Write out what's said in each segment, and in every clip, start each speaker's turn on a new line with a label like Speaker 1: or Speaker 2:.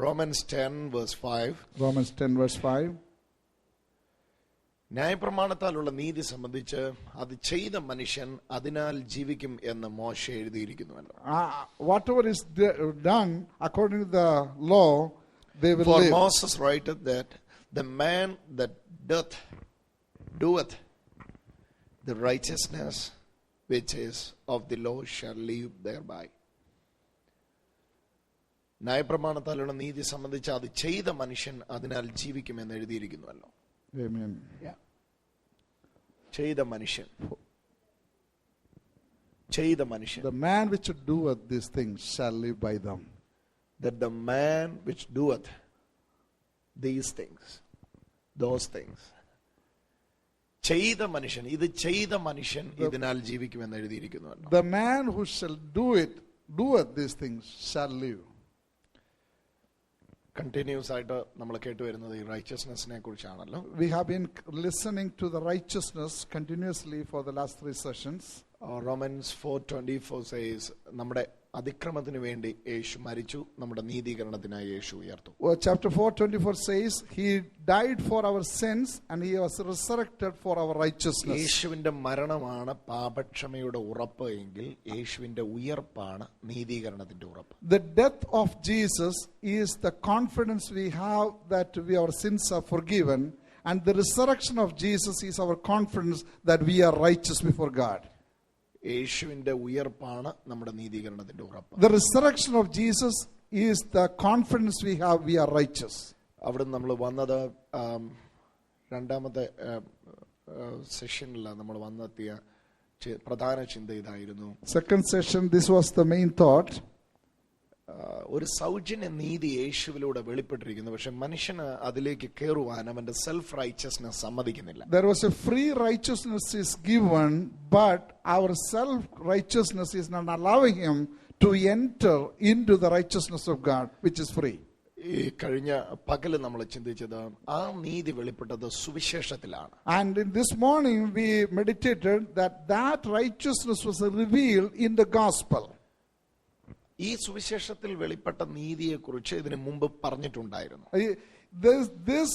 Speaker 1: Romans 10 verse 5.
Speaker 2: Romans 10 verse 5.
Speaker 1: ന്യായപ്രമാണത്താലുള്ള നീതി സംബന്ധിച്ച് അത് ചെയ്ത മനുഷ്യൻ അതിനാൽ ജീവിക്കും എന്ന് മോശ എഴുതിയിരിക്കുന്നുവല്ലോ.
Speaker 2: Whatever is done according to the law, they will
Speaker 1: For
Speaker 2: live.
Speaker 1: Moses writeth that the man that doeth the righteousness which is of the law shall live thereby. ന്യായപ്രമാണത്താലുള്ള നീതി സംബന്ധിച്ച് അത് ചെയ്ത മനുഷ്യൻ അതിനാൽ ജീവിക്കുമെന്ന് എഴുതിയിരിക്കുന്നുവല്ലോ.
Speaker 2: Amen.
Speaker 1: ചെയ്ത മനുഷ്യൻ.
Speaker 2: The man which doeth these things shall live by them.
Speaker 1: That the man which doeth these things, those things. ചെയ്ത മനുഷ്യൻ, ഇത് ചെയ്ത മനുഷ്യൻ ഇതിനാൽ ജീവിക്കുമെന്ന് എഴുതിയിരിക്കുന്നുവല്ലോ.
Speaker 2: The man who shall doeth these things shall live.
Speaker 1: Continuous ആയിട്ട് നമ്മൾ കേട്ടുവരുന്നത് ഈ റൈച്ചസ്നെസ്സിനെ കുറിച്ചാണല്ലോ.
Speaker 2: We have been listening to the righteousness continuously for the last 3 sessions.
Speaker 1: Romans 4:24 says നമ്മുടെ അതിക്രമത്തിന് വേണ്ടി യേശു മരിച്ചു, നമ്മുടെ നീതീകരണത്തിനായി യേശു ഉയർത്തു.
Speaker 2: Chapter 4:24 says he died for our sins and he was resurrected for our righteousness.
Speaker 1: യേശുവിന്റെ മരണമാണ് പാപക്ഷമയുടെ ഉറപ്പ് എങ്കിൽ യേശുവിന്റെ ഉയർപ്പാണ് നീതീകരണത്തിന്റെ ഉറപ്പ്.
Speaker 2: The death of Jesus is the confidence we have that our sins are forgiven, and the resurrection of Jesus is our confidence that we are righteous before God.
Speaker 1: യേശുവിന്റെ ഉയർപ്പാണ് നമ്മുടെ നീതീകരണത്തിന്റെ ഉറപ്പ്.
Speaker 2: The resurrection of Jesus is the confidence we have we are righteous.
Speaker 1: അവിടെ നമ്മൾ വന്നത് രണ്ടാമത്തെ സെഷനിലാണ് നമ്മൾ വന്നെത്തിയ പ്രധാന ചിന്ത ഇതായിരുന്നു.
Speaker 2: Second session, this was the main thought.
Speaker 1: ഒരു സൗജന്യ നീതി യേശുവിലൂടെ വെളിപ്പെട്ടിരിക്കുന്നു, പക്ഷെ മനുഷ്യന് അതിലേക്ക് കയറുവാൻ അവന്റെ സെൽഫ് റൈച്ചസ്നെസ് സമ്മതിക്കുന്നില്ല.
Speaker 2: There was a free righteousness is given, but our self righteousness is not allowing him to enter into the righteousness of God, which is free.
Speaker 1: ഈ കഴിഞ്ഞ പകല് നമ്മൾ ചിന്തിച്ചത് ആ നീതി വെളിപ്പെട്ടത് സുവിശേഷത്തിലാണ്.
Speaker 2: And in this morning we meditated that righteousness was revealed in the gospel.
Speaker 1: ഈ സുവിശേഷത്തിൽ വെളിപ്പെട്ട നീതിയെ കുറിച്ച് ഇതിനു മുമ്പ് പറഞ്ഞിട്ടുണ്ടായിരുന്നു.
Speaker 2: This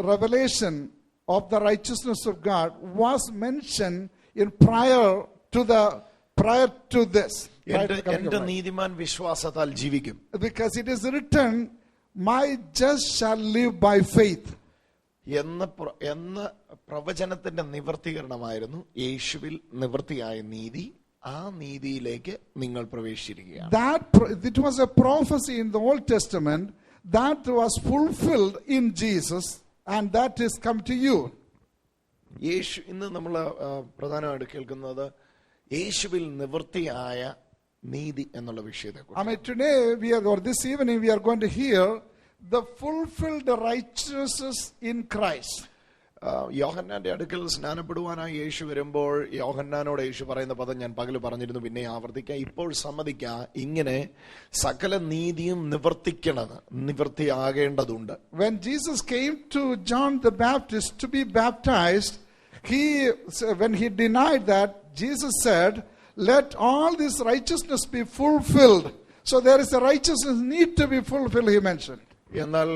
Speaker 2: revelation of the righteousness of God was mentioned in prior to this.
Speaker 1: എന്റെ നീതിമാൻ വിശ്വാസത്താൽ ജീവിക്കും.
Speaker 2: Because it is written, my just shall live by faith.
Speaker 1: എന്ന പ്രവചനത്തിന്റെ നിവർത്തീകരണമായിരുന്നു യേശുവിൽ നിവൃത്തിയായ നീതി. ആ നീതിയിലേക്ക് നിങ്ങൾ പ്രവേശിച്ചിരിക്കുകയാണ്.
Speaker 2: It was a prophecy in the Old Testament that was fulfilled in Jesus, and that is come to you.
Speaker 1: യേശു ഇന്ന് നമ്മൾ പ്രധാനമായിട്ട് കേൾക്കുന്നത് യേശുവിൽ നിവൃത്തിയായ നീതി എന്നുള്ള വിഷയത്തെക്കുറിച്ച്.
Speaker 2: I mean, today this evening we are going to hear the fulfilled righteousness in Christ.
Speaker 1: യോഹന്നാന്റെ അടുക്കൽ സ്നാനപ്പെടുവാനായി യേശു വരുമ്പോൾ യോഹന്നാനോട് യേശു പറയുന്ന പദം ഞാൻ പകല് പറഞ്ഞിരുന്നു, പിന്നെ ആവർത്തിക്കാം. ഇപ്പോൾ സമ്മതിക്കാം, ഇങ്ങനെ സകല നീതിയും നിവൃത്തിയാകേണ്ടതുണ്ട്.
Speaker 2: When Jesus came to John the Baptist to be baptized, when he denied that, Jesus said, let all this righteousness be fulfilled. So there is a righteousness need to be fulfilled, he mentioned.
Speaker 1: എന്നാൽ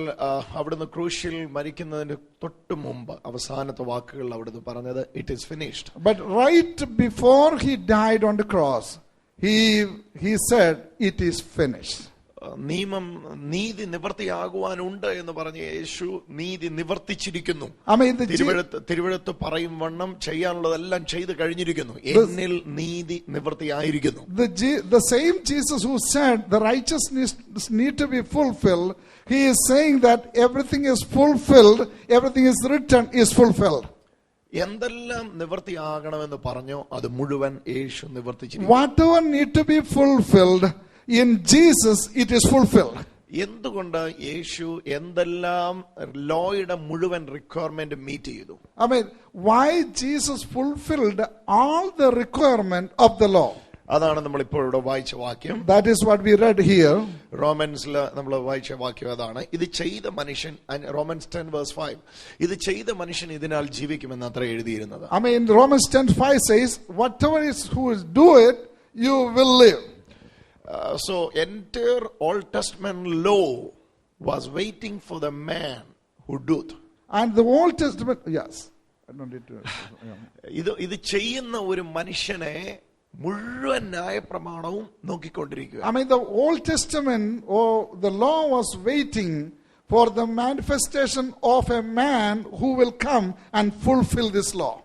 Speaker 1: അവിടുന്ന് ക്രൂശിൽ മരിക്കുന്നതിന് തൊട്ട് മുമ്പ് അവസാനത്തെ വാക്കുകൾ അവിടുന്ന് പറഞ്ഞത് it is finished.
Speaker 2: But right before he died on the cross, he said it is finished.
Speaker 1: നീതി നിവർത്തിയാകുവാനുണ്ട് എന്ന് പറഞ്ഞ് യേശു നീതി നിവർത്തിച്ചിരിക്കുന്നു. തിരുവെഴുത്ത് പറയും വണ്ണം ചെയ്യാനുള്ളതെല്ലാം ചെയ്ത് കഴിഞ്ഞിരിക്കുന്നു, എന്നിൽ നീതി നിവർത്തിയായിരിക്കുന്നു.
Speaker 2: The same Jesus who said the righteousness need to be fulfilled, he is saying that everything is fulfilled, everything is written is fulfilled.
Speaker 1: എന്തെല്ലാം നിവർത്തിയാകണമെന്ന് പറഞ്ഞോ അത് മുഴുവൻ യേശു നിവർത്തിച്ചിരിക്കുന്നു.
Speaker 2: Whatever need to be fulfilled in Jesus, it is fulfilled.
Speaker 1: എന്തുകൊണ്ട് യേശു എന്തെല്ലാം ലോയുടെ മുഴുവൻ requirement meet ചെയ്തു?
Speaker 2: I mean, why Jesus fulfilled all the requirement of the law?
Speaker 1: അതാണ് നമ്മൾ ഇപ്പോൾ ഇവിടെ വായിച്ച വാക്യം.
Speaker 2: That is what we read here.
Speaker 1: റോമൻസിൽ നമ്മൾ വായിച്ച വാക്യം അതാണ്. ഇത് ചെയ്ത മനുഷ്യൻ, Romans 10 verse 5, ഇത് ചെയ്ത മനുഷ്യൻ ഇതിനാൽ ജീവിക്കുമെന്ന് അത്ര എഴുതിയിരുന്നത്.
Speaker 2: I mean, Romans 10:5 says, whatever is who is do it, you will live.
Speaker 1: So entire Old Testament law was waiting for the man who doeth.
Speaker 2: And the Old Testament, yes. I don't need to.
Speaker 1: ഇത് ചെയ്യുന്ന ഒരു മനുഷ്യനെ മുഴുവൻ ന്യായപ്രമാണവും നോക്കിക്കൊണ്ടിരിക്കുക.
Speaker 2: I mean, the Old Testament or the law was waiting for the manifestation of a man who will come and fulfill this law.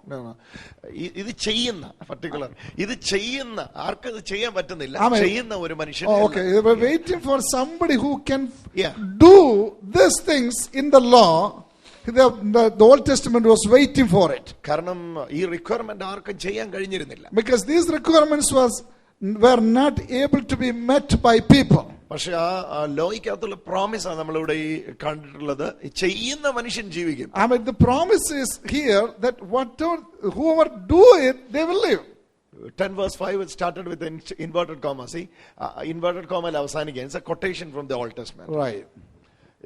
Speaker 1: ഇത് ചെയ്യുന്ന particular ഇത് ചെയ്യുന്ന ആർക്കത് ചെയ്യാൻ പറ്റുന്നില്ല, ചെയ്യുന്ന ഒരു മനുഷ്യൻ.
Speaker 2: Okay, they were waiting for somebody who can do these things in the law. The Old Testament was waiting for it.
Speaker 1: കാരണം ഈ റിക്വയർമെന്റ് ആർക്കും ചെയ്യാൻ കഴിഞ്ഞിരുന്നില്ല.
Speaker 2: Because these requirements were not able to be met by people.
Speaker 1: പക്ഷെ ആ ലോയ്ക്കകത്തുള്ള പ്രോമിസാണ് നമ്മളിവിടെ ഈ കണ്ടിട്ടുള്ളത്, ചെയ്യുന്ന മനുഷ്യൻ ജീവിക്കും.
Speaker 2: I mean, the promise is here that whoever do it, they will live.
Speaker 1: 10 verse 5 it started with inverted comma. See, inverted comma അവസാനിക്കുക. It's a quotation from the Old Testament.
Speaker 2: Right.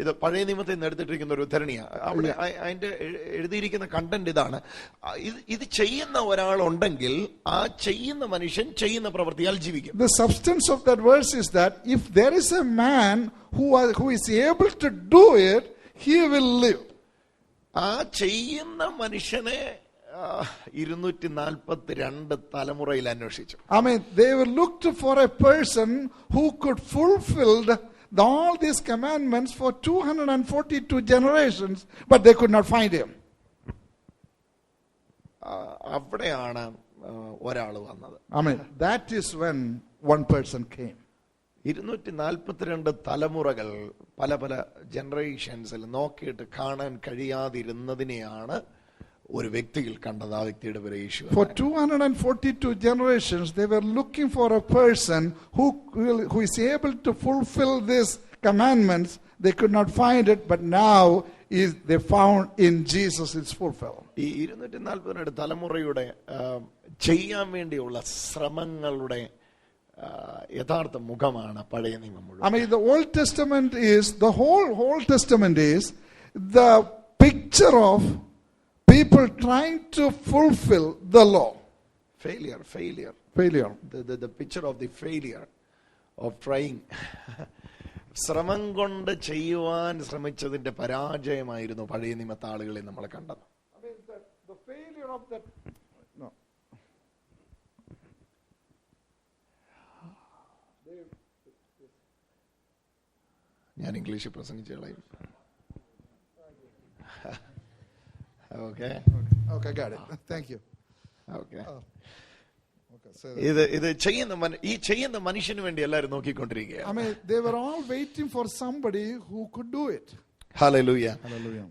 Speaker 1: ഇത് പഴയ നിയമത്തിൽ നിന്ന് എടുത്തിട്ടിരിക്കുന്ന ഒരു ഉദ്ധരണിയാണ്. അവിടെ അതിന്റെ എഴുതിയിരിക്കുന്ന കണ്ടന്റ് ഇതാണ്. ഇത് ചെയ്യുന്ന ഒരാളുണ്ടെങ്കിൽ ആ ചെയ്യുന്ന മനുഷ്യൻ ചെയ്യുന്ന പ്രവൃത്തിയാൽ ജീവിക്കും.
Speaker 2: The substance of that verse is that if there is a man who is able to do it, he will live.
Speaker 1: ആ ചെയ്യുന്ന മനുഷ്യനെ 242 തലമുറയിൽ അന്വേഷിച്ചു.
Speaker 2: I mean, they were looked for a person who could fulfill all these commandments for 242 generations, but they could not find him.
Speaker 1: അവിടെയാണ് ഒരാൾ വന്നത്.
Speaker 2: I mean, that is when one person came.
Speaker 1: 242 തലമുറകൾ പല പല ജനറേഷൻസിൽ നോക്കിയിട്ട് കാണാൻ കഴിയാതിരുന്നതിനെയാണ് ഒരു വ്യക്തിയിൽ കണ്ടത്. ആ വ്യക്തിയുടെ പേര് യേശു.
Speaker 2: For 242 generations, they were looking for a person who is able to fulfill these commandments. They could not find it, but now they found in Jesus it's fulfilled.
Speaker 1: ഈ 242 തലമുറയുടെ ചെയ്യാൻ വേണ്ടിയുള്ള ശ്രമങ്ങളുടെ യഥാർത്ഥ മുഖമാണ് പഴയ നിയമം മുഴുവൻ.
Speaker 2: I mean, the Old Testament is, the whole Old Testament is the picture of people trying to fulfill the law.
Speaker 1: Failure. The picture of the failure of trying. ശ്രമം കൊണ്ട് ചെയ്യുവാൻ ശ്രമിച്ചതിന്റെ പരാജയമായിരുന്നു പഴയ നിയമത്തെ ആളുകളെ നമ്മൾ കണ്ടത്.
Speaker 2: I mean, the failure of that. No.
Speaker 1: ഞാൻ ഇംഗ്ലീഷിൽ പ്രസംഗിച്ചു കളയും.
Speaker 2: Okay, got it. Thank you.
Speaker 1: Okay. ഇത് ചെയ്യുന്ന മനുഷ്യന് വേണ്ടി എല്ലാവരും നോക്കിക്കൊണ്ടിരിക്കുകയാണ്.
Speaker 2: I mean, they were all waiting for somebody who could do it.
Speaker 1: Hallelujah.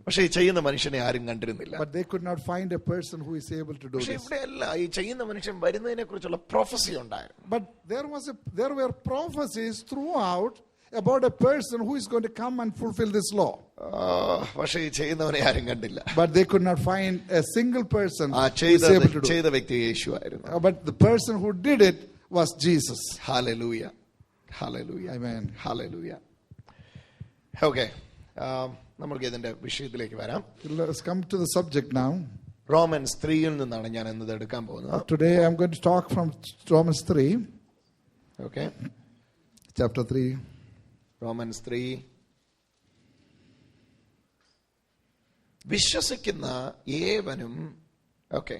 Speaker 1: പക്ഷേ ഈ ചെയ്യുന്ന മനുഷ്യനെ ആരും കണ്ടിരുന്നില്ല.
Speaker 2: But they could not find a person who is able to do this.
Speaker 1: പക്ഷേ ഇവിടെയല്ല ഈ ചെയ്യുന്ന മനുഷ്യൻ വരുന്നതിനെ കുറിച്ചുള്ള പ്രൊഫസി ഉണ്ടായിരുന്നു.
Speaker 2: But there were prophecies throughout about a person who is going to come and fulfill this law.
Speaker 1: പക്ഷേ ഈ ചെയ്യുന്നവനെ ആരും കണ്ടില്ല.
Speaker 2: But they could not find a single person who is able to do it.
Speaker 1: ചെയ്ത വ്യക്തി യേശുവായിരുന്നു.
Speaker 2: But the person who did it was Jesus.
Speaker 1: Hallelujah.
Speaker 2: Amen.
Speaker 1: Hallelujah. Okay. നമുക്ക് ഇതിന്റെ വിഷയത്തിലേക്ക് വരാം.
Speaker 2: Let's come to the subject now.
Speaker 1: Romans 3 നിന്നാണ് ഞാൻ ഇന്നത് എടുക്കാൻ പോകുന്നത്.
Speaker 2: Today I'm going to talk from Romans 3.
Speaker 1: Okay.
Speaker 2: Chapter 3.
Speaker 1: Romans 3. വിശ്വസിക്കുന്ന ഏവനും ഓക്കെ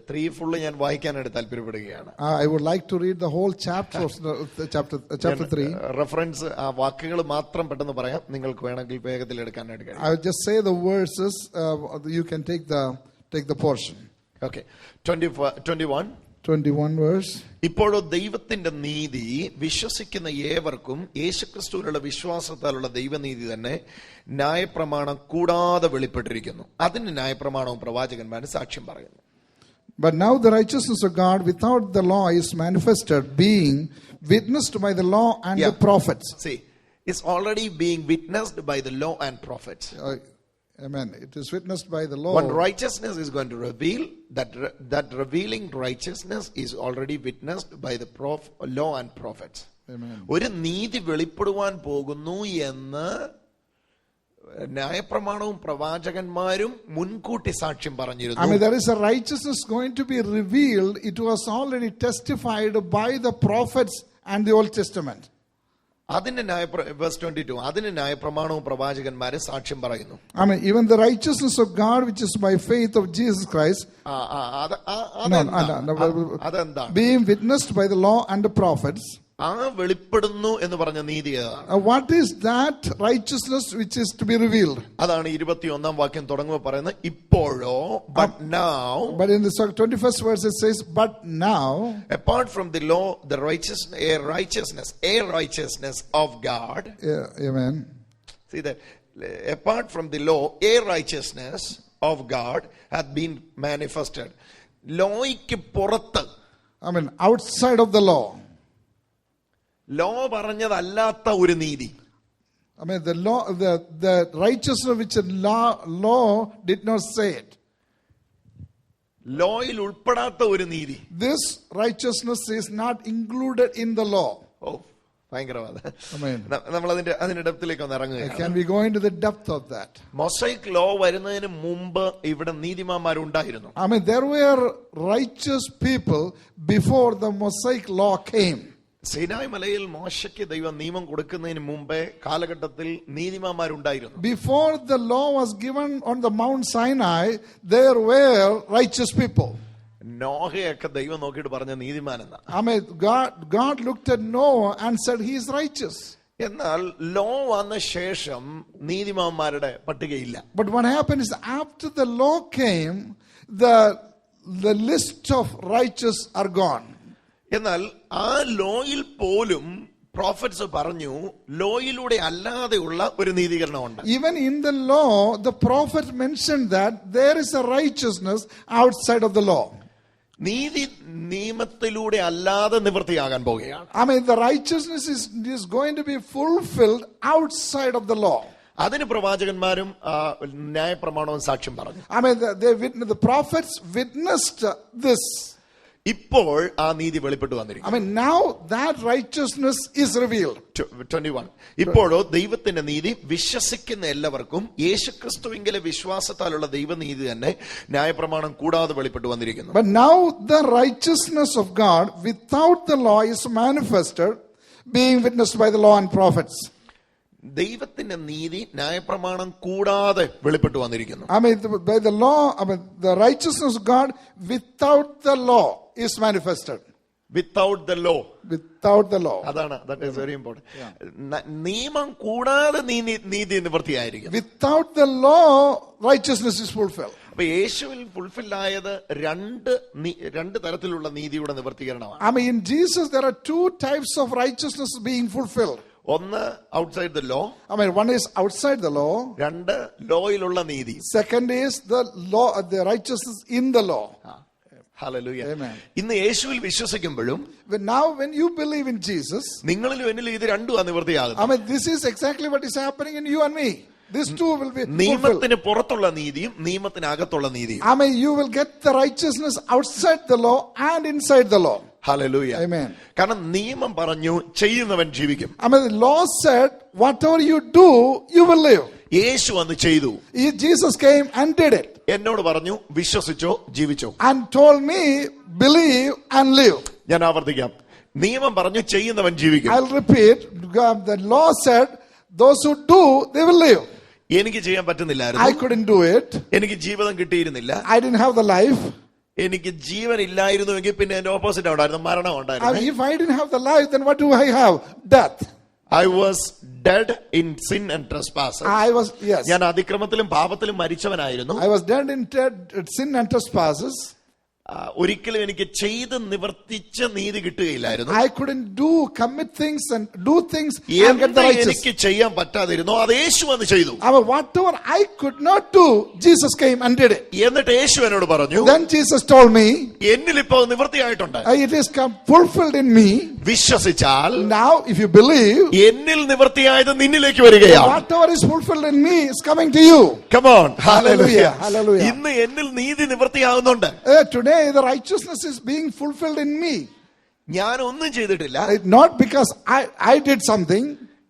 Speaker 1: 3 ഫുള്ള് ഞാൻ വായിക്കാനായിട്ട് താല്പര്യപ്പെടുകയാണ്.
Speaker 2: I would like to read the whole chapter 3.
Speaker 1: Reference ആ വാക്കുകൾ മാത്രം പെട്ടെന്ന് പറയാം, നിങ്ങൾക്ക് വേണമെങ്കിൽ വേഗത്തിൽ എടുക്കാനായിട്ട് കഴിയും.
Speaker 2: I will just say the verses, you can take the portion.
Speaker 1: Okay. 21
Speaker 2: verse.
Speaker 1: ഇപ്പോഴോ ദൈവത്തിന്റെ നീതി വിശ്വസിക്കുന്ന ഏവർക്കും യേശുക്രിസ്തുവിലുള്ള വിശ്വാസത്താലുള്ള ദൈവനീതി തന്നെ ന്യായപ്രമാണം കൂടാതെ വെളിപ്പെട്ടിരിക്കുന്നു. അതിന് ന്യായപ്രമാണവും പ്രവാചകന്മാരും സാക്ഷ്യം പറയുന്നു.
Speaker 2: But now the righteousness of God without the law is manifested, being witnessed by the law and the prophets.
Speaker 1: See, it's already being witnessed by the law and prophets.
Speaker 2: Amen. It is witnessed by the law.
Speaker 1: When righteousness is going to reveal, that revealing righteousness is already witnessed by the law and prophets.
Speaker 2: Amen.
Speaker 1: ഒരു നീതി വെളിപ്പെടുവാൻ പോകുന്നു എന്ന് ന്യായപ്രമാണവും പ്രവാചകന്മാരും മുൻകൂട്ടി സാക്ഷ്യം പറഞ്ഞിരുന്നു.
Speaker 2: I mean, there is a righteousness going to be revealed. It was already testified by the prophets and the Old Testament.
Speaker 1: അതിന് verse 22 അതിന് ന്യായപ്രമാണവും പ്രവാചകന്മാരെ സാക്ഷ്യം പറയുന്നു.
Speaker 2: I mean, even the righteousness of God, which is by faith of Jesus Christ,
Speaker 1: അതെന്താണ്?
Speaker 2: being witnessed by the law and the prophets.
Speaker 1: ആ വെളിപ്പെടുന്നു എന്ന് പറഞ്ഞ നീതി ഏതാണ്?
Speaker 2: What is that righteousness which is to be revealed?
Speaker 1: അതാണ് 21 വാക്യം തുടങ്ങുമ്പോൾ പറയുന്നത്, ഇപ്പോഴോ, but now.
Speaker 2: But in the 21st verse it says, but now,
Speaker 1: apart from the law, the righteousness of God.
Speaker 2: Amen.
Speaker 1: See that, apart from the law, a righteousness of God hath been manifested. ലോയ്ക്ക് പുറത്ത്,
Speaker 2: I mean, outside of the law.
Speaker 1: Law പറഞ്ഞതല്ലാത്ത ഒരു നീതി.
Speaker 2: I mean, the law, the righteousness which the law did not say it.
Speaker 1: ലോയിൽ ഉൾപ്പെടാത്ത ഒരു നീതി.
Speaker 2: This righteousness is not included in the law.
Speaker 1: ഭയങ്കരവാദ.
Speaker 2: Amen.
Speaker 1: നമ്മൾ അതിന്റെ ഡെപ്തിലേക്ക് ഒന്ന് ഇറങ്ങുകയാണ്.
Speaker 2: Can we go into the depth of that?
Speaker 1: Mosaic law വരുന്നതിന് മുമ്പ് ഇവിടെ നീതിമാന്മാരുണ്ടായിരുന്നു.
Speaker 2: I mean, there were righteous people before the Mosaic law came.
Speaker 1: Sinai മലയിൽ മോശയ്ക്ക് ദൈവം നിയമം കൊടുക്കുന്നതിന് മുമ്പേ കാലഘട്ടത്തിൽ നീതിമാന്മാരുണ്ടായിരുന്നു.
Speaker 2: Before the law was given on the Mount Sinai, there were righteous people.
Speaker 1: നോഹയൊക്കെ ദൈവം നോക്കിയിട്ട് പറഞ്ഞ നീതിമാൻ എന്നാ.
Speaker 2: I mean, God looked at Noah and said he is righteous.
Speaker 1: എന്നാൽ ലോ വന്ന ശേഷം നീതിമാന്മാരുടെ പട്ടികയില്ല.
Speaker 2: But what happened is, after the law came, the list of righteous are gone.
Speaker 1: എന്നാൽ ആ ലോയിൽ പോലും പ്രോഫറ്റ്സ് പറഞ്ഞു ലോയിലൂടെ അല്ലാതെയുള്ള ഒരു നീതീകരണമുണ്ട്.
Speaker 2: Even in the law, the prophet mentioned that there is a righteousness outside of the law.
Speaker 1: നീതി നിയമത്തിലൂടെ അല്ലാതെ നിവൃത്തിയാകാൻ പോകുകയാണ്.
Speaker 2: I mean, the righteousness is going to be fulfilled outside of the law.
Speaker 1: അതിന് പ്രവാചകന്മാരും ന്യായപ്രമാണവും സാക്ഷ്യം പറഞ്ഞു.
Speaker 2: I mean, the prophets witnessed this.
Speaker 1: ഇപ്പോൾ ആ നീതി വെളിപ്പെട്ടു വന്നിരിക്കുന്നു.
Speaker 2: I mean, now that righteousness is revealed.
Speaker 1: 21 ഇപ്പോഴോ ദൈവത്തിന്റെ നീതി വിശ്വസിക്കുന്ന എല്ലാവർക്കും യേശുക്രിസ്തുവിങ്കലെ വിശ്വാസത്താലുള്ള ദൈവനീതി തന്നെ ന്യായപ്രമാണം കൂടാതെ വെളിപ്പെട്ടു വന്നിരിക്കുന്നു.
Speaker 2: But now the righteousness of God without the law is manifested, being witnessed by the law and prophets.
Speaker 1: ദൈവത്തിന്റെ നീതി ന്യായപ്രമാണം കൂടാതെ വെളിപ്പെട്ടു വന്നിരിക്കുന്നു.
Speaker 2: I mean, by the law, I mean, the righteousness of God without the law is manifested.
Speaker 1: Without the law.
Speaker 2: Without the law.
Speaker 1: അതാണ്, that is very important. നിയമം കൂടാതെ നീതി നിവൃത്തിയായിരിക്കും.
Speaker 2: Without the law, righteousness is fulfilled.
Speaker 1: അപ്പൊ യേശുവിൽ fulfil ആയത് രണ്ട് തരത്തിലുള്ള നീതിയുടെ നിവൃത്തീകരണമാണ്.
Speaker 2: I mean, in Jesus there are two types of righteousness being fulfilled.
Speaker 1: ഒന്ന് outside the law.
Speaker 2: I mean, one is outside the law.
Speaker 1: രണ്ട് ലോയിലുള്ള നീതി.
Speaker 2: Second is the law, the righteousness in the law.
Speaker 1: Hallelujah.
Speaker 2: Amen.
Speaker 1: ഇന്ന് യേശുവിൽ വിശ്വസിക്കുമ്പോഴും
Speaker 2: when you believe in Jesus,
Speaker 1: നിങ്ങളിലും എന്നിലും ഇത് രണ്ടും നിവൃത്തിയാകുന്നു.
Speaker 2: I mean, this is exactly what is happening in you and me. These two will be fulfilled.
Speaker 1: നിയമത്തിന് പുറത്തുള്ള നീതിയും നിയമത്തിനകത്തുള്ള നീതിയും.
Speaker 2: I mean, you will get the righteousness outside the law and inside the law.
Speaker 1: Hallelujah.
Speaker 2: Amen.
Speaker 1: കാരണം നിയമം പറഞ്ഞു ചെയ്യുന്നവൻ ജീവിക്കും.
Speaker 2: I mean, the law said whatever you do, you will live.
Speaker 1: യേശു അന്ന് ചെയ്തു.
Speaker 2: Jesus came and did it.
Speaker 1: എന്നോട് പറഞ്ഞു വിശ്വസിച്ചോ ജീവിച്ചോ.
Speaker 2: And told me believe and live.
Speaker 1: ഞാൻ ആവർത്തിക്കാം, നിയമം പറഞ്ഞു ചെയ്യുന്നവൻ ജീവിക്കും.
Speaker 2: I'll repeat, the law said those who do, they will live.
Speaker 1: എനിക്ക് ചെയ്യാൻ പറ്റുന്നില്ലായിരുന്നു.
Speaker 2: I couldn't do it.
Speaker 1: എനിക്ക് ജീവിതം കിട്ടിയിരുന്നില്ല.
Speaker 2: I didn't have the life.
Speaker 1: എനിക്ക് ജീവൻ ഇല്ലായിരുന്നുവെങ്കിൽ പിന്നെ എന്റെ ഓപ്പോസിറ്റ് ഉണ്ടായിരുന്നു, മരണം ഉണ്ടായിരുന്നു.
Speaker 2: If I didn't have the life, then what do I have? Death.
Speaker 1: I was dead in sin and trespasses.
Speaker 2: Yes.
Speaker 1: ഞാൻ അതിക്രമത്തിലും പാപത്തിലും മരിച്ചവനായിരുന്നു.
Speaker 2: I was dead in sin and trespasses.
Speaker 1: ഒരിക്കലും എനിക്ക് ചെയ്ത് നിവർത്തിച്ച നീതി കിട്ടുകയില്ലായിരുന്നു.
Speaker 2: I couldn't commit things and do things and get the righteous.
Speaker 1: എനിക്ക് ചെയ്യാൻ പറ്റാതിരുന്നു, അത് യേശു വന്ന് ചെയ്തു.
Speaker 2: Whatever I could not do, Jesus came and did it.
Speaker 1: എന്നിട്ട് യേശു എന്നോട് പറഞ്ഞു,
Speaker 2: Then Jesus told me,
Speaker 1: എന്നിൽ ഇപ്പോൾ നിവൃത്തിയായിട്ടുണ്ട്.
Speaker 2: It is fulfilled in me.
Speaker 1: വിശ്വസിച്ചാൽ,
Speaker 2: Now if you believe,
Speaker 1: എന്നിൽ നിവൃത്തിയായത് നിന്നിലേക്ക് വരികയാണ്.
Speaker 2: Whatever is fulfilled in me is coming to you.
Speaker 1: Come on. Hallelujah.
Speaker 2: Hallelujah.
Speaker 1: ഇന്ന് എന്നിൽ നീതി നിവൃത്തിയാകുന്നുണ്ട്.
Speaker 2: Today the righteousness is being fulfilled in me.
Speaker 1: ഞാൻ ഒന്നും ചെയ്തിട്ടില്ല.
Speaker 2: Not because I did something.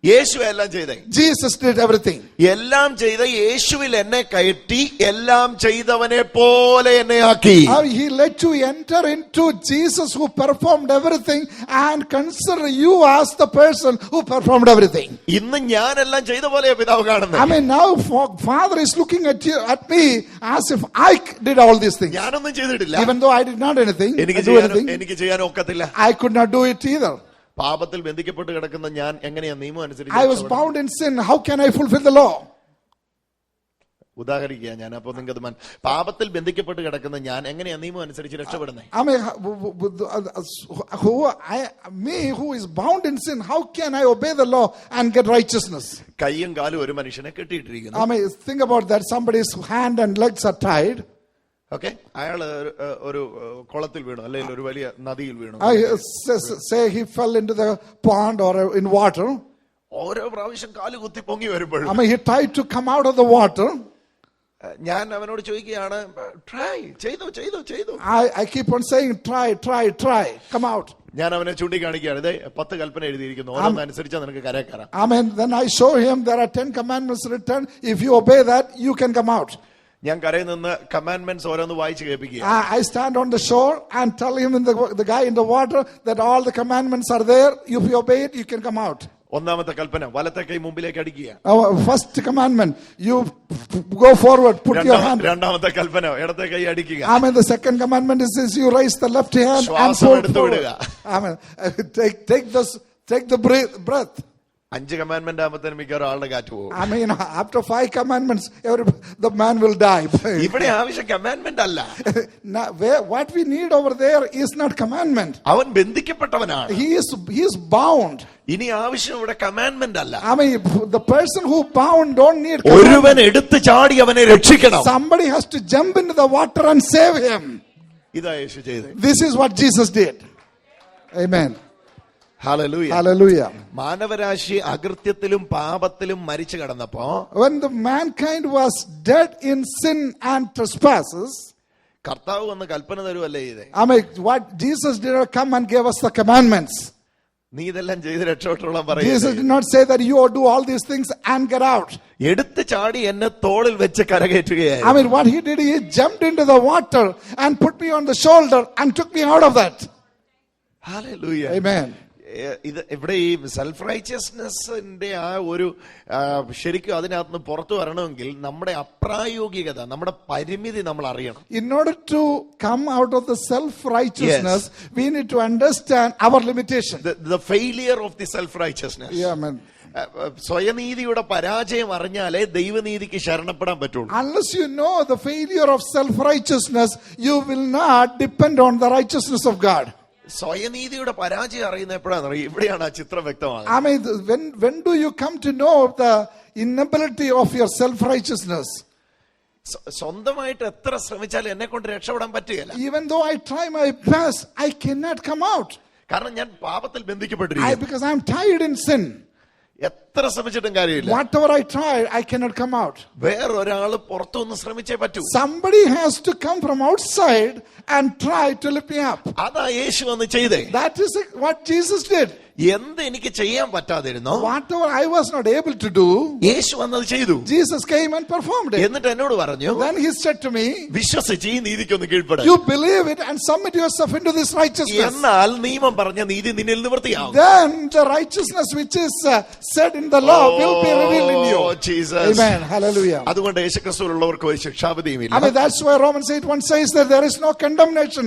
Speaker 1: യേശു എല്ലാം ചെയ്തേ.
Speaker 2: Jesus did everything.
Speaker 1: എല്ലാം ചെയ്ത യേശുവിൽ എന്നെ കയറ്റി എല്ലാം ചെയ്തവനെ പോലെ എന്നെ ആക്കി.
Speaker 2: He let you enter into Jesus who performed everything and consider you as the person who performed everything.
Speaker 1: ഇന്ന് ഞാൻ എല്ലാം ചെയ്ത പോലെ പിതാവ് കാണുന്നത്.
Speaker 2: I mean, now Father is looking at you, at me, as if I did all these things.
Speaker 1: ഞാനൊന്നും ചെയ്തിട്ടില്ല.
Speaker 2: Even though I did not anything,
Speaker 1: എനിക്ക് ചെയ്യാൻ ഒക്കത്തില്ല.
Speaker 2: I could not do it either.
Speaker 1: പാപത്തിൽ ബന്ധിക്കപ്പെട്ട് കിടക്കുന്ന ഞാൻ എങ്ങനെയാ നിയമം അനുസരിച്ച്?
Speaker 2: I was bound in sin. How can I fulfill the law?
Speaker 1: ഉദാഹരിക്കുക ഞാൻ. അപ്പൊ നിങ്ങൾക്ക് പാപത്തിൽ ബന്ധിക്കപ്പെട്ട് കിടക്കുന്ന ഞാൻ എങ്ങനെയാ നിയമം അനുസരിച്ച് രക്ഷപ്പെടുന്നത്?
Speaker 2: I mean, who is bound in sin, how can I obey the law and get righteousness?
Speaker 1: കൈയും കാലും ഒരു മനുഷ്യനെ കെട്ടിയിട്ടിരിക്കുന്നു.
Speaker 2: I mean, think about that. Somebody's hand and legs are tied.
Speaker 1: Okay, അയാള് ഒരു കുളത്തിൽ വീണു, അല്ലെങ്കിൽ ഒരു വലിയ നദിയിൽ വീണു.
Speaker 2: Say he fell into the pond or in water.
Speaker 1: ഓരോ പ്രാവശ്യം കാല് കുത്തി പൊങ്ങി വരുമ്പോഴും
Speaker 2: I mean, he tried to come out of the water.
Speaker 1: ഞാൻ അവനോട് ചോദിക്കുകയാണ്, ട്രൈ ചെയ്തു ചെയ്തു ചെയ്തു.
Speaker 2: I keep on saying, try, come out.
Speaker 1: ഞാൻ അവനെ ചൂണ്ടിക്കാണിക്കുകയാണ്, ഇതേ 10 കൽപ്പന എഴുതിയിരിക്കുന്നു, ഓരോന്നനുസരിച്ചാ നിനക്ക് കരയെ കയറാം.
Speaker 2: Amen. Then I show him there are 10 commandments written. If you obey that, you can come out.
Speaker 1: ഞാൻ കരയിൽ നിന്ന് കമാൻഡ്മെന്റ്സ് ഓരോന്ന് വായിച്ച് കേൾപ്പിക്കുക.
Speaker 2: I stand on the shore and tell him, the guy in the water, that all the commandments are there. If you obey it, you can come out.
Speaker 1: ഒന്നാമത്തെ കൽപ്പന, വലത്തെ കൈ മുമ്പിലേക്ക് അടിക്കുക.
Speaker 2: First commandment, you go forward, put your hand.
Speaker 1: രണ്ടാമത്തെ കൽപ്പന, ഇടത്തെ കൈ അടിക്കുക.
Speaker 2: Amen. The second commandment is you raise the left hand and forward. Amen. Take the breath.
Speaker 1: 5 commandment ആകുമ്പോഴത്തേനും മിക്കവാറും ആളുടെ കാറ്റ് പോകും.
Speaker 2: I mean, after 5 commandments, the man will die.
Speaker 1: ഇവിടെ ആവശ്യം കമാൻഡ്മെന്റ് അല്ല.
Speaker 2: What we need over there is not commandment.
Speaker 1: അവൻ ബന്ധിക്കപ്പെട്ടവനാണ്.
Speaker 2: He is bound.
Speaker 1: ഇനി ആവശ്യം ഇവിടെ കമാൻഡ്മെന്റ് അല്ല.
Speaker 2: I mean, the person who bound don't need
Speaker 1: ഒരുവൻ എടുത്തു ചാടി അവനെ രക്ഷിക്കണം.
Speaker 2: Somebody has to jump into the water and save him.
Speaker 1: ഇതാ യേശു ചെയ്തത്.
Speaker 2: This is what Jesus did. Amen.
Speaker 1: Hallelujah. മാനവരാശി അകൃത്യത്തിലും പാപത്തിലും മരിച്ചു കിടന്നപ്പോ,
Speaker 2: when the mankind was dead in sin and trespasses,
Speaker 1: കർത്താവ് വന്ന് കൽപ്പന തരുവല്ലേ ചെയ്തേ.
Speaker 2: I mean, what Jesus did not come and gave us the commandments.
Speaker 1: നീ ഇതെല്ലാം ചെയ്ത് രക്ഷപ്പെട്ടോളാം പറയുക.
Speaker 2: Jesus did not say that you do all these things and get out.
Speaker 1: എടുത്തു ചാടി എന്നെ തോളിൽ വെച്ച് കരകയറ്റുകയായി.
Speaker 2: I mean, what he did, he jumped into the water and put me on the shoulder and took me out of that.
Speaker 1: Hallelujah.
Speaker 2: Amen.
Speaker 1: ഇത് ഇവിടെ ഈ self റൈച്ചസ്നെസ്സിന്റെ ആ ഒരു ശരിക്കും അതിനകത്ത് പുറത്തു വരണമെങ്കിൽ നമ്മുടെ അപ്രായോഗികത, നമ്മുടെ പരിമിതി നമ്മൾ അറിയണം.
Speaker 2: In order to come out of the self righteousness, we need to understand our limitation.
Speaker 1: The failure of the self righteousness.
Speaker 2: Yeah, man.
Speaker 1: സ്വയനീതിയുടെ പരാജയം അറിഞ്ഞാലേ ദൈവനീതിക്ക് ശരണപ്പെടാൻ പറ്റുള്ളൂ.
Speaker 2: Unless you know the failure of self righteousness, you will not depend on the righteousness of God.
Speaker 1: സ്വയനീതിയുടെ പരാജയം അറിയുന്ന എപ്പോഴാണ്? ഇവിടെയാണ് ആ ചിത്രം വ്യക്തമാകുന്നത്.
Speaker 2: I mean, when do you come to know the inability of your self righteousness?
Speaker 1: സ്വന്തമായിട്ട് എത്ര ശ്രമിച്ചാലും എന്നെ കൊണ്ട് രക്ഷപ്പെടാൻ പറ്റുകയില്ല.
Speaker 2: Even though I try my best, I cannot come out.
Speaker 1: കാരണം ഞാൻ പാപത്തിൽ ബന്ധിക്കപ്പെട്ടിരിക്കുന്നു.
Speaker 2: Because I am tied in sin.
Speaker 1: എത്ര ശ്രമിച്ചിട്ടും കാര്യമില്ല.
Speaker 2: Whatever I try, I cannot come out.
Speaker 1: വേറൊരാള് പുറത്തുനിന്ന് ശ്രമിച്ചേ പറ്റൂ.
Speaker 2: Somebody has to come from outside and try to lift me up.
Speaker 1: അതാ യേശു വന്ന് ചെയ്തേ.
Speaker 2: That is what Jesus did.
Speaker 1: എന്ത് എനിക്ക് ചെയ്യാൻ പറ്റാതിരുന്നോ,
Speaker 2: whatever I was not able to do,
Speaker 1: യേശു വന്നത് ചെയ്തു.
Speaker 2: Jesus came and performed it.
Speaker 1: എന്നിട്ട് എന്നോട് പറഞ്ഞു,
Speaker 2: then he said to me,
Speaker 1: വിശ്വസിച്ച് ഈ നീതിക്കൊന്ന് കീഴ്പ്പെടാൻ.
Speaker 2: you believe it and submit yourself into this righteousness.
Speaker 1: എന്നാൽ നിയമം പറഞ്ഞ നീതി നിന്നിൽ നിവൃത്തിയാകും.
Speaker 2: then the righteousness which is said in the law will be revealed in you.
Speaker 1: Jesus.
Speaker 2: Amen. Hallelujah.
Speaker 1: അതുകൊണ്ട് യേശുക്രിസ്തുവിലുള്ളവർക്ക് ഒരു ശിക്ഷാവിധിയുമില്ല.
Speaker 2: I mean, that's why Romans 8:1 says that there is no condemnation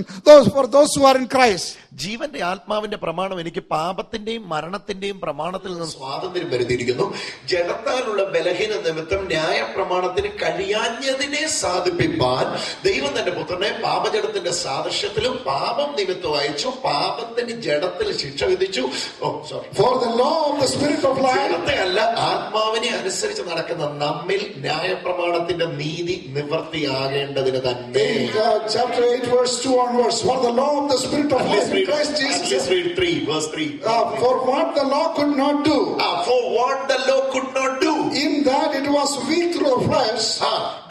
Speaker 2: for those who are in Christ.
Speaker 1: ജീവന്റെ ആത്മാവിന്റെ പ്രമാണം എനിക്ക് പാപത്തിന്റെയും മരണത്തിന്റെയും പ്രമാണത്തിൽ നിന്ന് സ്വാതന്ത്ര്യം വരുത്തിയിരിക്കുന്നു. ജഡത്താലുള്ള ബലഹീന നിമിത്തം ന്യായ പ്രമാണത്തിന് കഴിയാഞ്ഞതിനെ സാധിപ്പിപ്പാൻ ദൈവം തന്റെ പുത്രനെ പാപജഡത്തിന്റെ സാദൃശ്യത്തിലും പാപം നിമിത്തം അയച്ചു. പാപത്തിന് ജഡത്തിൽ ശിക്ഷ വിധിച്ചു.
Speaker 2: For the law of the spirit of life,
Speaker 1: ജഡത്തെ അല്ല ആത്മാവിനെ അനുസരിച്ച് നടക്കുന്ന നമ്മിൽ ന്യായ പ്രമാണത്തിന്റെ നീതി നിവൃത്തിയാകേണ്ടതിന് തന്നെ.
Speaker 2: Chapter 8 verse 2 onwards. For the law of the spirit of life in Christ Jesus.
Speaker 1: Let's read 3 verse 3.
Speaker 2: For what the law could not do.
Speaker 1: For what the law could not do.
Speaker 2: In that it was weak through the flesh.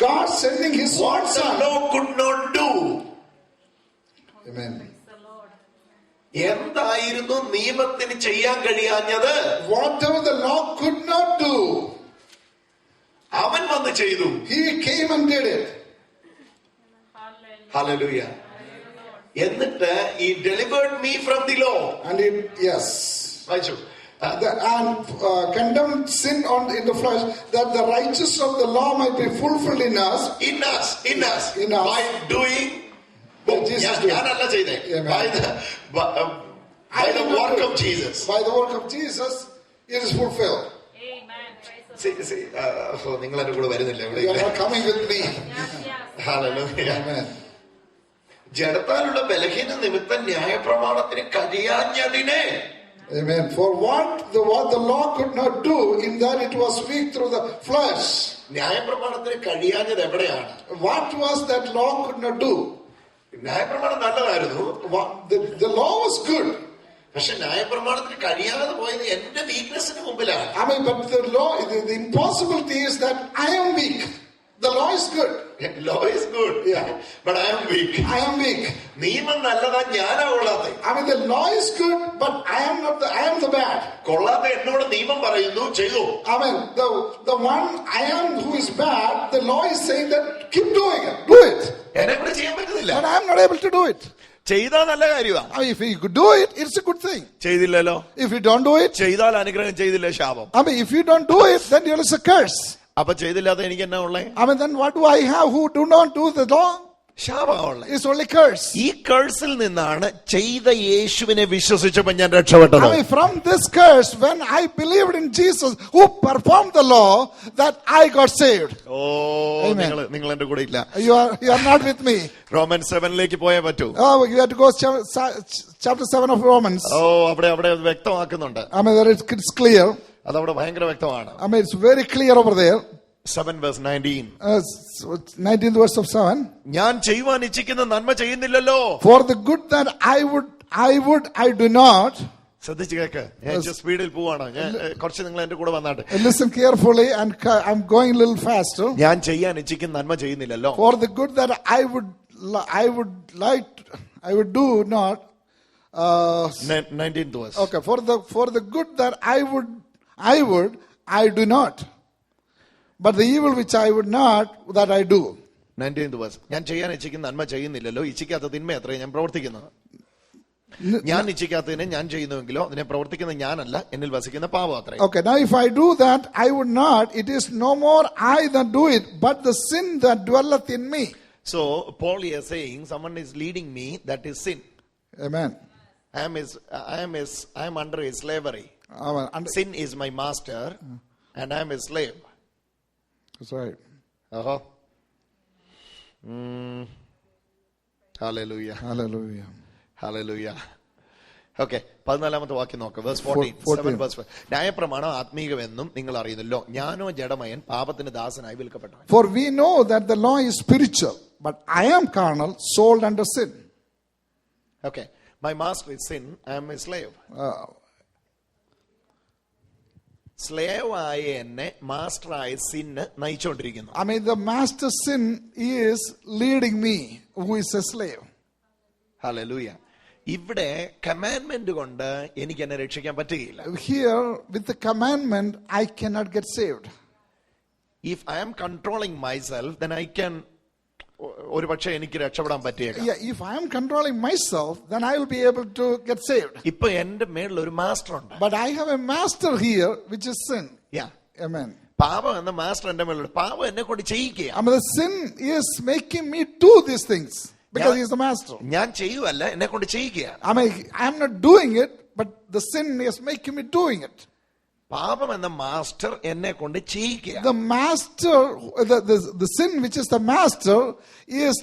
Speaker 2: God sending his
Speaker 1: what
Speaker 2: son.
Speaker 1: the law could not do.
Speaker 2: Amen.
Speaker 1: എന്തായിരുന്നു നിയമത്തിന് ചെയ്യാൻ കഴിയാഞ്ഞത്?
Speaker 2: Whatever the law did it.
Speaker 1: Hallelujah. എന്നിട്ട് he delivered me from the law.
Speaker 2: And it, yes.
Speaker 1: വായിച്ചു.
Speaker 2: And condemned sin in the flesh, that the righteousness of the law might be fulfilled in us.
Speaker 1: In us.
Speaker 2: In us.
Speaker 1: By doing. ഞാനല്ല ചെയ്തേ. By the work of Jesus.
Speaker 2: By the work of Jesus, it is fulfilled.
Speaker 1: നിങ്ങൾ എന്റെ കൂടെ വരുന്നില്ല ഇവിടെ.
Speaker 2: You are not coming with me.
Speaker 1: Hallelujah.
Speaker 2: Amen.
Speaker 1: ജഡത്താലുള്ള ബലഹീന നിമിത്തം ന്യായപ്രമാണത്തിന് കഴിയാഞ്ഞതിനെ.
Speaker 2: Amen. For what the law could not do, in that it was weak through the flesh.
Speaker 1: ന്യായപ്രമാണത്തിന് കഴിയാഞ്ഞത് എവിടെയാണ്?
Speaker 2: What was that law could not do?
Speaker 1: ന്യായപ്രമാണം നല്ലതായിരുന്നു.
Speaker 2: The law was good.
Speaker 1: പക്ഷെ ന്യായപ്രമാണത്തിന് കഴിയാതെ പോയത് എന്റെ വീക്ക്നെസിന് മുമ്പിലാണ്.
Speaker 2: I mean, but the law, the impossibility is that I am weak. The law is good.
Speaker 1: Law is good.
Speaker 2: Yeah.
Speaker 1: But I am weak.
Speaker 2: I am weak.
Speaker 1: നിയമം നല്ലതാ, ഞാനാ കൊള്ളാത്ത.
Speaker 2: I mean, the law is good, but I am the bad.
Speaker 1: കൊള്ളാത്ത എന്നോട് നിയമം പറയുന്നു ചെയ്തു.
Speaker 2: I mean, the one I am who is bad, the law is saying that keep doing it. Do it.
Speaker 1: എന്നെ കൂടെ ചെയ്യാൻ പറ്റുന്നില്ല.
Speaker 2: But I am not able to do it.
Speaker 1: ചെയ്താൽ നല്ല കാര്യമാണ്.
Speaker 2: I mean, if you could do it, it's a good thing.
Speaker 1: ചെയ്തില്ലല്ലോ.
Speaker 2: If you don't do it,
Speaker 1: ചെയ്താൽ അനുഗ്രഹം, ചെയ്തില്ല ശാപം.
Speaker 2: I mean, if you don't do it, then there is a curse.
Speaker 1: അപ്പൊ ചെയ്തില്ലാതെ എനിക്ക് എന്നാ ഉള്ളേ?
Speaker 2: I mean, then what do I have who do not do the law?
Speaker 1: ശാപമുള്ളേ.
Speaker 2: It's only curse.
Speaker 1: ഈ കേഴ്സിൽ നിന്നാണ് ചെയ്ത യേശുവിനെ വിശ്വസിച്ചപ്പോൾ ഞാൻ രക്ഷപ്പെട്ടത്.
Speaker 2: I mean, from this curse, when I believed in Jesus who performed the law, that I got saved.
Speaker 1: ഓ, നിങ്ങൾ എന്റെ കൂടെ ഇല്ല.
Speaker 2: You are not with me.
Speaker 1: Roman 7 പോയേ പറ്റൂ.
Speaker 2: Oh, you have to go chapter 7 of Romans.
Speaker 1: ഓ, അവിടെ വ്യക്തമാക്കുന്നുണ്ട്.
Speaker 2: I mean, that it's clear.
Speaker 1: അതവിടെ ഭയങ്കര വ്യക്തമാണ്.
Speaker 2: I mean, it's very clear over there.
Speaker 1: 7:19.
Speaker 2: 19th verse of 7.
Speaker 1: ഞാൻ ചെയ്യുവാൻ ഇച്ഛിക്കുന്ന നന്മ ചെയ്യുന്നില്ലല്ലോ.
Speaker 2: For the good that I do not.
Speaker 1: ശ്രദ്ധിച്ചു കേക്ക്. ഞാൻ സ്പീഡിൽ പോവാണ്. ഞാൻ കുറച്ച് നിങ്ങൾ എന്റെ കൂടെ വന്നാട്ടെ.
Speaker 2: Listen carefully, and I'm going a little faster.
Speaker 1: ഞാൻ ചെയ്യാൻ ഇച്ഛിക്കുന്ന നന്മ ചെയ്യുന്നില്ലല്ലോ.
Speaker 2: For the good that I would do not.
Speaker 1: 19th verse.
Speaker 2: Okay, for the good that I do not. But the evil which I would not, that I do.
Speaker 1: 19th verse. ഞാൻ ചെയ്യാൻ ഇച്ഛിക്കുന്ന നന്മ ചെയ്യുന്നില്ലല്ലോ, ഇച്ഛിക്കാത്ത തിന്മ അത്രയും ഞാൻ പ്രവർത്തിക്കുന്നത്. ഞാൻ ഇച്ഛിക്കാത്തതിനെ ഞാൻ ചെയ്യുന്നുവെങ്കിലോ അതിനെ പ്രവർത്തിക്കുന്ന ഞാനല്ല, എന്നിൽ വസിക്കുന്ന പാപം അത്രയും.
Speaker 2: Okay, now if I do that, I would not. It is no more I that do it, but the sin that dwelleth in me.
Speaker 1: So Paul is saying, someone is leading me, that is sin.
Speaker 2: Amen.
Speaker 1: I am under his slavery. Sin is my master, and I am a slave.
Speaker 2: That's right.
Speaker 1: Hallelujah.
Speaker 2: Hallelujah.
Speaker 1: Hallelujah. Okay, 14th വാക്യം നോക്ക്. Verse 14. ന്യായപ്രമാണം ആത്മീകമെന്നും നിങ്ങൾ അറിയുന്നല്ലോ, ഞാനോ ജഡമയൻ പാപത്തിന് ദാസനായി വിൽക്കപ്പെട്ടു.
Speaker 2: For we know that the law is spiritual, but I am carnal, sold under sin.
Speaker 1: Okay, my master is sin, I am a slave. Slave ആയ എന്നെ മാസ്റ്ററായ സിന്ന് നയിച്ചുകൊണ്ടിരിക്കുന്നു.
Speaker 2: I mean, the master sin is leading me, who is a slave.
Speaker 1: Hallelujah. ഇവിടെ commandment കൊണ്ട് എനിക്ക് എന്നെ രക്ഷിക്കാൻ പറ്റുകയില്ല.
Speaker 2: Here, with the commandment, I cannot get saved.
Speaker 1: If I am controlling myself, then I can. ഒരു പക്ഷേ എനിക്ക് രക്ഷപ്പെടാൻ പറ്റിയേക്കാം.
Speaker 2: If I am controlling myself, then I will be able to get saved.
Speaker 1: ഇപ്പൊ എന്റെ മേളിൽ ഒരു മാസ്റ്റർ ഉണ്ട്.
Speaker 2: But I have a master here, which is sin.
Speaker 1: Yeah.
Speaker 2: Amen.
Speaker 1: പാപം എന്ന മാസ്റ്റർ എന്റെ മേളിൽ. പാപം എന്നെ കൊണ്ട് ചെയ്യിക്കുക.
Speaker 2: I mean, the sin is making me do these things because he is the master.
Speaker 1: ഞാൻ ചെയ്യുവല്ല, എന്നെ കൊണ്ട് ചെയ്യിക്കുക.
Speaker 2: I mean, I am not doing it, but the sin is making me doing it.
Speaker 1: പാപം എന്ന മാസ്റ്റർ എന്നെ കൊണ്ട് ചെയ്യിക്കുക.
Speaker 2: The master, the sin which is the master is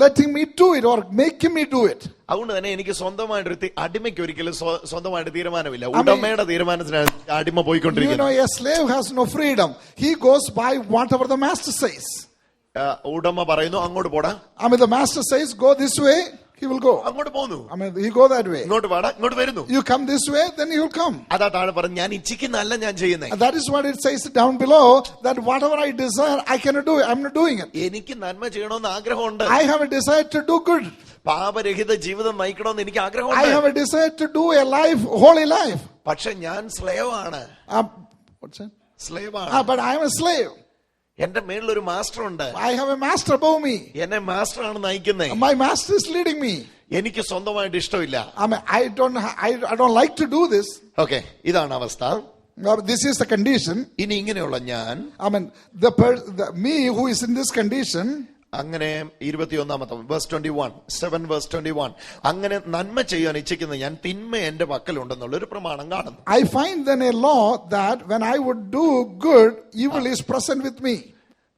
Speaker 2: letting me do it or making me do it.
Speaker 1: അതുകൊണ്ട് തന്നെ എനിക്ക് സ്വന്തമായിട്ട് അടിമയ്ക്ക് ഒരിക്കലും സ്വന്തമായിട്ട് തീരുമാനമില്ല. ഉടമയുടെ തീരുമാനത്തിനാണ് അടിമ പോയിക്കൊണ്ടിരിക്കുന്നത്.
Speaker 2: A slave has no freedom. He goes by whatever the master says.
Speaker 1: ഉടമ പറയുന്നു അങ്ങോട്ട് പോടാ.
Speaker 2: I mean, the master says go this way, he will go.
Speaker 1: അങ്ങോട്ട് പോകുന്നു.
Speaker 2: I mean, he go that way.
Speaker 1: ഇങ്ങോട്ട് പാടാ, ഇങ്ങോട്ട് വരുന്നു.
Speaker 2: You come this way, then he will come.
Speaker 1: അതാ താഴെ പറഞ്ഞു, ഞാൻ ഇച്ഛിക്കുന്നല്ല ഞാൻ ചെയ്യുന്നത്.
Speaker 2: That is what it says down below, that whatever I desire, I cannot do it. I'm not doing it.
Speaker 1: എനിക്ക് നന്മ ചെയ്യണമെന്ന് ആഗ്രഹമുണ്ട്.
Speaker 2: I have a desire to do good.
Speaker 1: പാപരഹിത ജീവിതം നയിക്കണമെന്ന് എനിക്ക് ആഗ്രഹമുണ്ട്.
Speaker 2: I have a desire to do a life, holy life.
Speaker 1: പക്ഷെ ഞാൻ slave ആണ്.
Speaker 2: What's that?
Speaker 1: സ്ലേവ് ആണ്.
Speaker 2: But I am a slave.
Speaker 1: എന്റെ മേളിലൊരു മാസ്റ്റർ ഉണ്ട്.
Speaker 2: I have a master above me.
Speaker 1: എന്നെ മാസ്റ്റർ ആണ് നയിക്കുന്നേ.
Speaker 2: My master is leading me.
Speaker 1: എനിക്ക് സ്വന്തമായിട്ട് ഇഷ്ടമില്ല.
Speaker 2: I mean, I don't like to do this.
Speaker 1: Okay, ഇതാണ് അവസ്ഥ.
Speaker 2: This is the condition.
Speaker 1: ഇനി ഇങ്ങനെയുള്ള ഞാൻ,
Speaker 2: I mean, me who is in this condition.
Speaker 1: അങ്ങനെ 21 verse 21, 7 verse 21, അങ്ങനെ നന്മ ചെയ്യാൻ ഇച്ഛിക്കുന്ന ഞാൻ തിന്മ എന്റെ പക്കലുണ്ടെന്നുള്ള ഒരു പ്രമാണം കാണുന്നു.
Speaker 2: I find then a law that when I would do good, evil is present with me.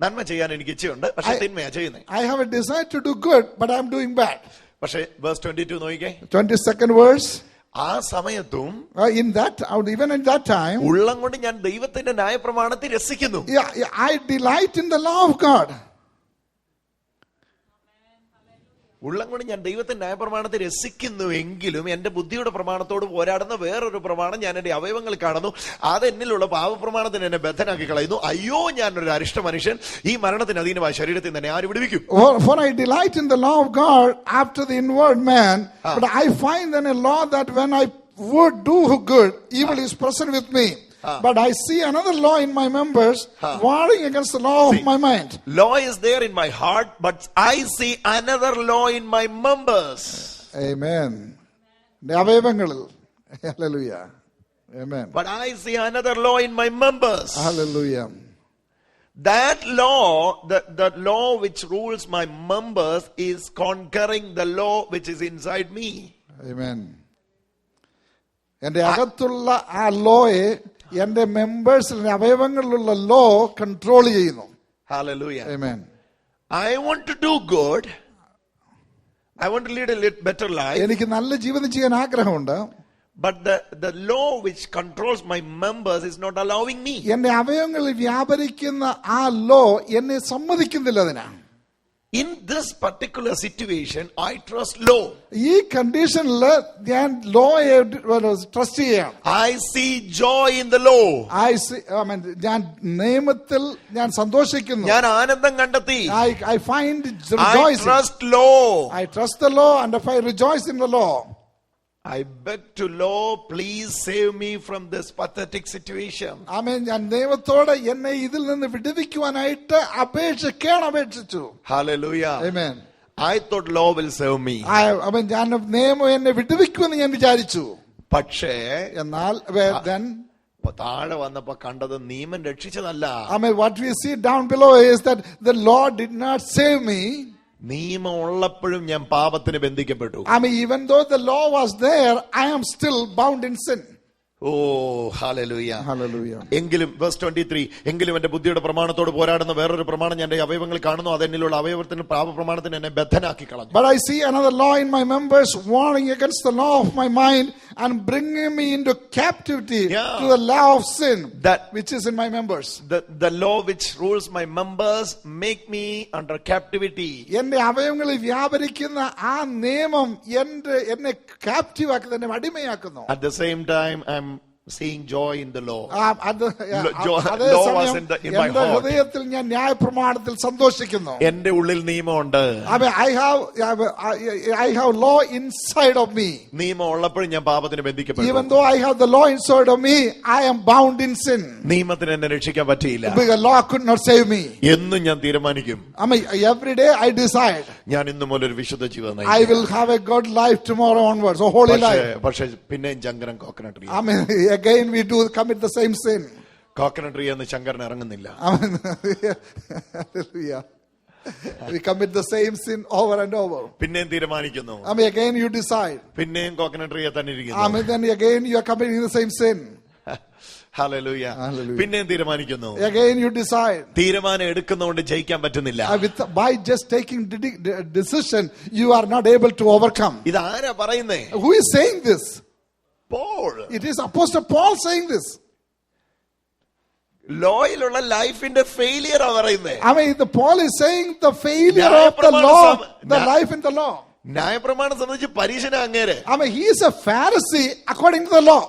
Speaker 1: നന്മ ചെയ്യാൻ എനിക്ക് ഇച്ഛയുണ്ട്, പക്ഷെ തിന്മയാ ചെയ്യുന്നത്.
Speaker 2: I have a desire to do good, but I am doing bad.
Speaker 1: പക്ഷെ verse 22 നോക്കിക്കേ.
Speaker 2: 22nd verse.
Speaker 1: ആ സമയത്തും
Speaker 2: even in that time,
Speaker 1: ഉള്ളം കൊണ്ട് ഞാൻ ദൈവത്തിന്റെ ന്യായപ്രമാണത്തിൽ രസിക്കുന്നു.
Speaker 2: I delight in the law of God.
Speaker 1: ഉള്ളം കൊണ്ട് ഞാൻ ദൈവത്തിന്റെ ന്യായപ്രമാണത്തെ രസിക്കുന്നു എങ്കിലും എന്റെ ബുദ്ധിയുടെ പ്രമാണത്തോട് പോരാടുന്ന വേറൊരു പ്രമാണം ഞാൻ എന്റെ അവയവങ്ങൾ കാണുന്നു. അത് എന്നിലുള്ള പാപപ്രമാണത്തിന് എന്നെ ബദ്ധനാക്കി കളയുന്നു. അയ്യോ, ഞാനൊരു അരിഷ്ട മനുഷ്യൻ, ഈ മരണത്തിന് അധീനമായ ശരീരത്തിൽ തന്നെ ആര് വിടുവിക്കും?
Speaker 2: For I delight in the law of God after the inward man, but I find then a law that when I would do good, evil is present with me. But I see another law in my members, warring against the law of my mind.
Speaker 1: Law is there in my heart, but I see another law in my members.
Speaker 2: Amen. Hallelujah. Amen.
Speaker 1: But I see another law in my members.
Speaker 2: Hallelujah.
Speaker 1: That law, the law which rules my members, is conquering the law which is inside me.
Speaker 2: Amen. എന്റെ അകത്തുള്ള ആ ലോയെ എന്റെ മെമ്പേഴ്സിന്റെ അവയവങ്ങളിലുള്ള law control ചെയ്യുന്നു.
Speaker 1: Hallelujah.
Speaker 2: Amen.
Speaker 1: I want to do good. I want to lead a little better life.
Speaker 2: എനിക്ക് നല്ല ജീവിതം ചെയ്യാൻ ആഗ്രഹമുണ്ട്.
Speaker 1: But the law which controls my members is not allowing me.
Speaker 2: എന്റെ അവയവങ്ങളിൽ വ്യാപരിക്കുന്ന ആ ലോ എന്നെ സമ്മതിക്കുന്നില്ല അതിനാ.
Speaker 1: In this particular situation, I trust law.
Speaker 2: ഈ കണ്ടീഷനിൽ ഞാൻ ലോയെ ട്രസ്റ്റ് ചെയ്യാം.
Speaker 1: I see joy in the law.
Speaker 2: ഞാൻ നിയമത്തിൽ ഞാൻ സന്തോഷിക്കുന്നു.
Speaker 1: ഞാൻ ആനന്ദം കണ്ടെത്തി.
Speaker 2: I find rejoicing.
Speaker 1: I trust law.
Speaker 2: I trust the law and I rejoice in the law.
Speaker 1: I beg to law, please save me from this pathetic situation.
Speaker 2: ആമേൻ. ഞാൻ ദൈവത്തോട് എന്നെ ഇതിൽ നിന്ന് വിടുവിക്കുവാനായിട്ട് അപേക്ഷിച്ചു.
Speaker 1: Hallelujah.
Speaker 2: Amen.
Speaker 1: I thought law will save me.
Speaker 2: ആമേൻ. ഞാൻ നിയമം എന്നെ വിടുവിക്കുമെന്ന് ഞാൻ വിചാരിച്ചു.
Speaker 1: പക്ഷേ
Speaker 2: എന്നാൽ then
Speaker 1: താഴെ വന്നപ്പോ കണ്ടത് നിയമം രക്ഷിച്ചതല്ല.
Speaker 2: Amen. What we see down below is that the law did not save me.
Speaker 1: നിയമം ഉള്ളപ്പോഴും ഞാൻ പാപത്തിന് ബന്ധിക്കപ്പെട്ടു.
Speaker 2: I mean, even though the law was there, I am still bound in sin.
Speaker 1: Oh, hallelujah.
Speaker 2: Hallelujah.
Speaker 1: എങ്കിലും verse 23, എങ്കിലും എന്റെ ബുദ്ധിയുടെ പ്രമാണത്തോട് പോരാടുന്ന വേറൊരു പ്രമാണം ഞാൻ എന്റെ അവയവങ്ങൾ കാണുന്നു, അതെന്നിലുള്ള അവയവത്തിന് പാപപ്രമാണത്തിന് എന്നെ ബദ്ധനാക്കി കളഞ്ഞു.
Speaker 2: But I see another law in my members, warring against the law of my mind and bringing me into captivity to the law of sin which is in my members.
Speaker 1: The law which rules my members make me under captivity.
Speaker 2: എന്റെ അവയവങ്ങളിൽ വ്യാപരിക്കുന്ന ആ നിയമം എന്നെ captive ആക്കുന്നു, എന്നെ അടിമയാക്കുന്നു.
Speaker 1: At the same time, I'm seeing joy in the law.
Speaker 2: Law was in my heart. ഹൃദയത്തിൽ ഞാൻ ന്യായപ്രമാണത്തിൽ സന്തോഷിക്കുന്നു.
Speaker 1: എന്റെ ഉള്ളിൽ നിയമമുണ്ട്.
Speaker 2: I have law inside of me.
Speaker 1: നിയമം ഉള്ളപ്പോഴും ഞാൻ പാപത്തിന് ബന്ധിക്കപ്പെട്ടു.
Speaker 2: Even though I have the law inside of me, I am bound in sin.
Speaker 1: നിയമത്തിന് എന്നെ രക്ഷിക്കാൻ പറ്റിയില്ല.
Speaker 2: The law could not save me.
Speaker 1: എന്നും ഞാൻ തീരുമാനിക്കും.
Speaker 2: Every day I decide.
Speaker 1: ഞാൻ ഇന്നു മുതൽ ഒരു വിശുദ്ധ ജീവിതം നയിക്കും.
Speaker 2: I will have a good life tomorrow onwards, a holy life.
Speaker 1: പക്ഷേ പിന്നെയും Chankaran coconut tree.
Speaker 2: Again we do commit the same sin.
Speaker 1: Coconut tree എന്ന് ചങ്കരൻ ഇറങ്ങുന്നില്ല.
Speaker 2: Hallelujah. We commit the same sin over and over.
Speaker 1: പിന്നെയും തീരുമാനിക്കുന്നു.
Speaker 2: Again you decide.
Speaker 1: പിന്നെയും coconut ട്രീയെ തന്നെ ഇരിക്കുന്നു.
Speaker 2: Then again you are committing the same sin.
Speaker 1: Hallelujah. പിന്നെയും തീരുമാനിക്കുന്നു.
Speaker 2: Again you decide.
Speaker 1: തീരുമാനം എടുക്കുന്നതുകൊണ്ട് ജയിക്കാൻ പറ്റുന്നില്ല.
Speaker 2: By just taking decision you are not able to overcome.
Speaker 1: ഇതാരാ പറയുന്നേ?
Speaker 2: Who is saying this?
Speaker 1: Paul.
Speaker 2: It is Apostle Paul saying this.
Speaker 1: ലോയിലുള്ള ലൈഫിന്റെ failure ആ പറയുന്നേ.
Speaker 2: The Paul is saying the failure of the law, the life in the law.
Speaker 1: ന്യായപ്രമാണം സംബന്ധിച്ച് പരീക്ഷന അങ്ങേരെ.
Speaker 2: He is a Pharisee according to the law.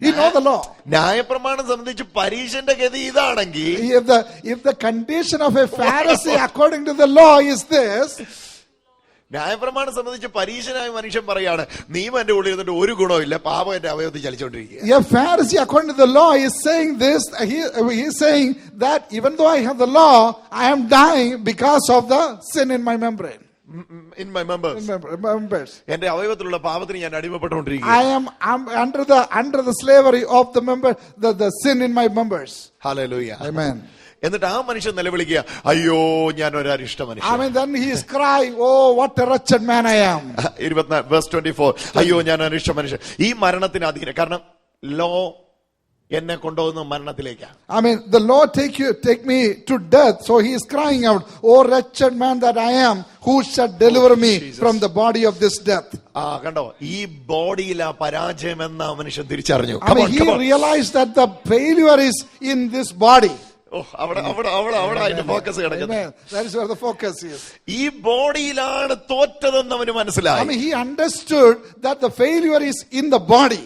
Speaker 2: He knows the law.
Speaker 1: ന്യായപ്രമാണം സംബന്ധിച്ച് പരീക്ഷന്റെ ഗതി ഇതാണെങ്കിൽ,
Speaker 2: if the condition of a Pharisee according to the law is this,
Speaker 1: ന്യായപ്രമാണം സംബന്ധിച്ച് പരീശനായ മനുഷ്യൻ പറയാണ്, നിയമം എന്റെ ഉള്ളിൽ ഇരുന്നിട്ട് ഒരു ഗുണമില്ല, പാപം എന്റെ അവയവത്തിൽ ചലിച്ചുകൊണ്ടിരിക്കുക.
Speaker 2: A Pharisee, according to the law, is saying this. He is saying that even though I have the law, I am dying because of the sin in my membrane.
Speaker 1: In my members. എന്റെ അവയവത്തിലുള്ള പാപത്തിന് ഞാൻ അടിമപ്പെട്ടുകൊണ്ടിരിക്കുക.
Speaker 2: I'm under the slavery of the sin in my members.
Speaker 1: Hallelujah.
Speaker 2: Amen.
Speaker 1: എന്നിട്ട് ആ മനുഷ്യൻ നിലവിളിക്കുക, അയ്യോ ഞാൻ ഒരു അരിഷ്ട മനുഷ്യൻ.
Speaker 2: I mean, then he is crying, oh, what a wretched man I am.
Speaker 1: 24 അയ്യോ ഞാൻ ഒരു അരിഷ്ട മനുഷ്യൻ. ഈ മരണത്തിന് അധീനം, കാരണം ലോ എന്നെ കൊണ്ടുപോകുന്ന മരണത്തിലേക്കാണ്.
Speaker 2: I mean, the Lord take me to death. So he is crying out, oh wretched man that I am, who shall deliver me from the body of this death.
Speaker 1: കണ്ടോ, ഈ ബോഡിയിലാ പരാജയം എന്ന മനുഷ്യൻ തിരിച്ചറിഞ്ഞു.
Speaker 2: I mean, he realized that the failure is in this body.
Speaker 1: അവിടെ focus കിടക്കുന്നത്.
Speaker 2: That is where the focus is.
Speaker 1: ഈ ബോഡിയിലാണ് തോറ്റതെന്ന് അവന് മനസ്സിലായി.
Speaker 2: I mean, he understood that the failure is in the body.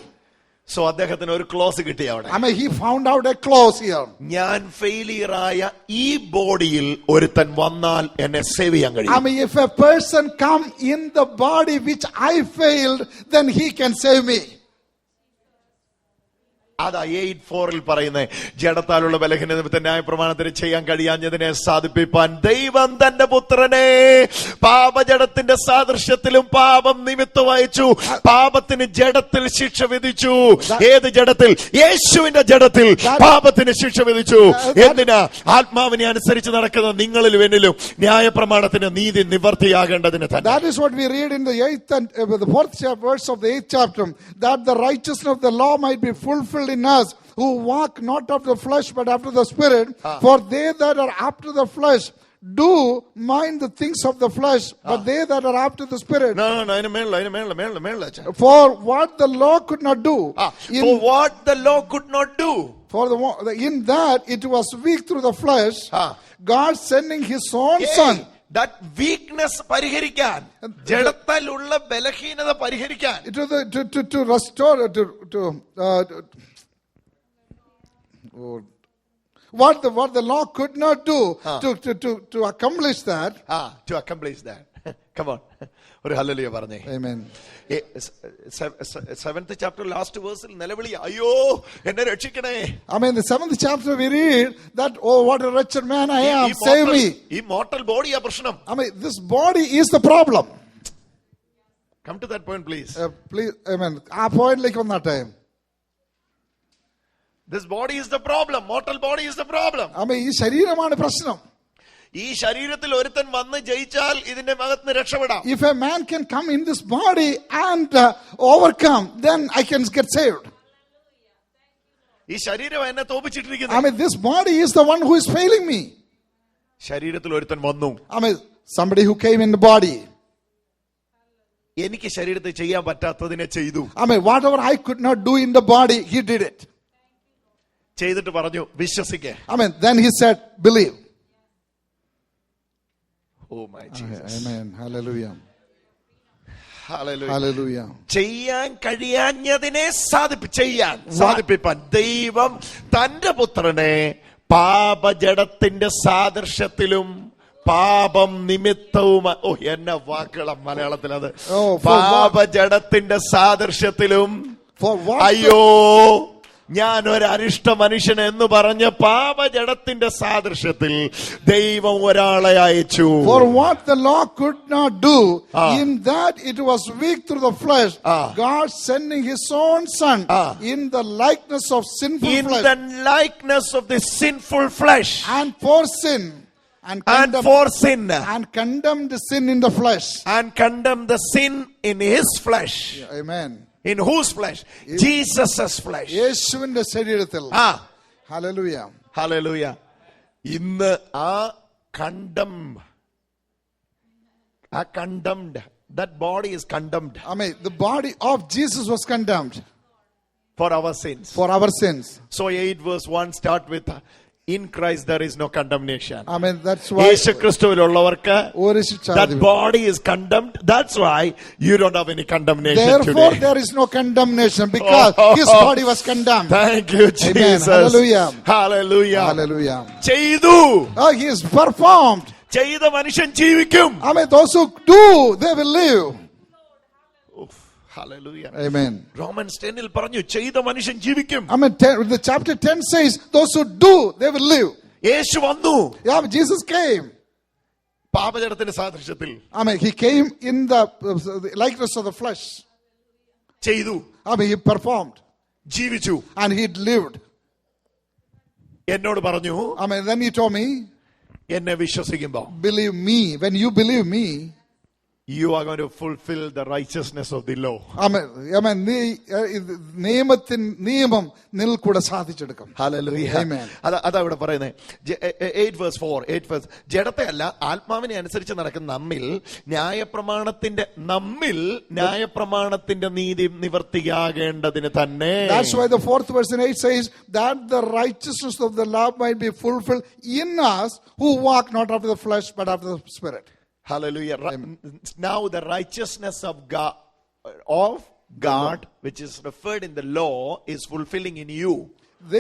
Speaker 1: So അദ്ദേഹത്തിന് ഒരു ക്ലോസ് കിട്ടി അവിടെ.
Speaker 2: I mean, he found out a clause here.
Speaker 1: ഞാൻ ഫെയിലിയറായ ഈ ബോഡിയിൽ ഒരുത്തൻ വന്നാൽ എന്നെ സേവ് ചെയ്യാൻ കഴിയും.
Speaker 2: I mean, if a person come in the body which I failed, then he can save me.
Speaker 1: അതാ 8:4 പറയുന്നത്, ജഡത്താലുള്ള ബലഹീന നിമിത്തം ന്യായപ്രമാണത്തിന് ചെയ്യാൻ കഴിയാഞ്ഞതിനെ സാധിപ്പിപ്പാൻ ദൈവം തന്റെ പുത്രനെ പാപജഡത്തിന്റെ സാദൃശ്യത്തിലും പാപം നിമിത്തം അയച്ചു. പാപത്തിന് ജഡത്തിൽ ശിക്ഷ വിധിച്ചു. ഏത് ജഡത്തിൽ? യേശുവിന്റെ ജഡത്തിൽ പാപത്തിന് ശിക്ഷ വിധിച്ചു. എന്തിനാ? ആത്മാവിനെ അനുസരിച്ച് നടക്കുന്ന നിങ്ങളിലും എന്നിലും ന്യായപ്രമാണത്തിന് നീതി നിവർത്തിയാകേണ്ടതിന് തന്നെ.
Speaker 2: That is what we read in the 4th verse of the 8th chapter, that the righteousness of the law might be fulfilled in us who walk not after the flesh but after the spirit. For they that are after the flesh do mind the things of the flesh, but they that are after the spirit.
Speaker 1: No.
Speaker 2: For what the law could not do.
Speaker 1: For what the law could not do.
Speaker 2: For in that it was weak through the flesh, God sending his own son.
Speaker 1: That weakness പരിഹരിക്കാൻ, ജഡത്താലുള്ള ബലഹീനത പരിഹരിക്കാൻ,
Speaker 2: to restore, what the law could not do, to accomplish that.
Speaker 1: To accomplish that. Come on, ഒരു hallelujah പറഞ്ഞേ.
Speaker 2: Amen.
Speaker 1: 7th chapter last verse നിലവിളി, അയ്യോ എന്നെ രക്ഷിക്കണേ.
Speaker 2: I mean, the 7th chapter we read that, oh what a wretched man I am, save me.
Speaker 1: ഈ mortal ബോഡിയാ പ്രശ്നം.
Speaker 2: I mean, this body is the problem.
Speaker 1: Come to that point please.
Speaker 2: Please, amen. ആ പോയിന്റിലേക്ക് വന്നാട്ടെ.
Speaker 1: This body is the problem. Mortal body is the problem.
Speaker 2: I mean, ഈ ശരീരമാണ് പ്രശ്നം.
Speaker 1: ഈ ശരീരത്തിൽ ഒരുത്തൻ വന്ന് ജയിച്ചാൽ ഇതിന്റെ മകത്തിന് രക്ഷപ്പെടാം.
Speaker 2: If a man can come in this body and overcome, then I can get saved.
Speaker 1: ഈ ശരീരം എന്നെ തോപ്പിച്ചിട്ടിരിക്കുന്നു.
Speaker 2: I mean, this body is the one who is failing me.
Speaker 1: ശരീരത്തിൽ ഒരുത്തൻ വന്നു.
Speaker 2: I mean, somebody who came in the body.
Speaker 1: എനിക്ക് ശരീരത്തിൽ ചെയ്യാൻ പറ്റാത്തതിനെ ചെയ്തു.
Speaker 2: I mean, whatever I could not do in the body, he did it.
Speaker 1: ചെയ്തിട്ട് പറഞ്ഞു, വിശ്വസിക്കേ.
Speaker 2: I mean, then he said, believe.
Speaker 1: Oh my Jesus.
Speaker 2: Amen. Hallelujah.
Speaker 1: Hallelujah.
Speaker 2: Hallelujah.
Speaker 1: ചെയ്യാൻ കഴിയാഞ്ഞതിനെ സാധിപ്പിപ്പാൻ ദൈവം തന്റെ പുത്രനെ പാപജഡത്തിന്റെ സാദൃശ്യത്തിലും പാപം നിമിത്തവും, എന്നെ വാക്കുകള മലയാളത്തിൽ അത്, പാപജഡത്തിന്റെ സാദൃശ്യത്തിലും, അയ്യോ ഞാൻ ഒരു അരിഷ്ട മനുഷ്യൻ എന്ന് പറഞ്ഞ പാപജഡത്തിന്റെ സാദൃശ്യത്തിൽ ദൈവം ഒരാളെ അയച്ചു.
Speaker 2: For what the law could not do, in that it was weak through the flesh, God sending his own son in the likeness of sinful flesh.
Speaker 1: In the likeness of the sinful flesh.
Speaker 2: And for sin. And condemned sin in the flesh.
Speaker 1: And condemned the sin in his flesh.
Speaker 2: Amen.
Speaker 1: In whose flesh? Jesus' flesh.
Speaker 2: യേശുവിന്റെ ശരീരത്തിൽ. Hallelujah.
Speaker 1: Hallelujah. ഇന്ന് condemned, that body is condemned.
Speaker 2: I mean, the body of Jesus was condemned.
Speaker 1: For our sins.
Speaker 2: For our sins.
Speaker 1: So 8 verse 1 start with, in Christ there is no condemnation.
Speaker 2: I mean, that's why
Speaker 1: Yeshu ക്രിസ്തുവിലുള്ളവർക്ക് that body is condemned. That's why you don't have any condemnation
Speaker 2: Therefore,
Speaker 1: today.
Speaker 2: there is no condemnation because his body was condemned.
Speaker 1: Thank you, Jesus.
Speaker 2: Amen. Hallelujah.
Speaker 1: Hallelujah.
Speaker 2: Hallelujah.
Speaker 1: ചെയ്തു.
Speaker 2: He is performed.
Speaker 1: ചെയ്ത മനുഷ്യൻ ജീവിക്കും.
Speaker 2: I mean, those who do, they will live.
Speaker 1: Hallelujah.
Speaker 2: Amen.
Speaker 1: Romans 10 പറഞ്ഞു ചെയ്ത മനുഷ്യൻ ജീവിക്കും.
Speaker 2: I mean, the chapter 10 says, those who do, they will live.
Speaker 1: യേശു വന്നു.
Speaker 2: Yeah, Jesus came.
Speaker 1: പാപജടത്തിന്റെ സാദൃശ്യത്തിൽ.
Speaker 2: I mean, he came in the likeness of the flesh.
Speaker 1: ചെയ്തു.
Speaker 2: I mean, he performed.
Speaker 1: ജീവിച്ചു.
Speaker 2: And he lived.
Speaker 1: എന്നോട് പറഞ്ഞു,
Speaker 2: I mean, then he told me,
Speaker 1: എന്നെ വിശ്വസിക്കുമ്പോൾ,
Speaker 2: believe me. When you believe me,
Speaker 1: you are going to fulfill the righteousness of the law.
Speaker 2: I mean, നിയമം നിൽ കൂടെ സാധിച്ചെടുക്കും.
Speaker 1: Hallelujah.
Speaker 2: Amen.
Speaker 1: അതാ ഇവിടെ പറയുന്നത്. 8 verse 4. ജഡത്തെ അല്ല ആത്മാവിനെ അനുസരിച്ച് നടക്കുന്ന നമ്മിൽ ന്യായപ്രമാണത്തിന്റെ നീതി നിവർത്തിയാകേണ്ടതിന് തന്നെ.
Speaker 2: That's why the 4th verse in 8 says that the righteousness of the law might be fulfilled in us who walk not after the flesh but after the spirit.
Speaker 1: Hallelujah. Now the righteousness of God, which is referred in the law, is fulfilling in you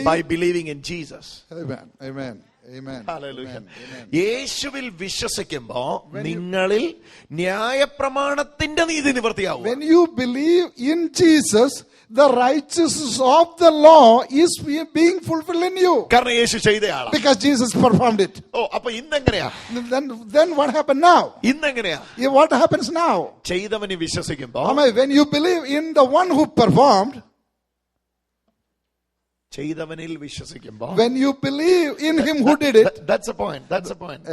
Speaker 1: by believing in Jesus.
Speaker 2: Amen. Amen. Amen.
Speaker 1: Hallelujah. യേശുവിൽ വിശ്വസിക്കുമ്പോൾ നിങ്ങളിൽ ന്യായപ്രമാണത്തിന്റെ നീതി നിവർത്തിയാവും.
Speaker 2: When you believe in Jesus, the righteousness of the law is being fulfilled in you.
Speaker 1: കാരണം യേശു ചെയ്തയാളാണ്.
Speaker 2: Because Jesus performed it.
Speaker 1: അപ്പൊ ഇന്നെങ്ങനെയാ?
Speaker 2: Then what happened now?
Speaker 1: ഇന്നെങ്ങനെയാ?
Speaker 2: What happens now?
Speaker 1: ചെയ്തവന് വിശ്വസിക്കുമ്പോൾ,
Speaker 2: when you believe in the one who performed,
Speaker 1: ചെയ്തവനിൽ വിശ്വസിക്കുമ്പോൾ,
Speaker 2: when you believe in him who did it,
Speaker 1: that's the point.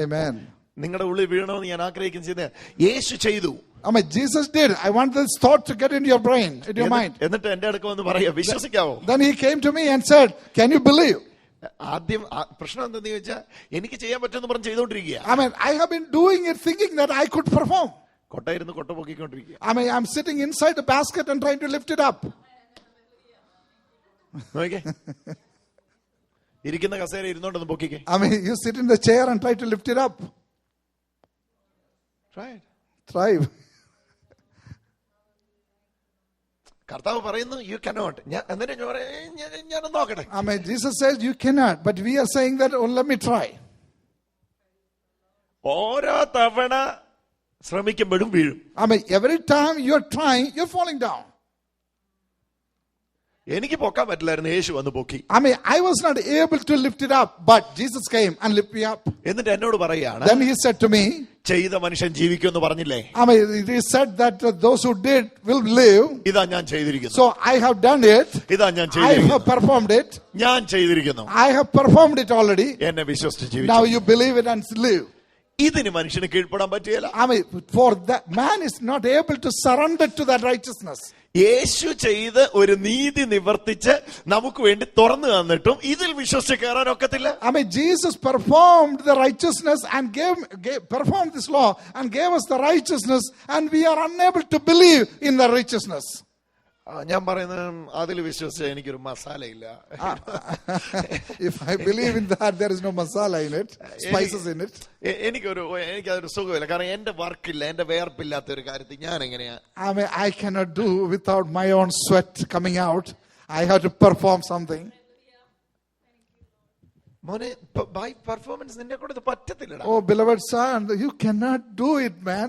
Speaker 2: Amen.
Speaker 1: നിങ്ങളുടെ ഉള്ളിൽ വീഴണമെന്ന് ഞാൻ ആഗ്രഹിക്കുന്നത് യേശു ചെയ്തു.
Speaker 2: I mean, Jesus did. I want this thought to get into your brain, into your mind.
Speaker 1: എന്നിട്ട് എന്റെ അടുക്ക വന്ന് പറയാ, വിശ്വസിക്കാവോ?
Speaker 2: Then he came to me and said, can you believe?
Speaker 1: ആദ്യം പ്രശ്നം എന്താന്ന് ചോദിച്ചാൽ, എനിക്ക് ചെയ്യാൻ പറ്റുമെന്ന് പറഞ്ഞ് ചെയ്തോണ്ടിരിക്കുക.
Speaker 2: I mean, I have been doing it thinking that I could perform.
Speaker 1: കൊട്ടയിരുന്ന് കൊട്ട പൊക്കിക്കൊണ്ടിരിക്കുക.
Speaker 2: I mean, I'm sitting inside the basket and trying to lift it up.
Speaker 1: നോക്കിക്കേ, ഇരിക്കുന്ന കസേര ഇരുന്നോണ്ടൊന്ന് പൊക്കിക്കേ.
Speaker 2: I mean, you sit in the chair and try to lift it up. Try.
Speaker 1: കർത്താവ് പറയുന്നു, you cannot. എന്നിട്ട് ഞാൻ നോക്കട്ടെ.
Speaker 2: I mean, Jesus says you cannot, but we are saying that, oh, let me try.
Speaker 1: ഓരോ തവണ ശ്രമിക്കുമ്പോഴും വീഴും.
Speaker 2: I mean, every time you're trying, you're falling down.
Speaker 1: എനിക്ക് പൊക്കാൻ പറ്റില്ലായിരുന്നു, യേശു വന്ന് പൊക്കി.
Speaker 2: I mean, I was not able to lift it up, but Jesus came and lifted me up.
Speaker 1: എന്നിട്ട് എന്നോട് പറയാണ്,
Speaker 2: Then he said to me,
Speaker 1: ചെയ്ത മനുഷ്യൻ ജീവിക്കുമെന്ന് പറഞ്ഞില്ലേ?
Speaker 2: I mean, it is said that those who did will live.
Speaker 1: ഇതാ ഞാൻ ചെയ്തിരിക്കുന്നു.
Speaker 2: So I have done it.
Speaker 1: ഇതാ ഞാൻ
Speaker 2: I
Speaker 1: ചെയ്തിരിക്കുന്നു.
Speaker 2: have performed it.
Speaker 1: ഞാൻ ചെയ്തിരിക്കുന്നു.
Speaker 2: I have performed it already.
Speaker 1: എന്നെ വിശ്വസിച്ച് ജീവിച്ചു.
Speaker 2: Now you believe it and live.
Speaker 1: ഇതിന് മനുഷ്യന് കീഴ്പ്പെടാൻ പറ്റിയല്ല.
Speaker 2: I mean, for that man is not able to surrender to that righteousness.
Speaker 1: യേശു ചെയ്ത് ഒരു നീതി നിവർത്തിച്ച് നമുക്ക് വേണ്ടി തുറന്നു തന്നിട്ടും ഇതിൽ വിശ്വസിച്ച് കയറാൻ ഒക്കത്തില്ല.
Speaker 2: I mean, Jesus performed the righteousness and performed this law and gave us the righteousness, and we are unable to believe in the righteousness.
Speaker 1: ഞാൻ പറയുന്നത് അതിൽ വിശ്വസിച്ച എനിക്കൊരു മസാല ഇല്ല.
Speaker 2: If I believe in that, there is no masala in it, spices in it.
Speaker 1: എനിക്കതൊരു സുഖമില്ല. കാരണം എന്റെ വർക്കില്ല, എന്റെ വേർപ്പില്ലാത്ത ഒരു കാര്യത്തിൽ ഞാൻ എങ്ങനെയാ?
Speaker 2: I mean, I cannot do without my own sweat coming out. I have to perform something.
Speaker 1: മോനെ, ബൈ പെർഫോമൻസ് നിന്നെ കൊണ്ട് പറ്റത്തില്ലടാ.
Speaker 2: Oh, beloved son, you cannot do it, man.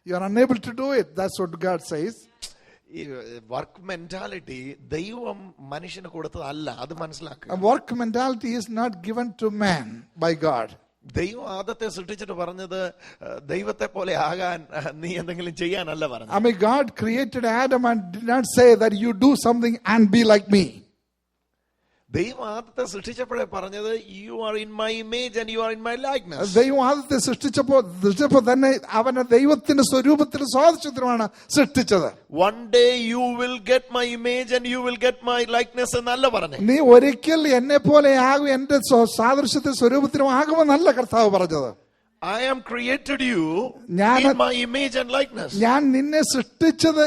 Speaker 2: You are unable to do it. That's what God says.
Speaker 1: Work mentality ദൈവം മനുഷ്യന് കൊടുത്തതല്ല, അത് മനസ്സിലാക്കുക.
Speaker 2: Work mentality is not given to man by God.
Speaker 1: ദൈവം ആദത്തെ സൃഷ്ടിച്ചിട്ട് പറഞ്ഞത് ദൈവത്തെ പോലെ ആകാൻ നീ എന്തെങ്കിലും ചെയ്യാനല്ല പറഞ്ഞത്.
Speaker 2: I mean, God created Adam and did not say that you do something and be like me.
Speaker 1: ദൈവം ആദത്തെ സൃഷ്ടിച്ചപ്പോഴേ പറഞ്ഞത്, you are in my image and you are in my likeness.
Speaker 2: ദൈവം ആദത്തെ സൃഷ്ടിച്ചപ്പോൾ തന്നെ അവനെ ദൈവത്തിന്റെ സ്വരൂപത്തിലും സ്വാദൃശ്യത്തിലുമാണ് സൃഷ്ടിച്ചത്.
Speaker 1: One day you will get my image and you will get my likeness എന്നല്ല പറഞ്ഞു.
Speaker 2: നീ ഒരിക്കൽ എന്നെ പോലെ ആകും, എന്റെ സാദൃശ്യത്തിലും സ്വരൂപത്തിലും ആകുമെന്നല്ല കർത്താവ് പറഞ്ഞത്.
Speaker 1: I am created you in my image and likeness.
Speaker 2: ഞാൻ നിന്നെ സൃഷ്ടിച്ചത്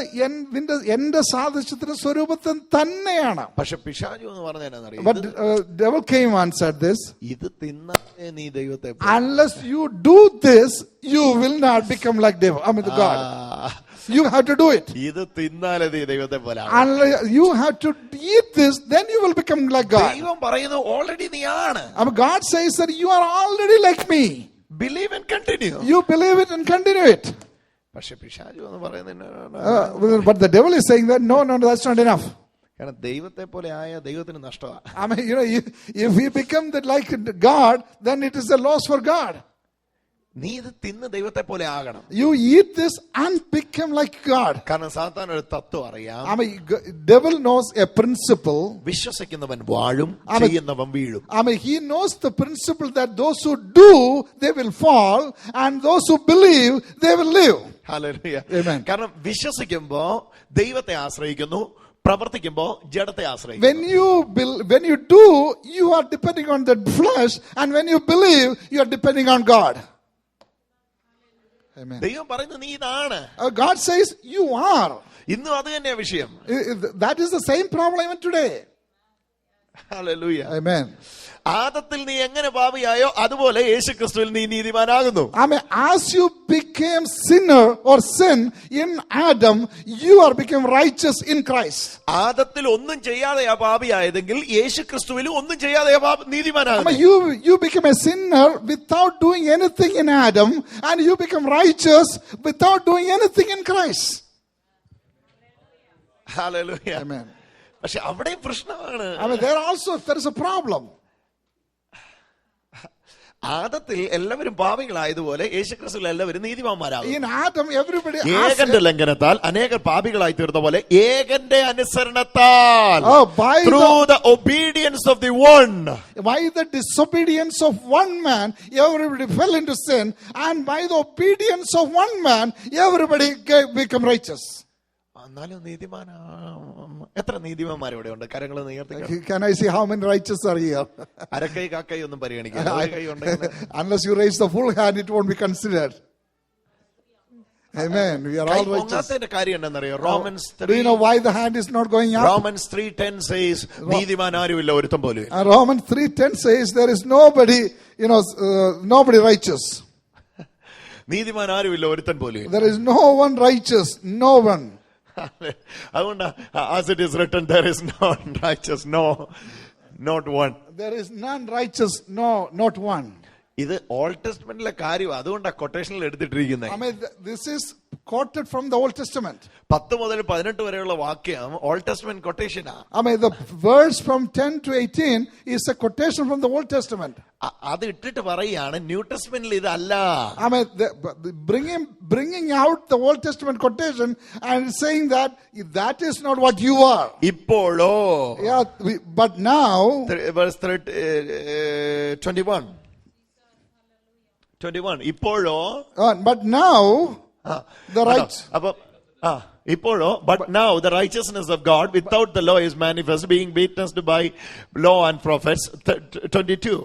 Speaker 2: എന്റെ സാദൃശ്യത്തിലും സ്വരൂപത്തിലും തന്നെയാണ്.
Speaker 1: പക്ഷെ പിശാചു എന്ന് പറഞ്ഞാൽ
Speaker 2: But devil came and said this,
Speaker 1: ഇത് തിന്നാലേ നീ ദൈവത്തെ,
Speaker 2: unless you do this, you will not become like devil. I mean, the God. You have to do it.
Speaker 1: ഇത് തിന്നാലേ നീ ദൈവത്തെ പോലെ.
Speaker 2: Unless you have to eat this, then you will become like God.
Speaker 1: ദൈവം പറയുന്നു, already നീ ആണ്.
Speaker 2: I mean, God says that you are already like me.
Speaker 1: Believe and continue.
Speaker 2: You believe it and continue it.
Speaker 1: പക്ഷെ പിശാചു എന്ന് പറയുന്നതിന്
Speaker 2: But the devil is saying that no, that's not enough.
Speaker 1: കാരണം ദൈവത്തെ പോലെ ആയ ദൈവത്തിന് നഷ്ടമാണ്.
Speaker 2: I mean, if we become like God, then it is a loss for God.
Speaker 1: നീ ഇത് തിന്ന് ദൈവത്തെ പോലെ ആകണം.
Speaker 2: You eat this and become like God.
Speaker 1: കാരണം സാത്താൻ ഒരു തത്വം അറിയാം.
Speaker 2: I mean, devil knows a principle.
Speaker 1: വിശ്വസിക്കുന്നവൻ വാഴും, ചെയ്യുന്നവൻ വീഴും.
Speaker 2: I mean, he knows the principle that those who do, they will fall, and those who believe, they will live.
Speaker 1: Hallelujah.
Speaker 2: Amen.
Speaker 1: കാരണം വിശ്വസിക്കുമ്പോ ദൈവത്തെ ആശ്രയിക്കുന്നു, പ്രവർത്തിക്കുമ്പോ ജഡത്തെ ആശ്രയിക്കുന്നു.
Speaker 2: When you do, you are depending on the flesh, and when you believe, you are depending on God. Amen.
Speaker 1: ദൈവം പറയുന്നു നീ ഇതാണ്.
Speaker 2: God says you are.
Speaker 1: ഇന്നും അത് തന്നെയാ വിഷയം.
Speaker 2: That is the same problem even today.
Speaker 1: Hallelujah.
Speaker 2: Amen.
Speaker 1: ആദത്തിൽ നീ എങ്ങനെ പാപിയായോ അതുപോലെ യേശുക്രിസ്തുവിൽ നീ നീതിമാനാകുന്നു.
Speaker 2: I mean, as you became sinner or sin in Adam, you are become righteous in Christ.
Speaker 1: ആദത്തിൽ ഒന്നും ചെയ്യാതെയാ പാപിയായതെങ്കിൽ യേശുക്രിസ്തുവിലും ഒന്നും ചെയ്യാതെയാ നീതിമാനാകുന്നു.
Speaker 2: I mean, you become a sinner without doing anything in Adam, and you become righteous without doing anything in Christ.
Speaker 1: Hallelujah.
Speaker 2: Amen.
Speaker 1: പക്ഷെ അവിടെ പ്രശ്നമാണ്.
Speaker 2: I mean, there is a problem.
Speaker 1: ആദത്തിൽ എല്ലാവരും പാപികളായതുപോലെ യേശുക്രിസ്തുവിൽ എല്ലാവരും നീതിമാന്മാരാകും.
Speaker 2: In Adam, everybody
Speaker 1: ഏകന്റെ ലംഘനത്താൽ അനേകർ പാപികളായി തീർന്ന പോലെ ഏകന്റെ അനുസരണത്താൽ through the obedience of the one,
Speaker 2: by the disobedience of one man, everybody fell into sin, and by the obedience of one man, everybody become righteous.
Speaker 1: എന്നാലും എത്ര നീതിമാന്മാർ ഇവിടെ ഉണ്ട്? കരങ്ങൾ നീർത്തി.
Speaker 2: Can I see how many righteous are here?
Speaker 1: അരക്കൈ കാക്കൈ ഒന്നും പരിഗണിക്കില്ല.
Speaker 2: Unless you raise the full hand, it won't be considered. Amen. We are all righteous.
Speaker 1: കാര്യം എന്താണെന്നറിയോ? Romans 3.
Speaker 2: Do you know why the hand is not going up?
Speaker 1: Romans 3:10 says നീതിമാൻ ആരുമില്ല ഒരുത്തൻ പോലും.
Speaker 2: Romans 3:10 says there is nobody, nobody righteous.
Speaker 1: നീതിമാൻ ആരുമില്ല ഒരുത്തൻ പോലും.
Speaker 2: There is no one righteous, no one.
Speaker 1: അതുകൊണ്ട് as it is written, there is none righteous, no, not one.
Speaker 2: There is none righteous, no, not one.
Speaker 1: ഇത് old ടെസ്റ്റ്മെന്റിലെ കാര്യം, അതുകൊണ്ടാണ് കൊട്ടേഷനിൽ എടുത്തിട്ടിരിക്കുന്നത്.
Speaker 2: I mean, this is quoted from the Old Testament.
Speaker 1: 10 മുതൽ 18 വരെയുള്ള വാക്യം old testament കൊട്ടേഷനാ.
Speaker 2: I mean, the verse from 10 to 18 is a quotation from the Old Testament.
Speaker 1: അത് ഇട്ടിട്ട് പറയാണ് ന്യൂ ടെസ്റ്റ്മെന്റിൽ ഇതല്ല.
Speaker 2: I mean, bringing out the Old Testament quotation and saying that is not what you are.
Speaker 1: ഇപ്പോഴോ.
Speaker 2: Yeah, but now.
Speaker 1: Verse 21. ഇപ്പോഴോ.
Speaker 2: But now the right.
Speaker 1: ഇപ്പോഴോ but now the righteousness of God without the law is manifest, being witnessed by law and prophets. 22.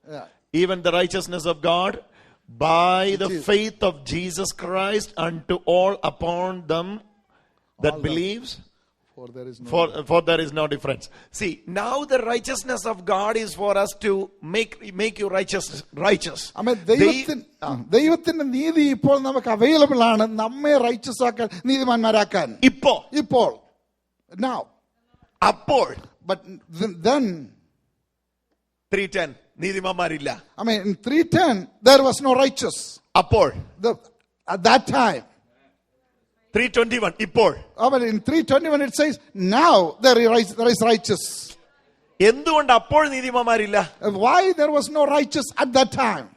Speaker 2: Yeah.
Speaker 1: Even the righteousness of God by the faith of Jesus Christ unto all upon them that believes. For there is no difference. See, now the righteousness of God is for us to make you righteous.
Speaker 2: I mean, ദൈവത്തിന്റെ നീതി ഇപ്പോൾ നമുക്ക് available ആണ്, നമ്മെ righteous ആക്കാൻ, നീതിമാന്മാരാക്കാൻ. ഇപ്പോൾ now.
Speaker 1: അപ്പോൾ
Speaker 2: but then
Speaker 1: 3:10 നീതിമാന്മാരില്ല.
Speaker 2: I mean, in 3:10 there was no righteous.
Speaker 1: അപ്പോൾ
Speaker 2: at that time.
Speaker 1: 3:21 ഇപ്പോൾ.
Speaker 2: I mean, in 3:21 it says now there is righteous.
Speaker 1: എന്തുകൊണ്ട് അപ്പോൾ നീതിമാന്മാരില്ല?
Speaker 2: Why there was no righteous at that time?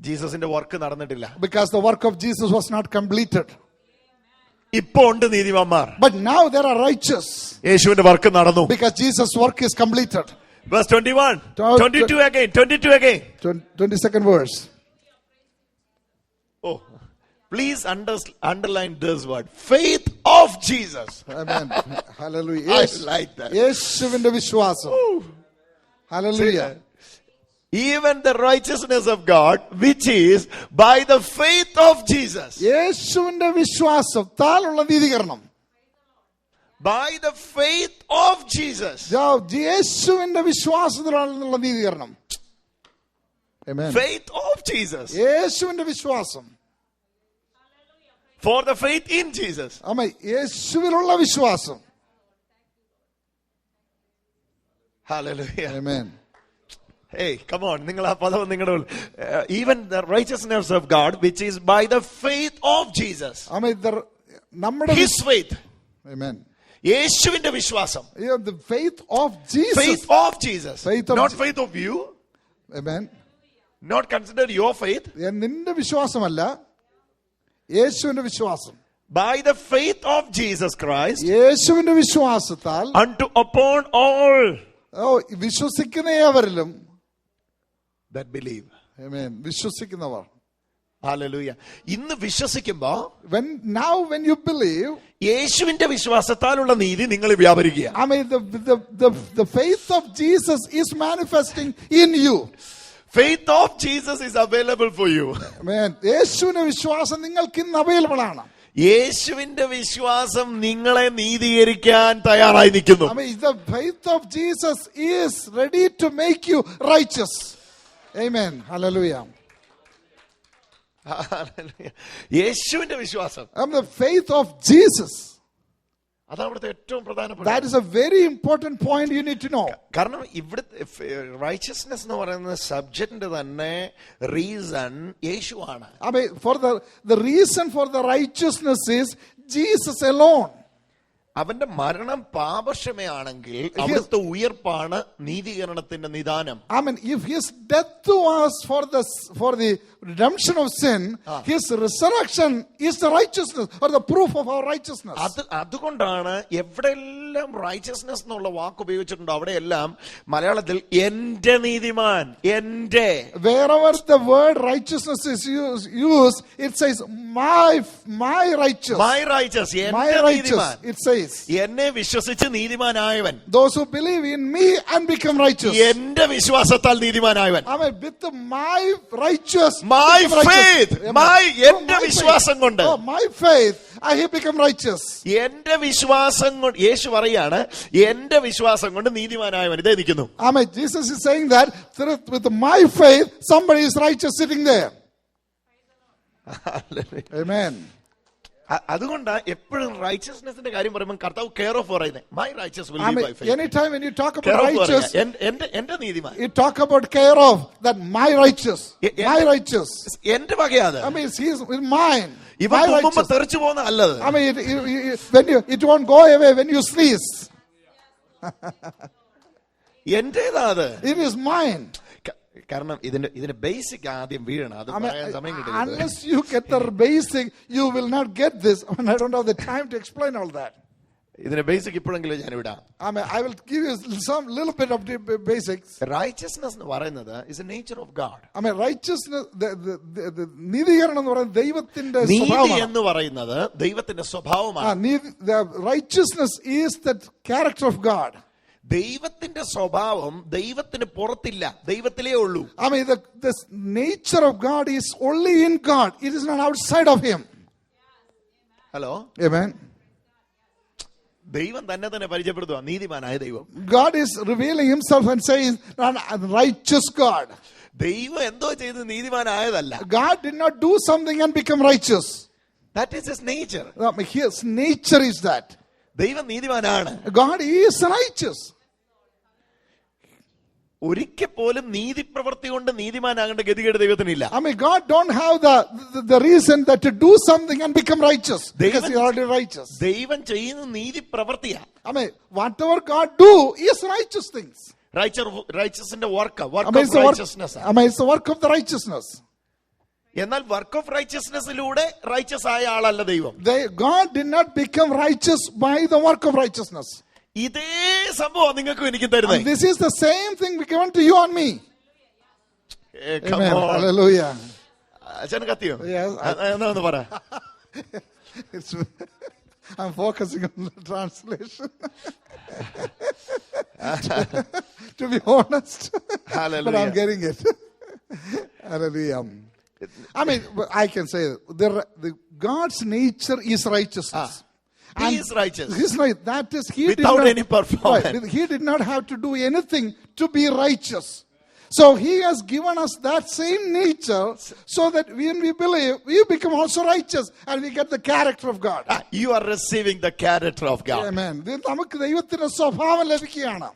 Speaker 1: ജീസസിന്റെ work നടന്നിട്ടില്ല.
Speaker 2: Because the work of Jesus was not completed.
Speaker 1: ഇപ്പോൾ ഉണ്ട് നീതിമാന്മാർ.
Speaker 2: But now there are righteous.
Speaker 1: യേശുവിന്റെ work നടന്നു.
Speaker 2: Because Jesus' work is completed.
Speaker 1: Verse 21. 22 again.
Speaker 2: 22nd verse.
Speaker 1: Oh, please underline this word. Faith of Jesus.
Speaker 2: Amen. Hallelujah.
Speaker 1: Yes. I like that.
Speaker 2: യേശുവിന്റെ വിശ്വാസം. Hallelujah.
Speaker 1: Even the righteousness of God, which is by the faith of Jesus.
Speaker 2: യേശുവിന്റെ വിശ്വാസത്താലുള്ള നീതീകരണം.
Speaker 1: By the faith of Jesus.
Speaker 2: യേശുവിന്റെ വിശ്വാസത്തിലുള്ള നീതീകരണം. Amen.
Speaker 1: Faith of Jesus.
Speaker 2: യേശുവിന്റെ വിശ്വാസം.
Speaker 1: For the faith in Jesus.
Speaker 2: ആമേൻ. യേശുവിലുള്ള വിശ്വാസം.
Speaker 1: Hallelujah.
Speaker 2: Amen.
Speaker 1: Hey, come on. നിങ്ങൾ ആ പദം നിങ്ങളുടെ even the righteousness of God which is by the faith of Jesus.
Speaker 2: നമ്മുടെ
Speaker 1: His faith.
Speaker 2: Amen.
Speaker 1: യേശുവിന്റെ വിശ്വാസം.
Speaker 2: The faith of Jesus.
Speaker 1: Faith of Jesus. Not faith of you.
Speaker 2: Amen.
Speaker 1: Not consider your faith.
Speaker 2: നിന്റെ വിശ്വാസമല്ല, യേശുവിന്റെ വിശ്വാസം.
Speaker 1: By the faith of Jesus Christ.
Speaker 2: യേശുവിന്റെ വിശ്വാസത്താൽ
Speaker 1: unto upon all
Speaker 2: വിശ്വസിക്കുന്നവരിലും
Speaker 1: that believe.
Speaker 2: Amen. വിശ്വസിക്കുന്നവർ.
Speaker 1: Hallelujah. ഇന്ന് വിശ്വസിക്കുമ്പോ
Speaker 2: when you believe,
Speaker 1: യേശുവിന്റെ വിശ്വാസത്താലുള്ള നീതി നിങ്ങൾ വ്യാപരിക്കുക.
Speaker 2: I mean the faith of Jesus is manifesting in you.
Speaker 1: Faith of Jesus is available for you.
Speaker 2: Amen. യേശുവിന്റെ വിശ്വാസം നിങ്ങൾക്ക് ഇന്ന് അവൈലബിൾ ആണ്.
Speaker 1: യേശുവിന്റെ വിശ്വാസം നിങ്ങളെ നീതീകരിക്കാൻ തയ്യാറായി നിൽക്കുന്നു.
Speaker 2: I mean the faith of Jesus is ready to make you righteous. Amen. Hallelujah.
Speaker 1: യേശുവിന്റെ വിശ്വാസം.
Speaker 2: I mean the faith of Jesus.
Speaker 1: അതാണ് ഇവിടുത്തെ ഏറ്റവും പ്രധാനപ്പെട്ട.
Speaker 2: That is a very important point you need to know.
Speaker 1: കാരണം ഇവിടുത്തെ റൈച്ചസ്നെസ് എന്ന് പറയുന്ന സബ്ജക്റ്റിന്റെ തന്നെ റീസൺ യേശുവാണ്.
Speaker 2: I mean for the reason for the righteousness is Jesus alone.
Speaker 1: അവന്റെ മരണം പാപക്ഷമയാണെങ്കിൽ അവിടുത്തെ ഉയർപ്പാണ് നീതീകരണത്തിന്റെ നിദാനം.
Speaker 2: I mean if his death to us for the redemption of sin, his resurrection is the righteousness or the proof of our righteousness.
Speaker 1: അതുകൊണ്ടാണ് എവിടെയെല്ലാം righteousness എന്നുള്ള വാക്ക് ഉപയോഗിച്ചിട്ടുണ്ടോ അവിടെയെല്ലാം മലയാളത്തിൽ എന്റെ നീതിമാൻ, എന്റെ.
Speaker 2: Wherever the word righteousness is used, it says my righteous.
Speaker 1: My righteous,
Speaker 2: my righteous. It says
Speaker 1: എന്നെ വിശ്വസിച്ച് നീതിമാനായവൻ.
Speaker 2: Those who believe in me and become righteous.
Speaker 1: എന്റെ വിശ്വാസത്താൽ നീതിമാനായവൻ.
Speaker 2: I mean with my righteous,
Speaker 1: my faith, എന്റെ വിശ്വാസം കൊണ്ട്.
Speaker 2: My faith, I become righteous.
Speaker 1: എന്റെ വിശ്വാസം കൊണ്ട് യേശു പറയാണ് എന്റെ വിശ്വാസം കൊണ്ട് നീതിമാനായവൻ ഇതേ നിൽക്കുന്നു.
Speaker 2: I mean Jesus is saying that with my faith somebody is righteous sitting there. Amen.
Speaker 1: അതുകൊണ്ട് എപ്പോഴും റൈച്ചസ്നെസിന്റെ കാര്യം പറയുമ്പോൾ കർത്താവ് കെയർ ഓഫ് പറയുന്നത് my righteous will be by faith.
Speaker 2: Anytime when you talk about righteous,
Speaker 1: എന്റെ നീതിമാൻ,
Speaker 2: you talk about care of that my righteous, my righteous.
Speaker 1: എന്റെ വകയാണ്.
Speaker 2: I mean he is mine.
Speaker 1: ഇവൻ തുമ്മുമ്പോ തെറിച്ചു പോകുന്ന അല്ലത്.
Speaker 2: I mean when it won't go away when you sneeze.
Speaker 1: എന്റേതാ അത്.
Speaker 2: It is mine.
Speaker 1: കാരണം ഇതിന്റെ ബേസിക് ആദ്യം വീഴണം. അത് പറയാൻ സമയം കിട്ടില്ല.
Speaker 2: Unless you get the basic, you will not get this. I mean, I don't have the time to explain all that.
Speaker 1: ഇതിന്റെ basic ഇപ്പോഴെങ്കിലും ഞാൻ വിടാം.
Speaker 2: I mean, I will give you some little bit of the basics.
Speaker 1: Righteousness എന്ന് പറയുന്നത് is a nature of God.
Speaker 2: I mean, righteousness, the നീതീകരണം എന്ന് പറയുന്നത് ദൈവത്തിന്റെ സ്വഭാവമാണ്.
Speaker 1: നീതി എന്ന് പറയുന്നത് ദൈവത്തിന്റെ സ്വഭാവമാണ്.
Speaker 2: The righteousness is the character of God.
Speaker 1: ദൈവത്തിന്റെ സ്വഭാവം ദൈവത്തിന് പുറത്തില്ല, ദൈവത്തിലേ ഉള്ളൂ.
Speaker 2: I mean the nature of God is only in God. It is not outside of him.
Speaker 1: Hello.
Speaker 2: Amen.
Speaker 1: ദൈവം തന്നെ പരിചയപ്പെടുത്തുക നീതിമാനായ ദൈവം.
Speaker 2: God is revealing himself and saying righteous God.
Speaker 1: ദൈവം എന്തോ ചെയ്ത് നീതിമാനായതല്ല.
Speaker 2: God did not do something and become righteous.
Speaker 1: That is his nature.
Speaker 2: His nature is that.
Speaker 1: ദൈവം നീതിമാനാണ്.
Speaker 2: God is righteous.
Speaker 1: ഒരിക്കൽ പോലും നീതി പ്രവൃത്തി കൊണ്ട് നീതിമാനാകേണ്ട ഗതികേട് ദൈവത്തിനില്ല.
Speaker 2: I mean God don't have the reason that to do something and become righteous because he is already righteous.
Speaker 1: ദൈവം ചെയ്യുന്ന നീതി പ്രവൃത്തിയാ.
Speaker 2: I mean whatever God do is righteous things.
Speaker 1: റൈച്ചസിന്റെ work of righteousness.
Speaker 2: I mean it's the work of the righteousness.
Speaker 1: എന്നാൽ work of റൈച്ചസ്നെസ്സിലൂടെ righteous ആയ ആളല്ല ദൈവം.
Speaker 2: God did not become righteous by the work of righteousness.
Speaker 1: ഇതേ സംഭവം നിങ്ങൾക്കും എനിക്കും തരുന്നത്.
Speaker 2: This is the same thing given to you and me.
Speaker 1: Amen.
Speaker 2: Hallelujah.
Speaker 1: അച്ഛൻ കത്തിയോ? എന്നാ പറ.
Speaker 2: I'm focusing on the translation. To be honest.
Speaker 1: Hallelujah.
Speaker 2: But I'm getting it. Hallelujah. I mean, I can say the God's nature is righteousness.
Speaker 1: He is righteous.
Speaker 2: He's right. That is,
Speaker 1: without any performance.
Speaker 2: Right, he did not have to do anything to be righteous. So he has given us that same nature so that when we believe, we become also righteous and we get the character of God.
Speaker 1: You are receiving the character of God.
Speaker 2: Amen. നമുക്ക് ദൈവത്തിന്റെ സ്വഭാവം ലഭിക്കുകയാണ്.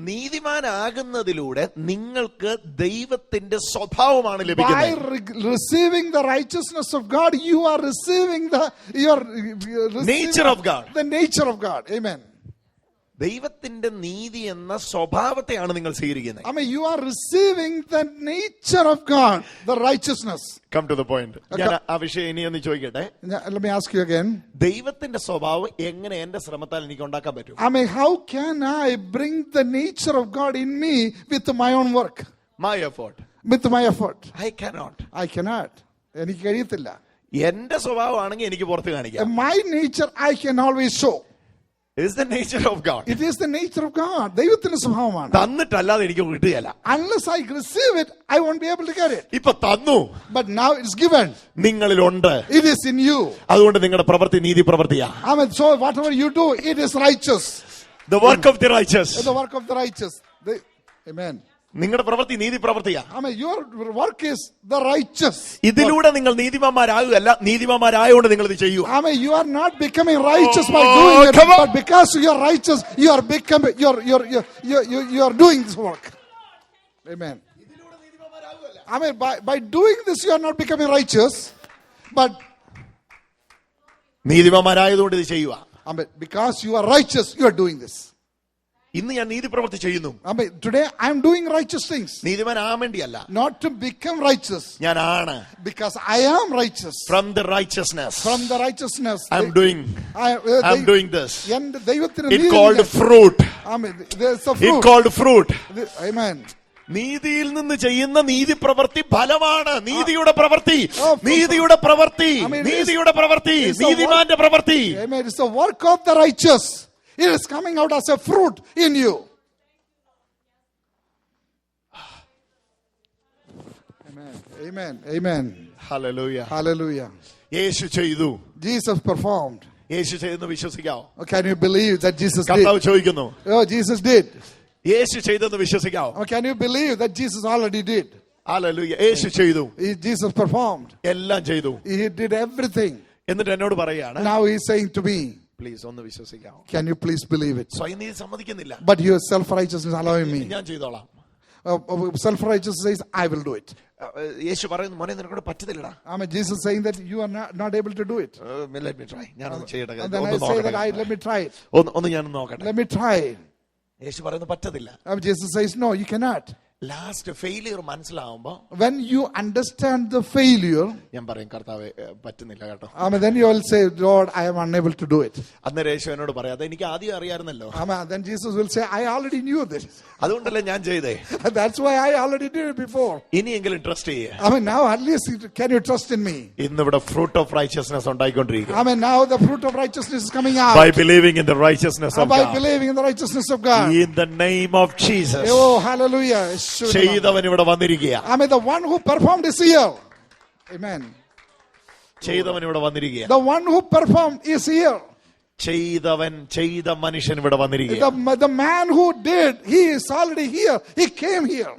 Speaker 1: നീതിമാനാകുന്നതിലൂടെ നിങ്ങൾക്ക് ദൈവത്തിന്റെ സ്വഭാവമാണ്
Speaker 2: By
Speaker 1: ലഭിക്കുന്നത്.
Speaker 2: receiving the righteousness of God, you are receiving
Speaker 1: Nature of God.
Speaker 2: the nature of God. Amen.
Speaker 1: ദൈവത്തിന്റെ നീതി എന്ന സ്വഭാവത്തെയാണ് നിങ്ങൾ സ്വീകരിക്കുന്നത്.
Speaker 2: I mean, you are receiving the nature of God, the righteousness.
Speaker 1: Come to the point. ഞാൻ ആ വിഷയം ഇനി ഒന്ന് ചോദിക്കട്ടെ.
Speaker 2: Let me ask you again.
Speaker 1: ദൈവത്തിന്റെ സ്വഭാവം എങ്ങനെ എന്റെ ശ്രമത്താൽ എനിക്ക് ഉണ്ടാക്കാൻ പറ്റും?
Speaker 2: I mean, how can I bring the nature of God in me with my own work?
Speaker 1: My effort.
Speaker 2: With my effort.
Speaker 1: I cannot.
Speaker 2: I cannot. എനിക്ക് കഴിയത്തില്ല.
Speaker 1: എന്റെ സ്വഭാവമാണെങ്കിൽ എനിക്ക് പുറത്ത് കാണിക്കാം.
Speaker 2: My nature I can always show.
Speaker 1: It is the nature of God.
Speaker 2: It is the nature of God. ദൈവത്തിന്റെ സ്വഭാവമാണ്.
Speaker 1: തന്നിട്ടല്ലാതെ എനിക്ക് കിട്ടുകയില്ല.
Speaker 2: Unless I receive it, I won't be able to get it.
Speaker 1: ഇപ്പൊ തന്നു.
Speaker 2: But now it's given.
Speaker 1: നിങ്ങളിലുണ്ട്.
Speaker 2: It is in you.
Speaker 1: അതുകൊണ്ട് നിങ്ങളുടെ പ്രവൃത്തി നീതി പ്രവൃത്തിയാ.
Speaker 2: I mean, so whatever you do, it is righteous.
Speaker 1: The work of the righteous.
Speaker 2: The work of the righteous. Amen.
Speaker 1: നിങ്ങളുടെ പ്രവൃത്തി നീതി പ്രവൃത്തിയാ.
Speaker 2: I mean, your work is the righteous.
Speaker 1: ഇതിലൂടെ നിങ്ങൾ നീതിമാന്മാരാകുകയല്ല, നീതിമാന്മാരായോണ്ട് നിങ്ങൾ ഇത് ചെയ്യൂ.
Speaker 2: I mean, you are not becoming righteous by doing it, but because you are righteous, you are becoming, you are doing this work. Amen. I mean, by doing this, you are not becoming righteous, but
Speaker 1: നീതിമാന്മാരായതുകൊണ്ട് ഇത് ചെയ്യുക.
Speaker 2: I mean, because you are righteous, you are doing this.
Speaker 1: ഇന്ന് ഞാൻ നീതി പ്രവൃത്തി ചെയ്യുന്നു.
Speaker 2: I mean, today I am doing righteous things.
Speaker 1: നീതിമാനാകാൻ വേണ്ടിയല്ല.
Speaker 2: Not to become righteous.
Speaker 1: ഞാനാണ്.
Speaker 2: Because I am righteous.
Speaker 1: From the righteousness.
Speaker 2: From the righteousness.
Speaker 1: I'm doing this. It called fruit.
Speaker 2: I mean, there's a fruit.
Speaker 1: It called fruit.
Speaker 2: Amen.
Speaker 1: നീതിയിൽ നിന്ന് ചെയ്യുന്ന നീതി പ്രവൃത്തി ഫലമാണ്. നീതിയുടെ പ്രവൃത്തി, നീതിയുടെ പ്രവൃത്തി, നീതിയുടെ പ്രവൃത്തി, നീതിമാന്റെ പ്രവൃത്തി.
Speaker 2: Amen. It's the work of the righteous. It is coming out as a fruit in you. Amen. Amen. Amen.
Speaker 1: Hallelujah.
Speaker 2: Hallelujah.
Speaker 1: യേശു ചെയ്തു.
Speaker 2: Jesus performed.
Speaker 1: യേശു ചെയ്തെന്ന് വിശ്വസിക്കാവോ?
Speaker 2: Can you believe that Jesus did?
Speaker 1: കർത്താവ് ചോദിക്കുന്നു.
Speaker 2: Oh, Jesus did.
Speaker 1: യേശു ചെയ്തെന്ന് വിശ്വസിക്കാവോ?
Speaker 2: Can you believe that Jesus already did?
Speaker 1: Hallelujah. യേശു ചെയ്തു.
Speaker 2: Jesus performed.
Speaker 1: എല്ലാം ചെയ്തു.
Speaker 2: He did everything.
Speaker 1: എന്നിട്ട് എന്നോട് പറയാണ്.
Speaker 2: Now he is saying to me,
Speaker 1: please ഒന്ന് വിശ്വസിക്കാവോ?
Speaker 2: Can you please believe it?
Speaker 1: സ്വയം നീതി സമ്മതിക്കുന്നില്ല.
Speaker 2: But your self-righteousness allowing me.
Speaker 1: ഞാൻ ചെയ്തോളാം.
Speaker 2: Self-righteousness says, I will do it.
Speaker 1: യേശു പറയുന്നു, മോനെ നിനക്കോട് പറ്റത്തില്ലടാ.
Speaker 2: I mean, Jesus saying that you are not able to do it.
Speaker 1: Let me try. ഞാനൊന്ന് ചെയ്യട്ടെ.
Speaker 2: And then I say that let me try it.
Speaker 1: ഒന്ന് ഞാനൊന്ന് നോക്കട്ടെ.
Speaker 2: Let me try.
Speaker 1: യേശു പറയുന്നു പറ്റത്തില്ല.
Speaker 2: Jesus says, no, you cannot.
Speaker 1: Last failure മനസ്സിലാവുമ്പോ,
Speaker 2: when you understand the failure,
Speaker 1: ഞാൻ പറയും കർത്താവേ പറ്റുന്നില്ല കേട്ടോ.
Speaker 2: I mean, then you will say, Lord, I am unable to do it.
Speaker 1: അന്നേരം യേശു എന്നോട് പറയാം, അത് എനിക്ക് ആദ്യം അറിയാമായിരുന്നല്ലോ.
Speaker 2: Then Jesus will say, I already knew this.
Speaker 1: അതുകൊണ്ടല്ലേ ഞാൻ ചെയ്തേ.
Speaker 2: That's why I already did it before.
Speaker 1: ഇനിയെങ്കിലും ട്രസ്റ്റ് ചെയ്യേ.
Speaker 2: I mean, now at least can you trust in me?
Speaker 1: ഇന്നിവിടെ ഫ്രൂട്ട് ഓഫ് റൈച്ചസ്നെസ് ഉണ്ടായിക്കൊണ്ടിരിക്കുക.
Speaker 2: I mean, now the fruit of righteousness is coming out.
Speaker 1: By believing in the righteousness of God.
Speaker 2: By believing in the righteousness of God.
Speaker 1: In the name of Jesus.
Speaker 2: Oh, hallelujah.
Speaker 1: ചെയ്തവൻ ഇവിടെ വന്നിരിക്കുക.
Speaker 2: I mean, the one who performed is here. Amen.
Speaker 1: ചെയ്തവൻ ഇവിടെ വന്നിരിക്കുക.
Speaker 2: The one who performed is here.
Speaker 1: ചെയ്ത മനുഷ്യൻ ഇവിടെ വന്നിരിക്കുക.
Speaker 2: The man who did, he is already here. He came here.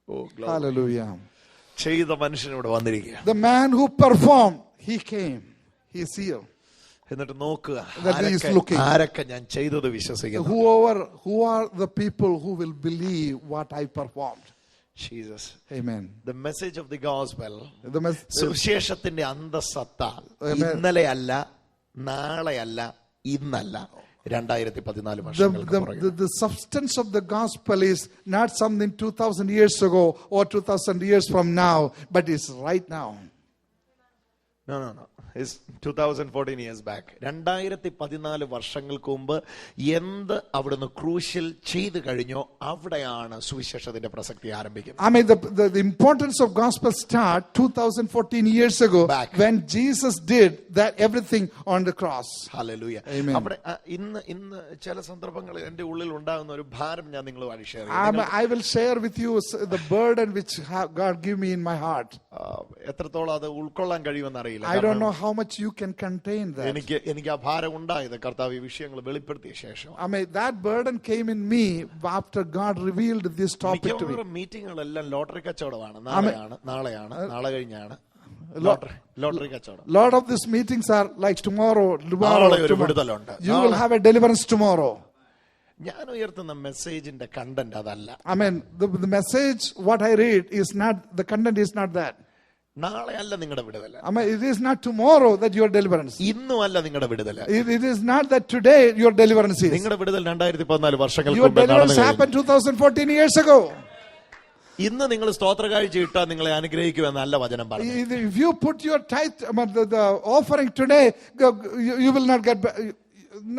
Speaker 1: Oh,
Speaker 2: hallelujah.
Speaker 1: ചെയ്ത മനുഷ്യൻ ഇവിടെ വന്നിരിക്കുക.
Speaker 2: The man who performed, he came. He is here.
Speaker 1: എന്നിട്ട് നോക്കുക,
Speaker 2: ആരൊക്കെ
Speaker 1: ഞാൻ ചെയ്തത് വിശ്വസിക്കുന്നു.
Speaker 2: Who are the people who will believe what I performed?
Speaker 1: Jesus.
Speaker 2: Amen.
Speaker 1: The message of the gospel, സുവിശേഷത്തിന്റെ അന്തസത്ത ഇന്നലെയല്ല, നാളെയല്ല, ഇന്നല്ല, 2014 വർഷങ്ങൾക്ക്.
Speaker 2: The substance of the gospel is not something 2000 years ago or 2000 years from now, but it's right now.
Speaker 1: No. It's 2014 years back. 2014 വർഷങ്ങൾക്ക് മുമ്പ് എന്ത് അവിടുന്ന് ക്രൂശിൽ ചെയ്തു കഴിഞ്ഞോ അവിടെയാണ് സുവിശേഷത്തിന്റെ പ്രസക്തി ആരംഭിക്കുന്നത്.
Speaker 2: I mean, the importance of gospel start 2014 years ago
Speaker 1: back.
Speaker 2: When Jesus did that everything on the cross.
Speaker 1: Hallelujah.
Speaker 2: Amen.
Speaker 1: അവിടെ ഇന്ന് ചില സന്ദർഭങ്ങളിൽ എൻ്റെ ഉള്ളിൽ ഉണ്ടാകുന്ന ഒരു ഭാരം ഞാൻ നിങ്ങളുമായി ഷെയർ
Speaker 2: ചെയ്യാം. I will share with you the burden which God gave me in my heart.
Speaker 1: എത്രത്തോളം അത് ഉൾക്കൊള്ളാൻ കഴിയുമെന്ന് അറിയില്ല.
Speaker 2: I don't know how much you can contain that.
Speaker 1: എനിക്ക് ആ ഭാരം ഉണ്ടായത് കർത്താവ് ഈ വിഷയങ്ങൾ വെളിപ്പെടുത്തിയ ശേഷം.
Speaker 2: I mean, that burden came in me after God revealed this topic to me.
Speaker 1: മീറ്റിങ്ങുകളെല്ലാം ലോട്ടറി കച്ചവടമാണ്. നാളെ കഴിഞ്ഞാണ്. ലോട്ടറി കച്ചവടം.
Speaker 2: Lot of these meetings are like tomorrow.
Speaker 1: നാളെ ഒരു വിടുതലുണ്ട്.
Speaker 2: You will have a deliverance tomorrow.
Speaker 1: ഞാൻ ഉയർത്തുന്ന മെസ്സേജിന്റെ കണ്ടന്റ് അതല്ല.
Speaker 2: I mean, the message, what I read is not, the content is not that.
Speaker 1: നാളെ അല്ല നിങ്ങളുടെ വിടുതല.
Speaker 2: I mean, it is not tomorrow that your deliverance.
Speaker 1: ഇന്നും അല്ല നിങ്ങളുടെ വിടുതല.
Speaker 2: It is not that today your deliverance is.
Speaker 1: നിങ്ങളുടെ വിടുതൽ 2014 വർഷങ്ങൾക്ക്
Speaker 2: Your
Speaker 1: മുമ്പ്
Speaker 2: deliverance
Speaker 1: നടന്നു.
Speaker 2: happened 2014 years ago.
Speaker 1: ഇന്ന് നിങ്ങൾ സ്തോത്ര കാഴ്ച ഇട്ടാൽ നിങ്ങളെ അനുഗ്രഹിക്കുമെന്നല്ല വചനം പറഞ്ഞു.
Speaker 2: If you put your tithe, the offering today, you will not get,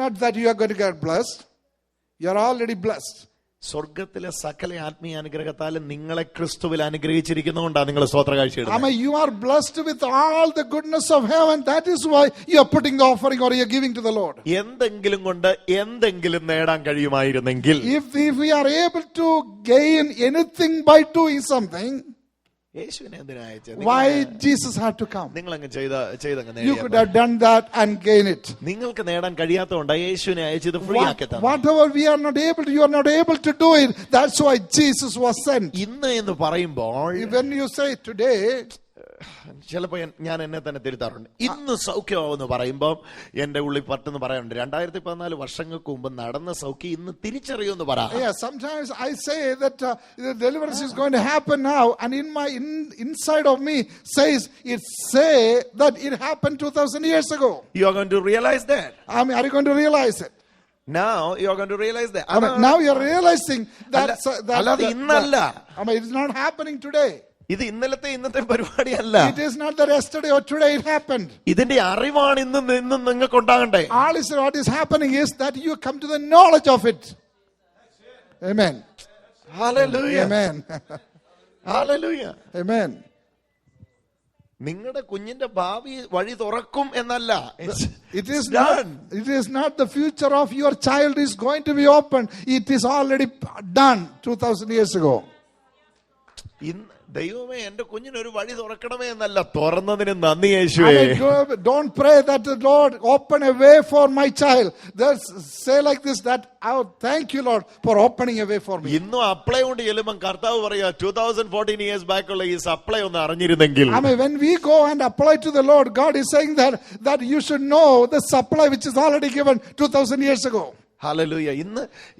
Speaker 2: not that you are going to get blessed. You are already blessed.
Speaker 1: സ്വർഗത്തിലെ സകല ആത്മീയ അനുഗ്രഹത്താൽ നിങ്ങളെ ക്രിസ്തുവിൽ അനുഗ്രഹിച്ചിരിക്കുന്നതുകൊണ്ടാണ് നിങ്ങൾ സ്തോത്ര കാഴ്ച ഇടുന്നത്.
Speaker 2: I mean, you are blessed with all the goodness of heaven. That is why you are putting the offering or you are giving to the Lord.
Speaker 1: എന്തെങ്കിലും കൊണ്ട് എന്തെങ്കിലും നേടാൻ കഴിയുമായിരുന്നെങ്കിൽ,
Speaker 2: If we are able to gain anything by doing something,
Speaker 1: യേശുവിനെ എന്തിനാ അയച്ചത്?
Speaker 2: why Jesus had to come?
Speaker 1: നിങ്ങൾ അങ്ങ് ചെയ്തങ്ങ്
Speaker 2: You could have done that and gain it.
Speaker 1: നിങ്ങൾക്ക് നേടാൻ കഴിയാത്തതുകൊണ്ടാണ് യേശുവിനെ അയച്ചത് ഫ്രീ ആക്കി തന്നത്.
Speaker 2: Whatever we are not able to, you are not able to do it. That's why Jesus was sent.
Speaker 1: ഇന്ന് എന്ന് പറയുമ്പോൾ,
Speaker 2: When you say today,
Speaker 1: ചിലപ്പോ ഞാൻ എന്നെ തന്നെ തിരുത്താറുണ്ട്. ഇന്ന് സൗഖ്യമാവെന്ന് പറയുമ്പോൾ എന്റെ ഉള്ളിൽ പട്ടെന്ന് പറയാറുണ്ട്, 2014 വർഷങ്ങൾക്ക് മുമ്പ് നടന്ന സൗഖ്യം ഇന്ന് തിരിച്ചറിയുമെന്ന് പറ.
Speaker 2: yeah, sometimes I say that the deliverance is going to happen now, and in my inside of me says it say that it happened 2000 years ago.
Speaker 1: You are going to realize that.
Speaker 2: I mean, are you going to realize it?
Speaker 1: Now you are going to realize that.
Speaker 2: I mean, now you are realizing that
Speaker 1: അല്ലാതെ ഇന്നല്ല.
Speaker 2: I mean, it is not happening today.
Speaker 1: ഇത് ഇന്നത്തെ പരിപാടിയല്ല.
Speaker 2: It is not that yesterday or today it happened.
Speaker 1: ഇതിന്റെ അറിവാണ് ഇന്നും നിങ്ങൾക്ക് ഉണ്ടാകണ്ടേ.
Speaker 2: All is what is happening is that you come to the knowledge of it. Amen.
Speaker 1: Hallelujah.
Speaker 2: Amen.
Speaker 1: Hallelujah.
Speaker 2: Amen.
Speaker 1: നിങ്ങളുടെ കുഞ്ഞിന്റെ ഭാവി വഴി തുറക്കും എന്നല്ല.
Speaker 2: It is not the future of your child is going to be opened. It is already done 2000 years ago.
Speaker 1: ദൈവമേ എന്റെ കുഞ്ഞിന് ഒരു വഴി തുറക്കണമേ എന്നല്ല, തുറന്നതിന് നന്ദി യേശുവേ.
Speaker 2: Don't pray that the Lord open a way for my child. Say like this, that oh, thank you Lord for opening a way for me.
Speaker 1: ഇന്നും apply കൊണ്ട് ചെല്ലുമ്പോൾ കർത്താവ് പറയാ 2014 years back ഉള്ള ഈ സപ്ലൈ ഒന്ന് അറിഞ്ഞിരുന്നെങ്കിൽ.
Speaker 2: I mean, when we go and apply to the Lord, God is saying that you should know the supply which is already given 2000 years ago.
Speaker 1: Hallelujah.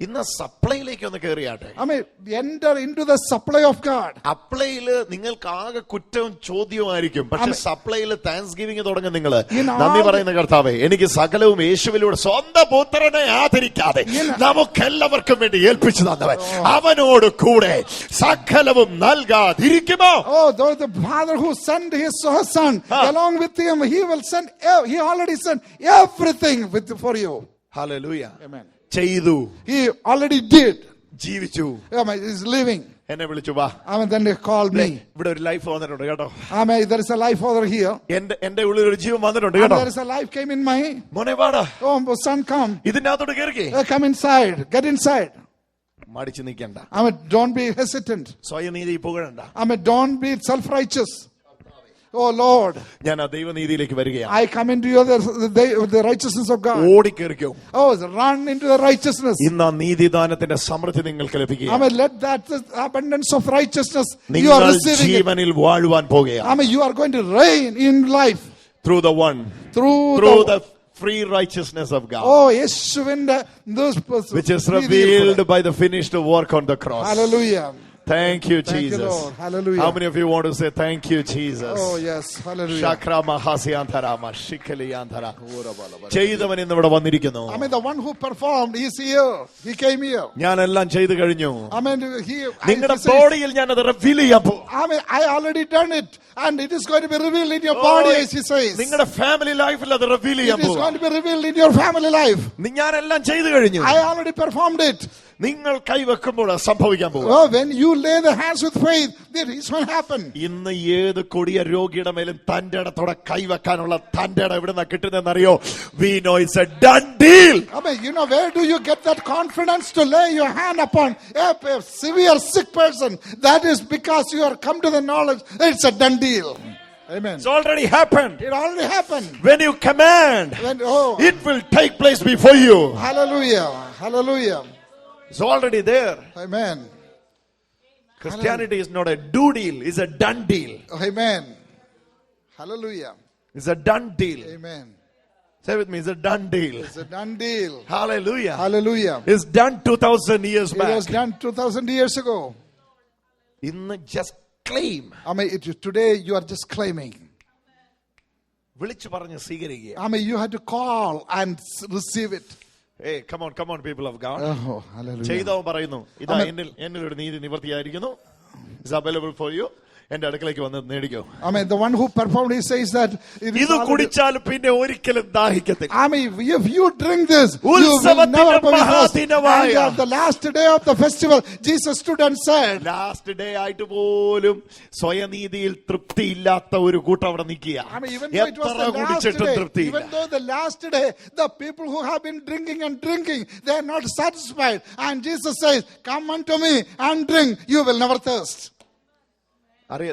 Speaker 1: ഇന്ന് സപ്ലൈയിലേക്ക് ഒന്ന് കയറിയാട്ടെ.
Speaker 2: I mean, enter into the supply of God.
Speaker 1: അപ്ലൈയില് നിങ്ങൾക്ക് ആകെ കുറ്റവും ചോദ്യവുമായിരിക്കും, പക്ഷെ സപ്ലൈയില് thanks giving തുടങ്ങും. നിങ്ങള് നന്ദി പറയുന്ന കർത്താവേ, എനിക്ക് സകലവും യേശുവിലൂടെ സ്വന്തം പുത്രനെ ആദരിക്കാതെ നമുക്കെല്ലാവർക്കും വേണ്ടി ഏൽപ്പിച്ചു തന്നവൻ അവനോട് കൂടെ സകലവും നൽകാതിരിക്കുമോ?
Speaker 2: Oh, the Father who sent his son along with him, he already sent everything for you.
Speaker 1: Hallelujah.
Speaker 2: Amen.
Speaker 1: ചെയ്തു.
Speaker 2: He already did.
Speaker 1: ജീവിച്ചു.
Speaker 2: Amen. He is living.
Speaker 1: എന്നെ വിളിച്ചു വാ.
Speaker 2: Amen. Then they called me.
Speaker 1: ഇവിടെ ഒരു ലൈഫ് വന്നിട്ടുണ്ട് കേട്ടോ.
Speaker 2: Amen. There is a life over here.
Speaker 1: എന്റെ ഉള്ളിൽ ഒരു ജീവൻ വന്നിട്ടുണ്ട് കേട്ടോ.
Speaker 2: There is a life came in my.
Speaker 1: മോനെ വാടാ.
Speaker 2: Oh, son, come.
Speaker 1: ഇതിനകത്തോട്ട് കേറിക്കേ.
Speaker 2: Come inside. Get inside.
Speaker 1: മടിച്ചു നിൽക്കണ്ട.
Speaker 2: Amen. Don't be hesitant.
Speaker 1: സ്വയനീതി പുകഴണ്ട.
Speaker 2: Amen. Don't be self-righteous. Oh Lord,
Speaker 1: ഞാൻ ആ ദൈവനീതിയിലേക്ക് വരികയാണ്.
Speaker 2: I come into the righteousness of God.
Speaker 1: ഓടിക്കേറിക്കോ.
Speaker 2: Oh, run into the righteousness.
Speaker 1: ഇന്ന് ആ നീതിദാനത്തിന്റെ സമൃദ്ധി നിങ്ങൾക്ക് ലഭിക്കുക.
Speaker 2: I mean, let that abundance of righteousness you are receiving.
Speaker 1: ജീവനിൽ വാഴുവാൻ പോകുകയാണ്.
Speaker 2: I mean, you are going to reign in life
Speaker 1: through the one,
Speaker 2: through
Speaker 1: the free righteousness of God.
Speaker 2: Oh, Yeshuvinde,
Speaker 1: which is revealed by the finished work on the cross.
Speaker 2: Hallelujah.
Speaker 1: Thank you, Jesus.
Speaker 2: Thank you, Lord. Hallelujah.
Speaker 1: How many of you want to say thank you, Jesus?
Speaker 2: Oh, yes. Hallelujah.
Speaker 1: Shakra mahasyantarama shikaliyanthara. ചെയ്തവൻ ഇന്ന് ഇവിടെ വന്നിരിക്കുന്നു.
Speaker 2: I mean, the one who performed, he is here. He came here.
Speaker 1: ഞാൻ എല്ലാം ചെയ്തു കഴിഞ്ഞു.
Speaker 2: I mean,
Speaker 1: നിങ്ങളുടെ ബോഡിയിൽ ഞാൻ അത് റിവീൽ ചെയ്യാൻ പോകും.
Speaker 2: I mean, I already done it, and it is going to be revealed in your body, as he says.
Speaker 1: നിങ്ങളുടെ ഫാമിലി ലൈഫിൽ അത് റിവീൽ ചെയ്യാൻ പോകും.
Speaker 2: It is going to be revealed in your family life.
Speaker 1: ഞാൻ എല്ലാം ചെയ്തു കഴിഞ്ഞു.
Speaker 2: I already performed it.
Speaker 1: നിങ്ങൾ കൈവെക്കുമ്പോൾ സംഭവിക്കാൻ പോകും.
Speaker 2: Oh, when you lay the hands with faith, that is what happen.
Speaker 1: ഇന്ന് ഏത് കൊടിയ രോഗിയുടെ മേലും തന്റെ ഇടത്തോടെ കൈവെക്കാനുള്ള തന്റെ ഇടം എവിടുന്ന കിട്ടുന്നതെന്നറിയോ? We know it's a done deal.
Speaker 2: I mean, you know, where do you get that confidence to lay your hand upon a severe sick person? That is because you are come to the knowledge that it's a done deal. Amen.
Speaker 1: It's already happened.
Speaker 2: It already happened.
Speaker 1: When you command, it will take place before you.
Speaker 2: Hallelujah. Hallelujah.
Speaker 1: It's already there.
Speaker 2: Amen.
Speaker 1: Christianity is not a do deal, it's a done deal.
Speaker 2: Amen. Hallelujah.
Speaker 1: It's a done deal.
Speaker 2: Amen.
Speaker 1: Say with me, it's a done deal.
Speaker 2: It's a done deal.
Speaker 1: Hallelujah.
Speaker 2: Hallelujah.
Speaker 1: It's done 2000 years
Speaker 2: It
Speaker 1: back.
Speaker 2: was done 2000 years ago.
Speaker 1: ഇന്ന് just claim.
Speaker 2: Today you are just claiming.
Speaker 1: വിളിച്ചു പറഞ്ഞ് സ്വീകരിക്കുക.
Speaker 2: You had to call and receive it.
Speaker 1: Hey, come on, people of God.
Speaker 2: Oh, hallelujah.
Speaker 1: ചെയ്തോ പറയുന്നു, ഇതാ എന്നിൽ ഒരു നീതി നിവർത്തിയായിരിക്കുന്നു. It's available for you. എന്റെ അടുക്കലേക്ക് വന്ന് നേടിക്കോ.
Speaker 2: The one who performed, he says that
Speaker 1: ഇത് കുടിച്ചാൽ പിന്നെ ഒരിക്കലും ദാഹിക്കത്തില്ല.
Speaker 2: If you drink this, you will never be thirsty. And at the last day of the festival, Jesus stood and said,
Speaker 1: last day ആയിട്ട് പോലും സ്വയനീതിയിൽ തൃപ്തിയില്ലാത്ത ഒരു കൂട്ടം അവിടെ നിൽക്കുക. എത്ര കുടിച്ചിട്ടും തൃപ്തിയില്ല.
Speaker 2: Even though the last day, the people who have been drinking and drinking, they are not satisfied. And Jesus says, come unto me and drink, you will never thirst.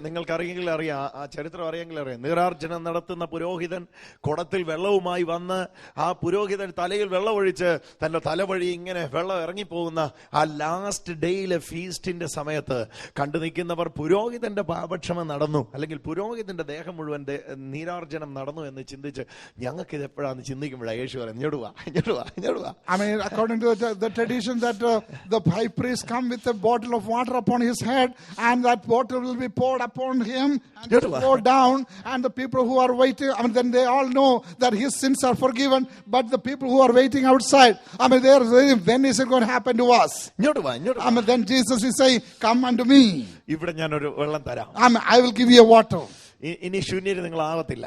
Speaker 1: നിങ്ങൾക്ക് അറിയെങ്കിൽ അറിയാം, ആ ചരിത്രം അറിയെങ്കിൽ അറിയാം. നീരാർജനം നടത്തുന്ന പുരോഹിതൻ കുടത്തിൽ വെള്ളവുമായി വന്ന് ആ പുരോഹിതൻ തലയിൽ വെള്ളമൊഴിച്ച് തന്റെ തലവഴി ഇങ്ങനെ വെള്ളം ഇറങ്ങിപ്പോകുന്ന ആ ലാസ്റ്റ് ഡേയിലെ ഫീസ്റ്റിന്റെ സമയത്ത് കണ്ടു നിൽക്കുന്നവർ പുരോഹിതന്റെ പാപക്ഷമ നടന്നു, അല്ലെങ്കിൽ പുരോഹിതന്റെ ദേഹം മുഴുവൻ നീരാർജനം നടന്നു എന്ന് ചിന്തിച്ച് ഞങ്ങൾക്ക് ഇത് എപ്പോഴാന്ന് ചിന്തിക്കുമ്പോഴാണ് യേശു പറയുന്നത്, ഞെടുവാ.
Speaker 2: According to the tradition that the high priest come with a bottle of water upon his head, and that bottle will be poured upon him and pour down, and the people who are waiting, then they all know that his sins are forgiven, but the people who are waiting outside, they are saying, when is it going to happen to us? Then Jesus is saying, come unto me. I will give you a water.
Speaker 1: ഇനി ശൂന്യത നിങ്ങൾ ആവത്തില്ല.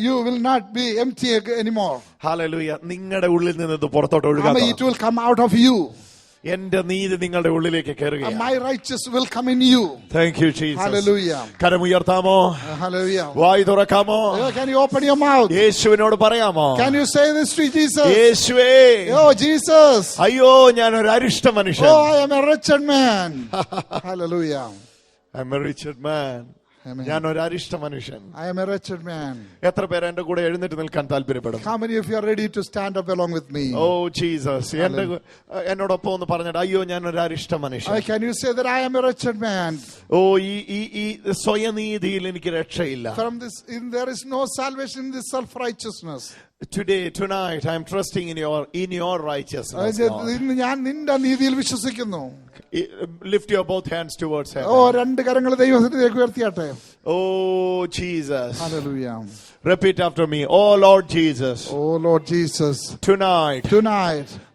Speaker 2: You will not be empty anymore.
Speaker 1: Hallelujah. നിങ്ങളുടെ ഉള്ളിൽ നിന്ന് ഇത് പുറത്തോട്ട് ഒഴുകാം.
Speaker 2: It will come out of you.
Speaker 1: എന്റെ നീതി നിങ്ങളുടെ ഉള്ളിലേക്ക് കയറുകയാണ്.
Speaker 2: My righteousness will come in you.
Speaker 1: Thank you, Jesus.
Speaker 2: Hallelujah.
Speaker 1: കരമുയർത്താമോ?
Speaker 2: Hallelujah.
Speaker 1: വായ് തുറക്കാമോ?
Speaker 2: Can you open your mouth?
Speaker 1: യേശുവിനോട് പറയാമോ?
Speaker 2: Can you say this to Jesus?
Speaker 1: യേശുവേ.
Speaker 2: Oh, Jesus.
Speaker 1: അയ്യോ, ഞാൻ ഒരു അരിഷ്ട മനുഷ്യൻ.
Speaker 2: Oh, I am a wretched man. Hallelujah.
Speaker 1: I am a wretched man. ഞാൻ ഒരു അരിഷ്ട മനുഷ്യൻ.
Speaker 2: I am a wretched man.
Speaker 1: എത്ര പേര് എന്റെ കൂടെ എഴുന്നേറ്റ് നിൽക്കാൻ താല്പര്യപ്പെടും?
Speaker 2: How many of you are ready to stand up along with me?
Speaker 1: Oh, Jesus. എന്നോടൊപ്പം ഒന്ന് പറഞ്ഞിട്ട്, അയ്യോ ഞാൻ ഒരു അരിഷ്ട മനുഷ്യൻ.
Speaker 2: Can you say that I am a wretched man?
Speaker 1: ഓ, ഈ സ്വയനീതിയിൽ എനിക്ക് രക്ഷയില്ല.
Speaker 2: From this, there is no salvation in this self-righteousness.
Speaker 1: Tonight, I am trusting in your righteousness.
Speaker 2: ഞാൻ നിന്റെ നീതിയിൽ വിശ്വസിക്കുന്നു.
Speaker 1: Lift your both hands towards heaven.
Speaker 2: രണ്ട് കരങ്ങൾ ദൈവത്തിലേക്ക് ഉയർത്തിയാട്ടെ.
Speaker 1: Oh, Jesus.
Speaker 2: Hallelujah.
Speaker 1: Repeat after me. Oh, Lord Jesus.
Speaker 2: Oh, Lord Jesus.
Speaker 1: Tonight,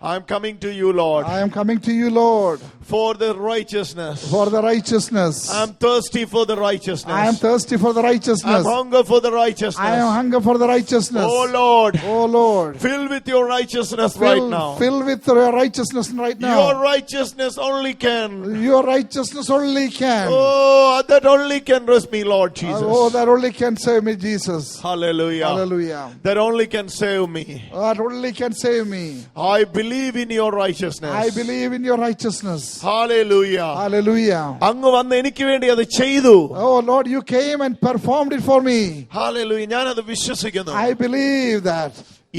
Speaker 2: I
Speaker 1: am coming to you, Lord.
Speaker 2: I am coming to you, Lord.
Speaker 1: For the righteousness.
Speaker 2: For the righteousness.
Speaker 1: I am thirsty for the righteousness.
Speaker 2: I am thirsty for the righteousness.
Speaker 1: I am hunger for the righteousness.
Speaker 2: I am hunger for the righteousness.
Speaker 1: Oh, Lord.
Speaker 2: Oh, Lord.
Speaker 1: Fill with your righteousness right now.
Speaker 2: Fill with your righteousness right now.
Speaker 1: Your righteousness only can.
Speaker 2: Your righteousness only can.
Speaker 1: Oh, that only can rest me, Lord Jesus.
Speaker 2: Oh, that only can save me, Jesus.
Speaker 1: Hallelujah.
Speaker 2: Hallelujah.
Speaker 1: That only can save me.
Speaker 2: That only can save me.
Speaker 1: I believe in your righteousness.
Speaker 2: I believe in your righteousness.
Speaker 1: Hallelujah.
Speaker 2: Hallelujah.
Speaker 1: അങ്ങ് വന്ന് എനിക്ക് വേണ്ടി അത് ചെയ്തു.
Speaker 2: Oh, Lord, you came and performed it for me.
Speaker 1: Hallelujah. ഞാൻ അത് വിശ്വസിക്കുന്നു.
Speaker 2: I believe that.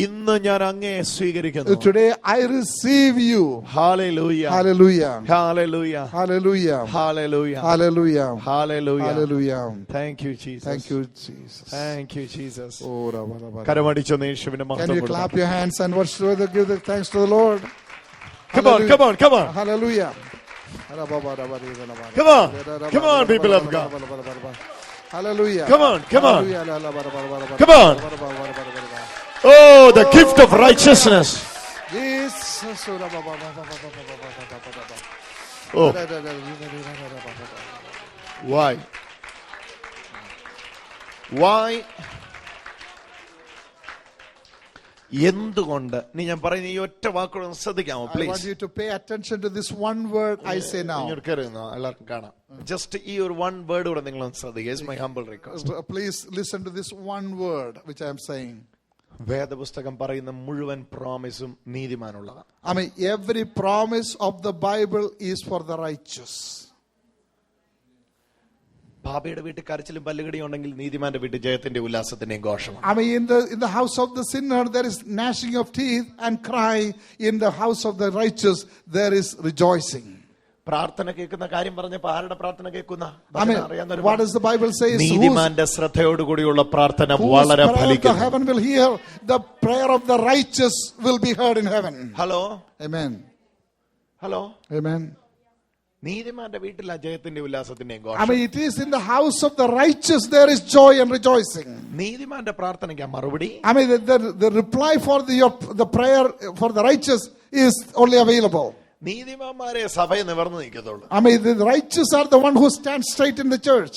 Speaker 1: ഇന്ന് ഞാൻ അങ്ങയെ സ്വീകരിക്കുന്നു.
Speaker 2: Today I receive you.
Speaker 1: Hallelujah.
Speaker 2: Hallelujah.
Speaker 1: Hallelujah.
Speaker 2: Hallelujah.
Speaker 1: Hallelujah.
Speaker 2: Hallelujah.
Speaker 1: Hallelujah.
Speaker 2: Hallelujah.
Speaker 1: Thank you, Jesus.
Speaker 2: Thank you, Jesus.
Speaker 1: Thank you, Jesus.
Speaker 2: Oh,
Speaker 1: കരമടിച്ചോ യേശുവിന്റെ മഹത്വം.
Speaker 2: Can you clap your hands and give the thanks to the Lord?
Speaker 1: Come on.
Speaker 2: Hallelujah.
Speaker 1: Come on, people of God.
Speaker 2: Hallelujah.
Speaker 1: Come on. Oh, the gift of righteousness.
Speaker 2: Jesus.
Speaker 1: Oh. Why? എന്തുകൊണ്ട്? നീ ഞാൻ പറയുന്ന ഈ ഒറ്റ വാക്കുകളൊന്ന് ശ്രദ്ധിക്കാമോ?
Speaker 2: I want you to pay attention to this one word I say now.
Speaker 1: എല്ലാവർക്കും കാണാം. Just ഈ ഒരു one word കൂടെ നിങ്ങളൊന്ന് ശ്രദ്ധിക്കുക. It's my humble request.
Speaker 2: Please listen to this one word which I am saying.
Speaker 1: വേദപുസ്തകം പറയുന്ന മുഴുവൻ പ്രോമിസും നീതിമാനുള്ളതാണ്.
Speaker 2: Every promise of the Bible is for the righteous.
Speaker 1: പാപിയുടെ വീട്ടിൽ കരച്ചിലും പല്ലുകടിയും ഉണ്ടെങ്കിൽ നീതിമാന്റെ വീട്ടിൽ ജയത്തിന്റെ ഉല്ലാസത്തിന്റെയും ഘോഷമാണ്.
Speaker 2: In the house of the sinner there is gnashing of teeth and cry. In the house of the righteous there is rejoicing.
Speaker 1: പ്രാർത്ഥന കേൾക്കുന്ന കാര്യം പറഞ്ഞപ്പോ ആരുടെ പ്രാർത്ഥന കേൾക്കുന്ന
Speaker 2: I mean, what does the Bible say?
Speaker 1: നീതിമാന്റെ ശ്രദ്ധയോടുകൂടിയുള്ള പ്രാർത്ഥന
Speaker 2: Whose
Speaker 1: വളരെ
Speaker 2: prayer of the
Speaker 1: ഫലിക്കുന്നു.
Speaker 2: heaven will hear, the prayer of the righteous will be heard in heaven.
Speaker 1: Hello
Speaker 2: Amen.
Speaker 1: Hello,
Speaker 2: Amen.
Speaker 1: നീതിമാന്റെ വീട്ടിൽ ജയത്തിന്റെ ഉല്ലാസത്തിന്റെയും
Speaker 2: I
Speaker 1: ഘോഷം.
Speaker 2: mean, it is in the house of the righteous there is joy and rejoicing.
Speaker 1: നീതിമാന്റെ പ്രാർത്ഥനയ്ക്ക് മറുപടി
Speaker 2: I mean, the reply for the prayer for the righteous is only available.
Speaker 1: നീതിമാന്മാരെ സഭയെ നിവർന്നു നിൽക്കത്തുള്ളൂ.
Speaker 2: I mean, the righteous are the one who stand straight in the church.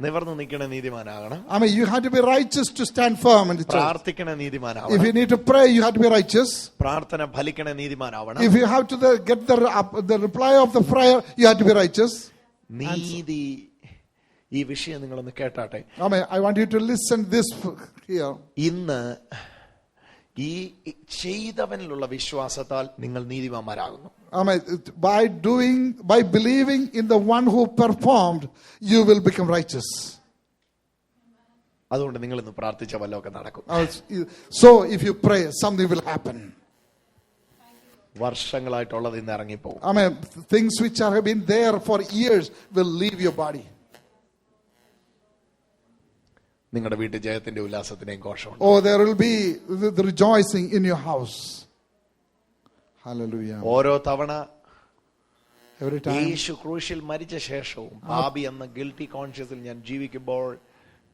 Speaker 1: നിവർന്നു നിൽക്കണ നീതിമാനാകണം.
Speaker 2: I mean, you have to be righteous to stand firm in the church.
Speaker 1: പ്രാർത്ഥിക്കണ
Speaker 2: If
Speaker 1: നീതിമാനാവണം.
Speaker 2: you need to pray, you have to be righteous.
Speaker 1: പ്രാർത്ഥന ഫലിക്കണ നീതിമാനാവണം.
Speaker 2: If you have to get the reply of the prayer, you have to be righteous.
Speaker 1: നീതി, ഈ വിഷയം നിങ്ങളൊന്ന് കേട്ടാട്ടെ.
Speaker 2: I mean, I want you to listen this here.
Speaker 1: ഇന്ന് ഈ ചെയ്തവനിലുള്ള വിശ്വാസത്താൽ നിങ്ങൾ നീതിമാന്മാരാകുന്നു.
Speaker 2: I mean, by believing in the one who performed, you will become righteous.
Speaker 1: അതുകൊണ്ട് നിങ്ങൾ ഇന്ന് പ്രാർത്ഥിച്ച വല്ലതൊക്കെ നടക്കും.
Speaker 2: So if you pray, something will happen.
Speaker 1: വർഷങ്ങളായിട്ടുള്ളത് ഇന്ന് ഇറങ്ങിപ്പോകും.
Speaker 2: I mean, things which have been there for years will leave your body.
Speaker 1: നിങ്ങളുടെ വീട്ടിൽ ജയത്തിന്റെ ഉല്ലാസത്തിന്റെയും ഘോഷമുണ്ട്.
Speaker 2: Oh, there will be the rejoicing in your house. Hallelujah.
Speaker 1: ഓരോ തവണ
Speaker 2: Every time.
Speaker 1: യേശു ക്രൂശിൽ മരിച്ച ശേഷവും പാപി എന്ന ഗിൽറ്റി കോൺഷ്യസിൽ ഞാൻ ജീവിക്കുമ്പോൾ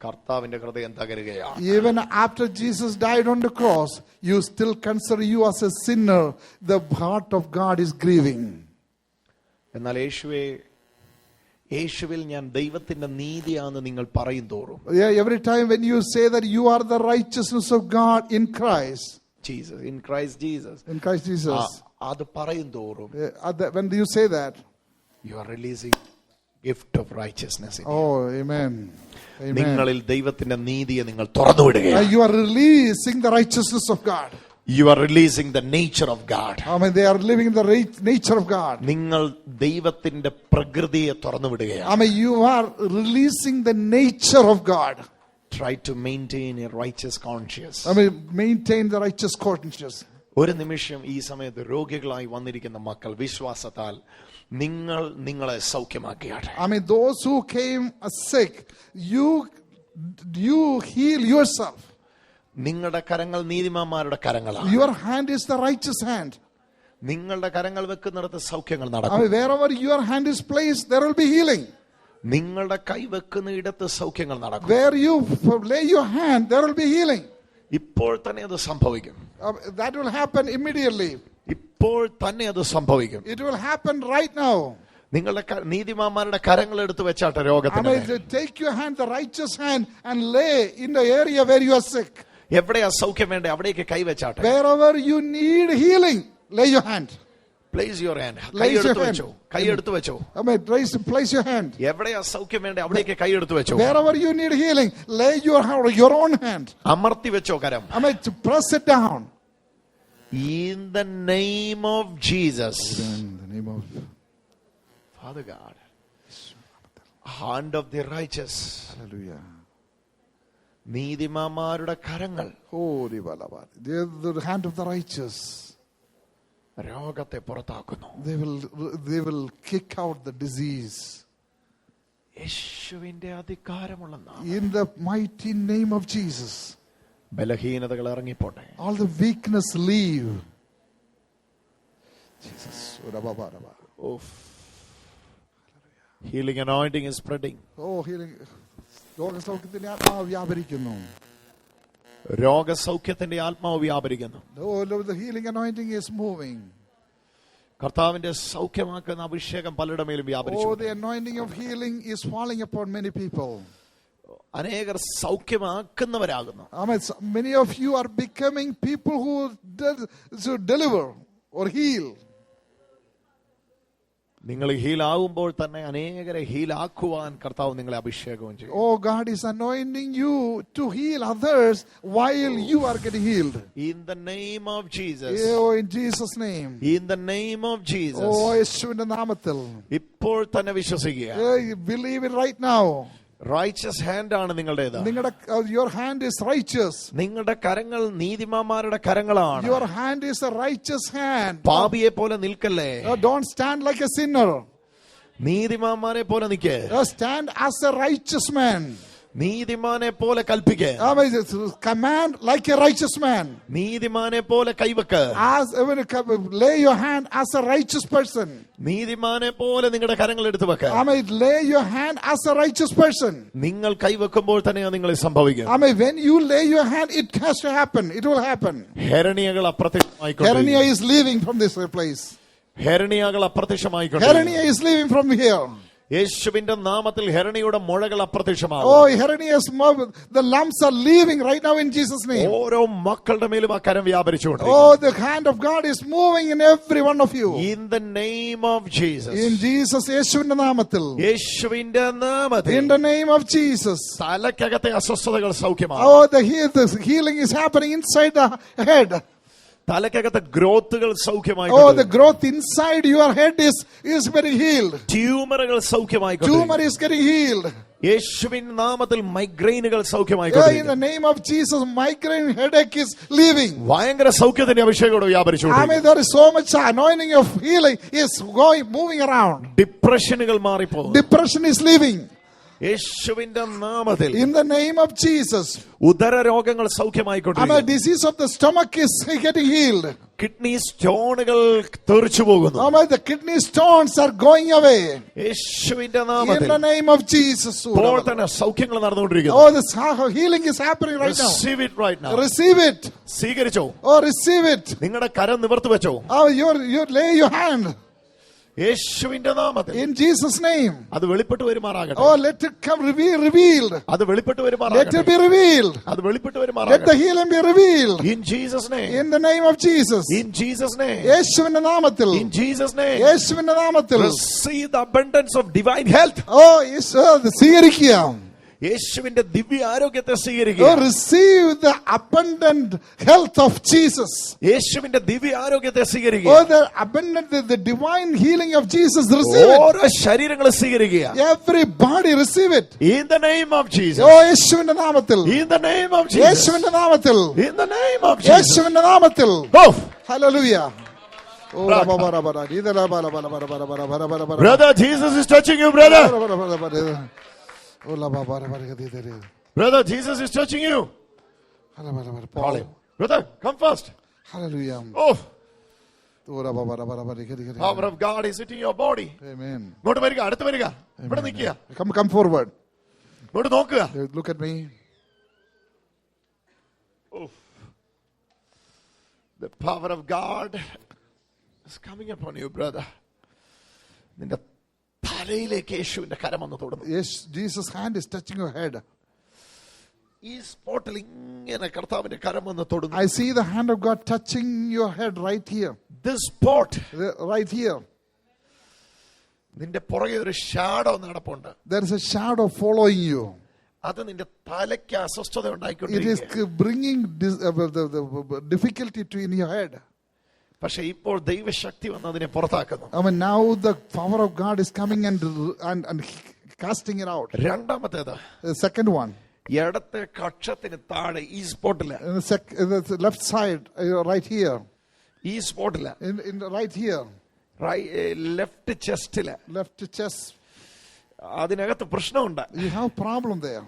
Speaker 1: കർത്താവിന്റെ ഹൃദയം തകരുകയാണ്.
Speaker 2: Even after Jesus died on the cross, you still consider you as a sinner. The heart of God is grieving.
Speaker 1: എന്നാൽ യേശുവിൽ ഞാൻ ദൈവത്തിന്റെ നീതിയാണെന്ന് നിങ്ങൾ പറയും തോറും,
Speaker 2: Yeah, every time when you say that you are the righteousness of God in Christ,
Speaker 1: in Christ Jesus,
Speaker 2: in Christ Jesus,
Speaker 1: അത് പറയും തോറും
Speaker 2: when you say that,
Speaker 1: you are releasing gift of righteousness in you.
Speaker 2: oh, amen. Amen.
Speaker 1: നിങ്ങളിൽ ദൈവത്തിന്റെ നീതിയെ നിങ്ങൾ തുറന്നു വിടുകയാണ്.
Speaker 2: You are releasing the righteousness of God.
Speaker 1: You are releasing the nature of God.
Speaker 2: I mean, they are living in the nature of God.
Speaker 1: നിങ്ങൾ ദൈവത്തിന്റെ പ്രകൃതിയെ തുറന്നു വിടുകയാണ്.
Speaker 2: I mean, you are releasing the nature of God.
Speaker 1: Try to maintain a righteous conscience.
Speaker 2: I mean, maintain the righteous conscience.
Speaker 1: ഒരു നിമിഷം ഈ സമയത്ത് രോഗികളായി വന്നിരിക്കുന്ന മക്കൾ വിശ്വാസത്താൽ നിങ്ങളെ സൗഖ്യമാക്കിയാട്ടെ.
Speaker 2: I mean, those who came sick, you heal yourself.
Speaker 1: നിങ്ങളുടെ കരങ്ങൾ നീതിമാന്മാരുടെ കരങ്ങളാണ്.
Speaker 2: Your hand is the righteous hand.
Speaker 1: നിങ്ങളുടെ കരങ്ങൾ വെക്കുന്നിടത്ത് സൗഖ്യങ്ങൾ
Speaker 2: I
Speaker 1: നടക്കും.
Speaker 2: mean, wherever your hand is placed, there will be healing.
Speaker 1: നിങ്ങളുടെ കൈ വെക്കുന്ന ഇടത്ത് സൗഖ്യങ്ങൾ നടക്കും.
Speaker 2: Where you lay your hand, there will be healing.
Speaker 1: ഇപ്പോൾ തന്നെ അത് സംഭവിക്കും.
Speaker 2: That will happen immediately.
Speaker 1: ഇപ്പോൾ തന്നെ അത് സംഭവിക്കും.
Speaker 2: It will happen right now.
Speaker 1: നിങ്ങളുടെ നീതിമാന്മാരുടെ കരങ്ങൾ എടുത്ത് വെച്ചാട്ടെ
Speaker 2: I
Speaker 1: രോഗത്തിന്.
Speaker 2: mean, take your hand, the righteous hand, and lay in the area where you are sick.
Speaker 1: എവിടെയാ സൗഖ്യം വേണ്ടേ അവിടേക്ക് കൈ വെച്ചാട്ടെ.
Speaker 2: Wherever you need healing, lay your hand.
Speaker 1: Place your hand. കൈ
Speaker 2: Place your
Speaker 1: എടുത്ത്
Speaker 2: hand.
Speaker 1: വെച്ചോ. കൈ എടുത്ത് വെച്ചോ.
Speaker 2: I mean, place your hand.
Speaker 1: എവിടെയാ സൗഖ്യം വേണ്ടേ അവിടേക്ക് കൈ എടുത്ത് വെച്ചോ.
Speaker 2: Wherever you need healing, lay your own hand.
Speaker 1: അമർത്തി വെച്ചോ കരം.
Speaker 2: I mean, to press it down.
Speaker 1: In the name of Jesus.
Speaker 2: In the name of
Speaker 1: Father God. Hand of the righteous.
Speaker 2: Hallelujah.
Speaker 1: നീതിമാന്മാരുടെ കരങ്ങൾ
Speaker 2: Holy Balaba. The hand of the righteous.
Speaker 1: രോഗത്തെ പുറത്താക്കുന്നു.
Speaker 2: They will kick out the disease.
Speaker 1: യേശുവിന്റെ അധികാരമുള്ള നാമം.
Speaker 2: In the mighty name of Jesus.
Speaker 1: ബലഹീനതകൾ ഇറങ്ങിപ്പോട്ടെ.
Speaker 2: All the weakness leave. Jesus.
Speaker 1: Healing anointing is spreading.
Speaker 2: Oh, healing. രോഗസൗഖ്യത്തിന്റെ ആത്മാവ് വ്യാപരിക്കുന്നു.
Speaker 1: രോഗസൗഖ്യത്തിന്റെ ആത്മാവ് വ്യാപരിക്കുന്നു.
Speaker 2: The healing anointing is moving.
Speaker 1: കർത്താവിന്റെ സൗഖ്യമാക്കുന്ന അഭിഷേകം പലരുടെമേലും വ്യാപരിച്ചു.
Speaker 2: Oh, the anointing of healing is falling upon many people.
Speaker 1: അനേകർ സൗഖ്യമാക്കുന്നവരാകുന്നു.
Speaker 2: I mean, many of you are becoming people who deliver or heal.
Speaker 1: നിങ്ങൾ ഹീലാകുമ്പോൾ തന്നെ അനേകരെ ഹീലാക്കുവാൻ കർത്താവ് നിങ്ങളെ അഭിഷേകവും ചെയ്യും.
Speaker 2: Oh, God is anointing you to heal others while you are getting healed.
Speaker 1: In the name of Jesus.
Speaker 2: Oh, in Jesus' name.
Speaker 1: In the name of Jesus.
Speaker 2: Oh, യേശുവിന്റെ നാമത്തിൽ.
Speaker 1: ഇപ്പോൾ തന്നെ വിശ്വസിക്കുക.
Speaker 2: Believe it right now.
Speaker 1: Righteous hand ആണ് നിങ്ങളുടേത്.
Speaker 2: Your hand is righteous.
Speaker 1: നിങ്ങളുടെ കരങ്ങൾ നീതിമാന്മാരുടെ കരങ്ങളാണ്.
Speaker 2: Your hand is a righteous hand.
Speaker 1: പാപിയെ പോലെ നിൽക്കല്ലേ.
Speaker 2: Don't stand like a sinner.
Speaker 1: നീതിമാന്മാരെ പോലെ നിൽക്ക്.
Speaker 2: Stand as a righteous man.
Speaker 1: നീതിമാനെ പോലെ കൽപ്പിക്ക്.
Speaker 2: Command like a righteous man.
Speaker 1: നീതിമാനെ പോലെ കൈവക്ക്.
Speaker 2: Lay your hand as a righteous person.
Speaker 1: നീതിമാനെ പോലെ നിങ്ങളുടെ കരങ്ങൾ എടുത്തു വെക്ക്.
Speaker 2: Lay your hand as a righteous person.
Speaker 1: നിങ്ങൾ കൈവെക്കുമ്പോൾ തന്നെ നിങ്ങൾ സംഭവിക്കും.
Speaker 2: When you lay your hand, it has to happen. It will happen.
Speaker 1: ഹെരണിയകൾ അപ്രത്യക്ഷമായിക്കൊണ്ടിരിക്കുന്നു.
Speaker 2: Hernia is leaving from this place.
Speaker 1: ഹെരണിയകൾ അപ്രത്യക്ഷമായിക്കൊണ്ടിരിക്കുന്നു.
Speaker 2: Hernia is leaving from here.
Speaker 1: യേശുവിന്റെ നാമത്തിൽ ഹെരണിയുടെ മുഴകൾ അപ്രത്യക്ഷമാകും.
Speaker 2: Oh, hernia is the lumps are leaving right now in Jesus' name.
Speaker 1: ഓരോ മക്കളുടെ മേലും ആ കരം വ്യാപരിച്ചുകൊണ്ട്.
Speaker 2: Oh, the hand of God is moving in every one of you.
Speaker 1: In the name of Jesus.
Speaker 2: In Jesus, യേശുവിന്റെ നാമത്തിൽ.
Speaker 1: യേശുവിന്റെ നാമത്തിൽ.
Speaker 2: In the name of Jesus.
Speaker 1: തലക്കകത്തെ അസ്വസ്ഥതകൾ സൗഖ്യമാകും.
Speaker 2: Oh, the healing is happening inside the head.
Speaker 1: തലക്കകത്തെ ഗ്രോത്തുകൾ സൗഖ്യമായി.
Speaker 2: Oh, the growth inside your head is very healed.
Speaker 1: ട്യൂമറുകൾ സൗഖ്യമായി.
Speaker 2: Tumor is getting healed.
Speaker 1: യേശുവിന്റെ നാമത്തിൽ മൈഗ്രെയിനുകൾ സൗഖ്യമായി.
Speaker 2: In the name of Jesus, migraine headache is leaving.
Speaker 1: ഭയങ്കര സൗഖ്യത്തിന്റെ അഭിഷേകം വ്യാപരിച്ചു.
Speaker 2: There is so much anointing of healing is moving around.
Speaker 1: ഡിപ്രഷനുകൾ മാറിപ്പോകും.
Speaker 2: Depression is leaving.
Speaker 1: യേശുവിന്റെ നാമത്തിൽ.
Speaker 2: In the name of Jesus.
Speaker 1: ഉദര രോഗങ്ങൾ സൗഖ്യമായിക്കൊണ്ടിരിക്കുന്നു.
Speaker 2: Disease of the stomach is getting healed.
Speaker 1: Kidney സ്റ്റോണുകൾ തെറിച്ചു പോകുന്നു.
Speaker 2: The kidney stones are going away.
Speaker 1: യേശുവിന്റെ നാമത്തിൽ.
Speaker 2: In the name of Jesus.
Speaker 1: ഇപ്പോൾ തന്നെ സൗഖ്യങ്ങൾ നടന്നുകൊണ്ടിരിക്കുന്നു.
Speaker 2: Oh, this healing is happening right now.
Speaker 1: Receive it right now.
Speaker 2: Receive it.
Speaker 1: സ്വീകരിച്ചോ.
Speaker 2: Oh, receive it.
Speaker 1: നിങ്ങളുടെ കരം നിവർത്തി വെച്ചോ.
Speaker 2: Oh, you lay your hand.
Speaker 1: യേശുവിന്റെ നാമത്തിൽ.
Speaker 2: In Jesus' name.
Speaker 1: അത് വെളിപ്പെട്ടു വരുമാറാകട്ടെ.
Speaker 2: Oh, let it come revealed.
Speaker 1: അത് വെളിപ്പെട്ടു വരുമാറാകട്ടെ.
Speaker 2: Let it be revealed.
Speaker 1: അത് വെളിപ്പെട്ടു വരുമാറാകട്ടെ.
Speaker 2: Let the healing be revealed.
Speaker 1: In Jesus' name.
Speaker 2: In the name of Jesus.
Speaker 1: In Jesus' name.
Speaker 2: യേശുവിന്റെ നാമത്തിൽ.
Speaker 1: In Jesus' name.
Speaker 2: യേശുവിന്റെ നാമത്തിൽ.
Speaker 1: Receive the abundance of divine health.
Speaker 2: Oh, yes, സ്വീകരിക്കുക.
Speaker 1: യേശുവിന്റെ ദിവ്യ ആരോഗ്യത്തെ സ്വീകരിക്കുക.
Speaker 2: Oh, receive the abundant health of Jesus.
Speaker 1: യേശുവിന്റെ ദിവ്യ ആരോഗ്യത്തെ സ്വീകരിക്കുക.
Speaker 2: Oh, the abundant, the divine healing of Jesus. Receive it.
Speaker 1: ഓരോ ശരീരങ്ങളെ സ്വീകരിക്കുക.
Speaker 2: Every body receive it.
Speaker 1: In the name of Jesus.
Speaker 2: Oh, യേശുവിന്റെ നാമത്തിൽ.
Speaker 1: In the name of Jesus.
Speaker 2: യേശുവിന്റെ നാമത്തിൽ.
Speaker 1: In the name of Jesus.
Speaker 2: യേശുവിന്റെ നാമത്തിൽ.
Speaker 1: Oh,
Speaker 2: hallelujah. Oh,
Speaker 1: brother, Jesus is touching you, brother. Brother, Jesus is touching you. Call him. Brother, come first.
Speaker 2: Hallelujah.
Speaker 1: Oh, power of God is hitting your body.
Speaker 2: Amen.
Speaker 1: ഇങ്ങോട്ട് വരിക, അടുത്ത് വരിക. ഇവിടെ നിൽക്കുക.
Speaker 2: Come forward.
Speaker 1: ഇങ്ങോട്ട് നോക്കുക.
Speaker 2: Look at me.
Speaker 1: Oh, the power of God is coming upon you, brother. നിന്റെ തലയിലേക്ക് യേശുവിന്റെ കരം വന്ന് തൊടുന്നു.
Speaker 2: Yes, Jesus' hand is touching your head.
Speaker 1: ഈ സ്പോട്ടിൽ ഇങ്ങനെ കർത്താവിന്റെ കരം വന്ന് തൊടുന്നു.
Speaker 2: I see the hand of God touching your head right here.
Speaker 1: This spot.
Speaker 2: Right here.
Speaker 1: നിന്റെ പുറകെ ഒരു shadow നടപ്പുണ്ട്.
Speaker 2: There is a shadow following you.
Speaker 1: അത് നിന്റെ തലയ്ക്ക് അസ്വസ്ഥത
Speaker 2: It is
Speaker 1: ഉണ്ടായിക്കൊണ്ടിരിക്കുകയാണ്.
Speaker 2: bringing the difficulty to in your head.
Speaker 1: പക്ഷെ ഇപ്പോൾ ദൈവശക്തി വന്ന് അതിനെ പുറത്താക്കുന്നു.
Speaker 2: Now the power of God is coming and casting it out.
Speaker 1: രണ്ടാമത്തേത്.
Speaker 2: The second one.
Speaker 1: ഇടത്തെ കക്ഷത്തിന് താഴെ ഈ സ്പോട്ടില്.
Speaker 2: The left side, right here.
Speaker 1: ഈ സ്പോട്ടില്.
Speaker 2: In right here.
Speaker 1: ലെഫ്റ്റ് ചെസ്റ്റില്.
Speaker 2: Left chest.
Speaker 1: അതിനകത്ത് പ്രശ്നമുണ്ട്.
Speaker 2: You have problem there.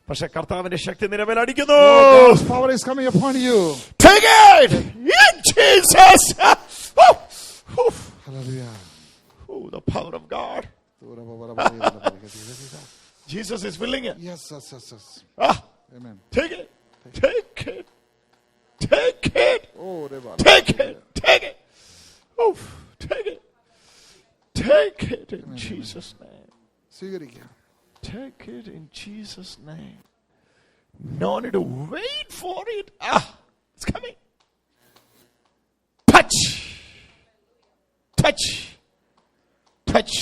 Speaker 1: പക്ഷെ കർത്താവിന്റെ ശക്തി നിലവിൽ അടിക്കുന്നു.
Speaker 2: God's power is coming upon you.
Speaker 1: Take it in Jesus.
Speaker 2: Hallelujah.
Speaker 1: Oh, the power of God. Jesus is willing it.
Speaker 2: Yes. Amen.
Speaker 1: Take it. Take it. Take it.
Speaker 2: Oh,
Speaker 1: take it. Take it. Oh, take it. Take it in Jesus' name. Take it in Jesus' name. No need to wait for it. It's coming. Touch. Touch. Touch.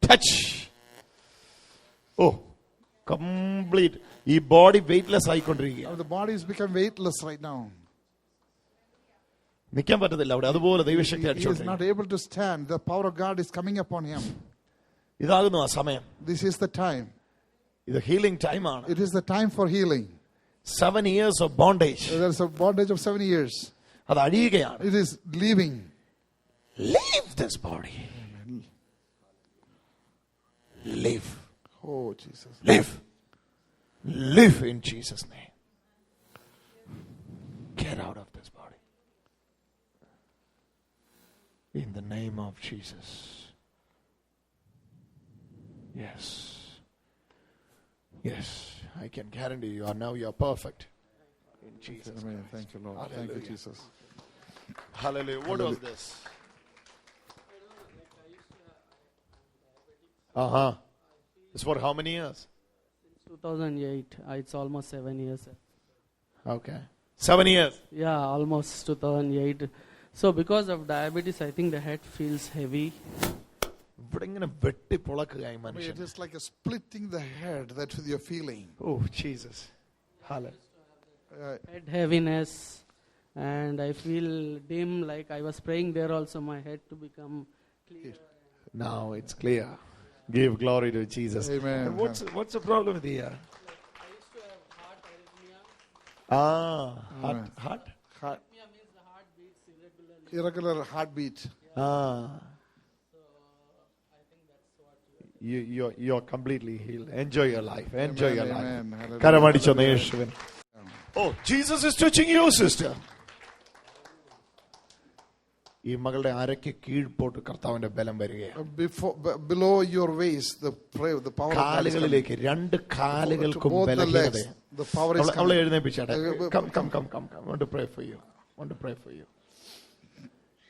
Speaker 1: Touch. Oh, complete. ഈ body weightless ആയിക്കൊണ്ടിരിക്കുക.
Speaker 2: The body has become weightless right now.
Speaker 1: നിൽക്കാൻ പറ്റത്തില്ല അവിടെ. അതുപോലെ ദൈവശക്തി
Speaker 2: He is
Speaker 1: അടിച്ചോണ്ടിരിക്കുക.
Speaker 2: not able to stand. The power of God is coming upon him.
Speaker 1: ഇതാകുന്നു ആ സമയം.
Speaker 2: This is the time.
Speaker 1: ഇത് ഹീലിംഗ് ടൈമാണ്.
Speaker 2: It is the time for healing.
Speaker 1: 7 years of bondage.
Speaker 2: There's a bondage of 7 years.
Speaker 1: അത് അഴിയുകയാണ്.
Speaker 2: It is leaving.
Speaker 1: Leave this body. Live.
Speaker 2: Oh, Jesus.
Speaker 1: Live. Live in Jesus' name. Get out of this body. In the name of Jesus. Yes. Yes. I can guarantee you are now you're perfect. In Jesus'
Speaker 2: Amen.
Speaker 1: name.
Speaker 2: Thank you, Lord. Thank you,
Speaker 1: Hallelujah.
Speaker 2: Jesus.
Speaker 1: Hallelujah. What was this? It's for how many years?
Speaker 3: 2008. It's almost 7 years.
Speaker 1: Okay. 7 years.
Speaker 3: Yeah, almost 2008. So because of diabetes, I think the head feels heavy.
Speaker 1: ഇവിടെ ഇങ്ങനെ വെട്ടിപ്പൊളക്കുകയായി
Speaker 2: It
Speaker 1: മനുഷ്യൻ.
Speaker 2: is like a splitting the head that you're feeling.
Speaker 1: Oh, Jesus. Hallelujah.
Speaker 3: Head heaviness. And I feel dim, like I was praying there also, my head to become clear.
Speaker 1: Now it's clear. Give glory to Jesus.
Speaker 2: Amen.
Speaker 1: And what's the problem with the ear?
Speaker 3: I used to have heart arrhythmia.
Speaker 1: Heart?
Speaker 3: Arrhythmia means the heart beats irregularly.
Speaker 2: Irregular heartbeat.
Speaker 3: So I think that's what
Speaker 1: You're completely healed. Enjoy your life. Enjoy your life.
Speaker 2: Amen. Hallelujah.
Speaker 1: കരമടിച്ചൊന്ന് യേശുവിൻ. Oh, Jesus is touching you, sister. ഈ മകളുടെ അരയ്ക്ക് കീഴ്പോട്ട് കർത്താവിന്റെ ബലം വരികയാണ്.
Speaker 2: Below your waist, the power of God is coming.
Speaker 1: കാലുകളിലേക്ക് രണ്ട് കാലുകൾക്കും
Speaker 2: Both the
Speaker 1: ബലഹീനത.
Speaker 2: legs, the power is
Speaker 1: അവളെ
Speaker 2: coming.
Speaker 1: എഴുന്നേൽപ്പിച്ചാട്ടെ. Come. Want to pray for you.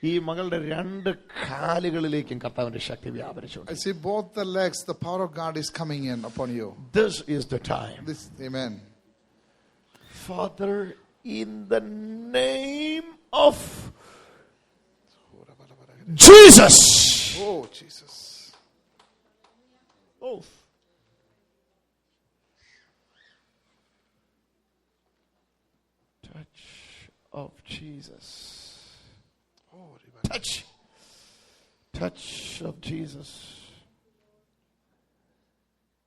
Speaker 1: ഈ മകളുടെ രണ്ട് കാലുകളിലേക്കും കർത്താവിന്റെ ശക്തി വ്യാപരിച്ചു.
Speaker 2: I see both the legs, the power of God is coming in upon you.
Speaker 1: This is the time.
Speaker 2: Amen.
Speaker 1: Father, in the name of Jesus.
Speaker 2: Oh, Jesus.
Speaker 1: Oh. Touch of Jesus. Touch of Jesus.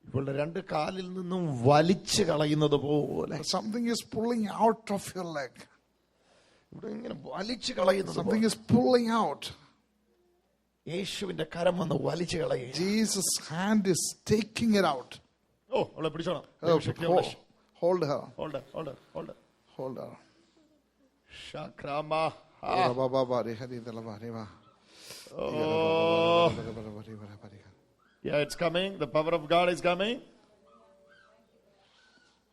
Speaker 1: ഇവളുടെ രണ്ട് കാലിൽ നിന്നും വലിച്ചു കളയുന്നത് പോലെ
Speaker 2: Something is pulling out of your leg.
Speaker 1: ഇവിടെ ഇങ്ങനെ വലിച്ചു കളയുന്നത്
Speaker 2: Something
Speaker 1: പോലെ
Speaker 2: is pulling out.
Speaker 1: യേശുവിന്റെ കരം വന്ന് വലിച്ചു കളയുക.
Speaker 2: Jesus' hand is taking it out.
Speaker 1: ഓ അവളെ പിടിച്ചോണം.
Speaker 2: Hold her.
Speaker 1: Hold her. ശക്രമ. Oh. Yeah, it's coming. The power of God is coming.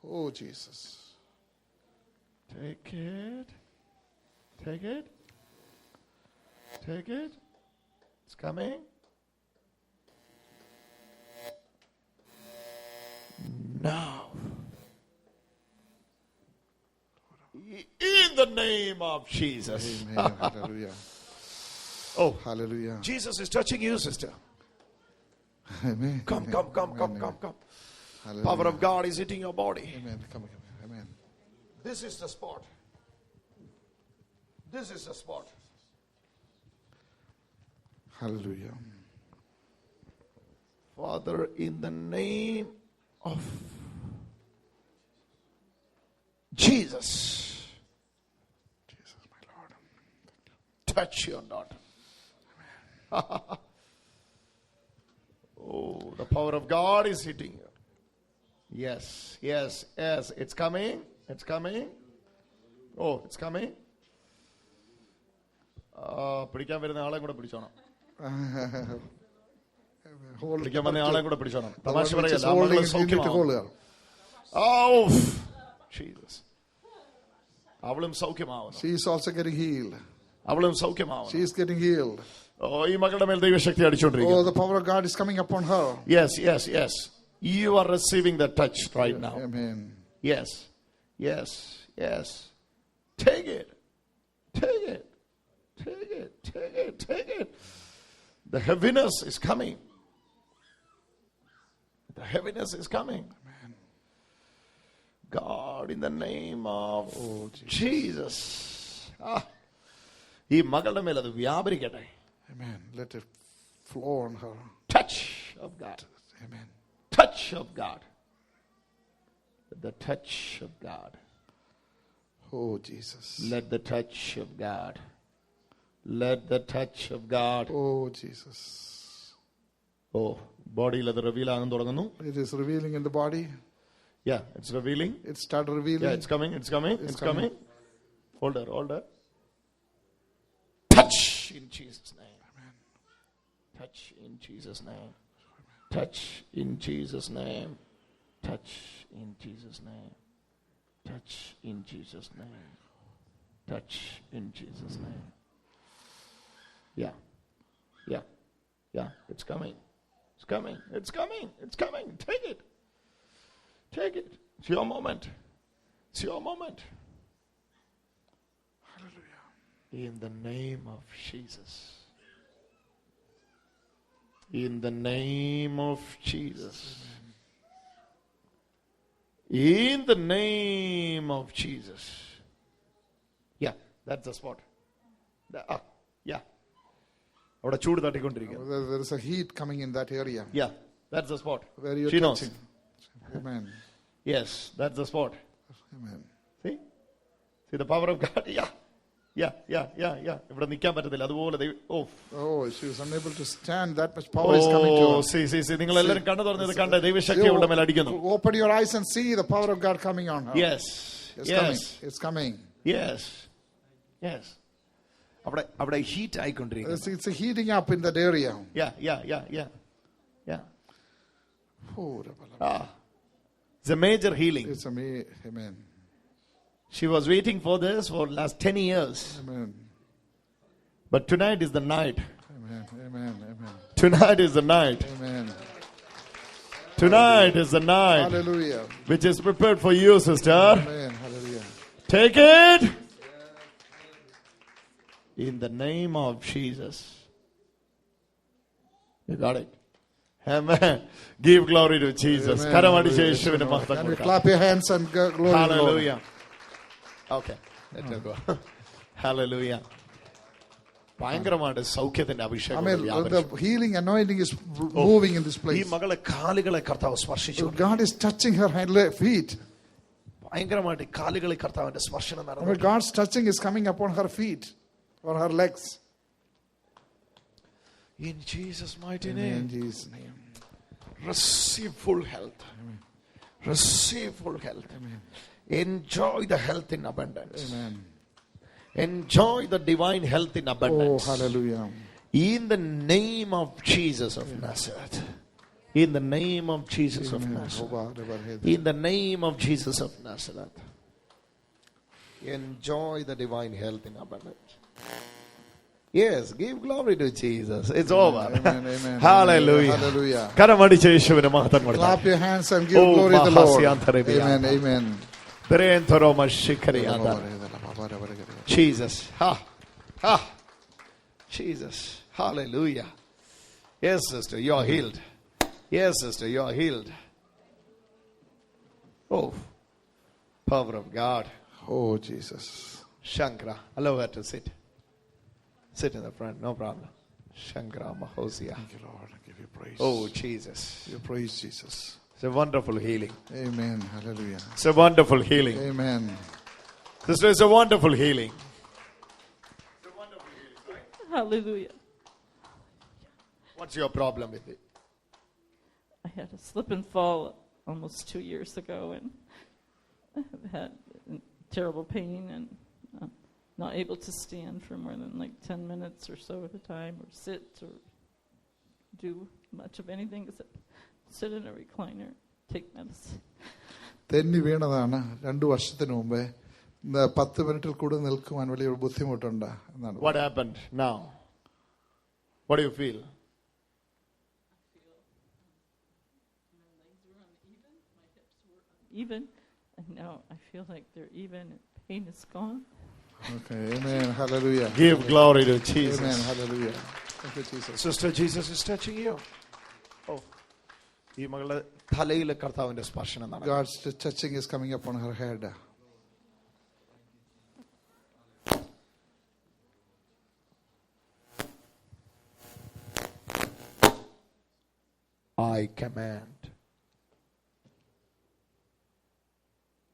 Speaker 2: Oh, Jesus.
Speaker 1: Take it. It's coming. Now. In the name of Jesus.
Speaker 2: Amen. Hallelujah.
Speaker 1: Oh,
Speaker 2: hallelujah.
Speaker 1: Jesus is touching you, sister.
Speaker 2: Amen.
Speaker 1: Come.
Speaker 2: Hallelujah.
Speaker 1: Power of God is hitting your body.
Speaker 2: Amen. Come. Amen.
Speaker 1: This is the spot.
Speaker 2: Hallelujah.
Speaker 1: Father, in the name of Jesus.
Speaker 2: Jesus, my Lord.
Speaker 1: Touch your daughter. Oh, the power of God is hitting you. Yes. It's coming. Oh, it's coming. പിടിക്കാൻ വരുന്ന ആളെ കൂടെ പിടിച്ചോണം. പിടിക്കാൻ വന്ന ആളെ കൂടെ പിടിച്ചോണം. തമാശ പറയല്ല. Oh, Jesus. അവളും സൗഖ്യമാവുന്നു.
Speaker 2: She is also getting healed.
Speaker 1: അവളും സൗഖ്യമാവുന്നു.
Speaker 2: She is getting healed.
Speaker 1: Oh, ഈ മകളുടെ മേൽ ദൈവശക്തി അടിച്ചുകൊണ്ടിരിക്കുന്നു.
Speaker 2: Oh, the power of God is coming upon her.
Speaker 1: Yes. You are receiving the touch right now.
Speaker 2: Amen.
Speaker 1: Yes. Take it. The heaviness is coming. Amen. God, in the name of Jesus. ഈ മകളുടെ മേൽ അത് വ്യാപരിക്കട്ടെ.
Speaker 2: Amen. Let it flow on her.
Speaker 1: Touch of God.
Speaker 2: Amen.
Speaker 1: Touch of God. The touch of God.
Speaker 2: Oh, Jesus.
Speaker 1: Let the touch of God. Let the touch of God.
Speaker 2: Oh, Jesus.
Speaker 1: Oh, body അത് reveal ആകാൻ തുടങ്ങുന്നു.
Speaker 2: It is revealing in the body.
Speaker 1: Yeah, it's revealing.
Speaker 2: It started revealing.
Speaker 1: Yeah, it's coming. It's coming.
Speaker 2: It's
Speaker 1: It's coming. Hold her. Touch in Jesus' name.
Speaker 2: Amen.
Speaker 1: Touch in Jesus' name. Touch in Jesus' name. Touch in Jesus' name. Touch in Jesus' name. Touch in Jesus' name. Yeah. Yeah. Yeah. It's coming. It's coming. It's coming. It's coming. Take it. Take it. It's your moment. It's your moment.
Speaker 2: Hallelujah.
Speaker 1: In the name of Jesus. In the name of Jesus. In the name of Jesus. Yeah, that's the spot. Yeah. അവിടെ ചൂട് തട്ടിക്കൊണ്ടിരിക്കുന്നു.
Speaker 2: There is a heat coming in that area.
Speaker 1: Yeah, that's the spot.
Speaker 2: Where you're
Speaker 1: She knows.
Speaker 2: touching. Amen.
Speaker 1: Yes, that's the spot.
Speaker 2: Amen.
Speaker 1: See the power of God. Yeah. ഇവിടെ നിൽക്കാൻ പറ്റത്തില്ല. അതുപോലെ
Speaker 2: Oh, she was unable to stand. That much power is coming to her.
Speaker 1: See. നിങ്ങൾ എല്ലാവരും കണ്ണു തുറന്നത് കണ്ട ദൈവശക്തി അവളുടെ മേൽ അടിക്കുന്നു.
Speaker 2: Open your eyes and see the power of God coming on her.
Speaker 1: Yes.
Speaker 2: It's coming.
Speaker 1: Yes. അവിടെ heat ആയിക്കൊണ്ടിരിക്കുന്നു.
Speaker 2: It's heating up in that area.
Speaker 1: Yeah.
Speaker 2: Oh,
Speaker 1: It's a major healing.
Speaker 2: it's amazing. Amen.
Speaker 1: She was waiting for this for last 10 years.
Speaker 2: Amen.
Speaker 1: But tonight is the night.
Speaker 2: Amen.
Speaker 1: Tonight is the night.
Speaker 2: Amen.
Speaker 1: Tonight is the night.
Speaker 2: Hallelujah.
Speaker 1: Which is prepared for you, sister.
Speaker 2: Amen. Hallelujah.
Speaker 1: Take it. In the name of Jesus. You got it. Amen. Give glory to Jesus.
Speaker 2: Amen.
Speaker 1: കരമടിച്ച് യേശുവിന് മഹത്വം
Speaker 2: Can we
Speaker 1: കൊടുക്കാം.
Speaker 2: clap your hands and glory to the Lord?
Speaker 1: Hallelujah. Okay. Let me go. Hallelujah. ഭയങ്കരമായിട്ട് സൗഖ്യത്തിന്റെ അഭിഷേകം
Speaker 2: Amen. The healing anointing is moving in this
Speaker 1: ഈ
Speaker 2: place.
Speaker 1: മകളെ കാലുകളെ കർത്താവ് സ്പർശിച്ചു.
Speaker 2: God is touching her feet.
Speaker 1: ഭയങ്കരമായിട്ട് കാലുകളിൽ കർത്താവിന്റെ സ്പർശനം
Speaker 2: Amen.
Speaker 1: നടന്നു.
Speaker 2: God's touching is coming upon her feet or her legs.
Speaker 1: In Jesus' mighty
Speaker 2: In
Speaker 1: name.
Speaker 2: Jesus' name.
Speaker 1: Receive full health. Receive full health. Enjoy the health in abundance.
Speaker 2: Amen.
Speaker 1: Enjoy the divine health in
Speaker 2: Oh,
Speaker 1: abundance.
Speaker 2: hallelujah.
Speaker 1: In the name of Jesus of Nazareth. In the name of Jesus of Nazareth. In the name of Jesus of Nazareth. Enjoy the divine health in abundance. Yes, give glory to Jesus. It's over.
Speaker 2: Amen.
Speaker 1: Hallelujah.
Speaker 2: Hallelujah.
Speaker 1: കരമടിച്ച് യേശുവിന് മഹത്വം കൊടുക്കാം.
Speaker 2: Clap your hands and give glory to the Lord. Amen.
Speaker 1: Jesus. Jesus. Hallelujah. Yes, sister, you are healed. Yes, sister, you are healed. Oh, power of God.
Speaker 2: Oh, Jesus.
Speaker 1: Shankara. Allow her to sit. Sit in the front, no problem. Shankara Mahosia.
Speaker 2: Thank you, Lord. I give you praise.
Speaker 1: Oh, Jesus.
Speaker 2: You praise Jesus.
Speaker 1: It's a wonderful healing.
Speaker 2: Amen. Hallelujah.
Speaker 1: It's a wonderful healing.
Speaker 2: Amen.
Speaker 1: Sister, it's a wonderful healing.
Speaker 4: Hallelujah.
Speaker 1: What's your problem with it?
Speaker 4: I had a slip and fall almost 2 years ago, and I have had terrible pain and not able to stand for more than like 10 minutes or so at a time, or sit or do much of anything except sit in a recliner, take medicine.
Speaker 2: തെന്നി വീണതാണ് 2 വർഷത്തിന് മുമ്പേ. 10 മിനിറ്റിൽ കൂടുതൽ നിൽക്കുവാൻ വലിയൊരു ബുദ്ധിമുട്ടുണ്ട് എന്നാണ്.
Speaker 1: What happened now? What do you feel?
Speaker 4: My legs were uneven, my hips were uneven, and now I feel like they're even and pain is gone.
Speaker 2: Okay. Amen. Hallelujah.
Speaker 1: Give glory to Jesus.
Speaker 2: Amen. Hallelujah. Thank you, Jesus.
Speaker 1: Sister, Jesus is touching you. Oh, ഈ മകളുടെ തലയിലെ കർത്താവിന്റെ സ്പർശനം നടന്നു.
Speaker 2: God's touching is coming upon her head.
Speaker 1: I command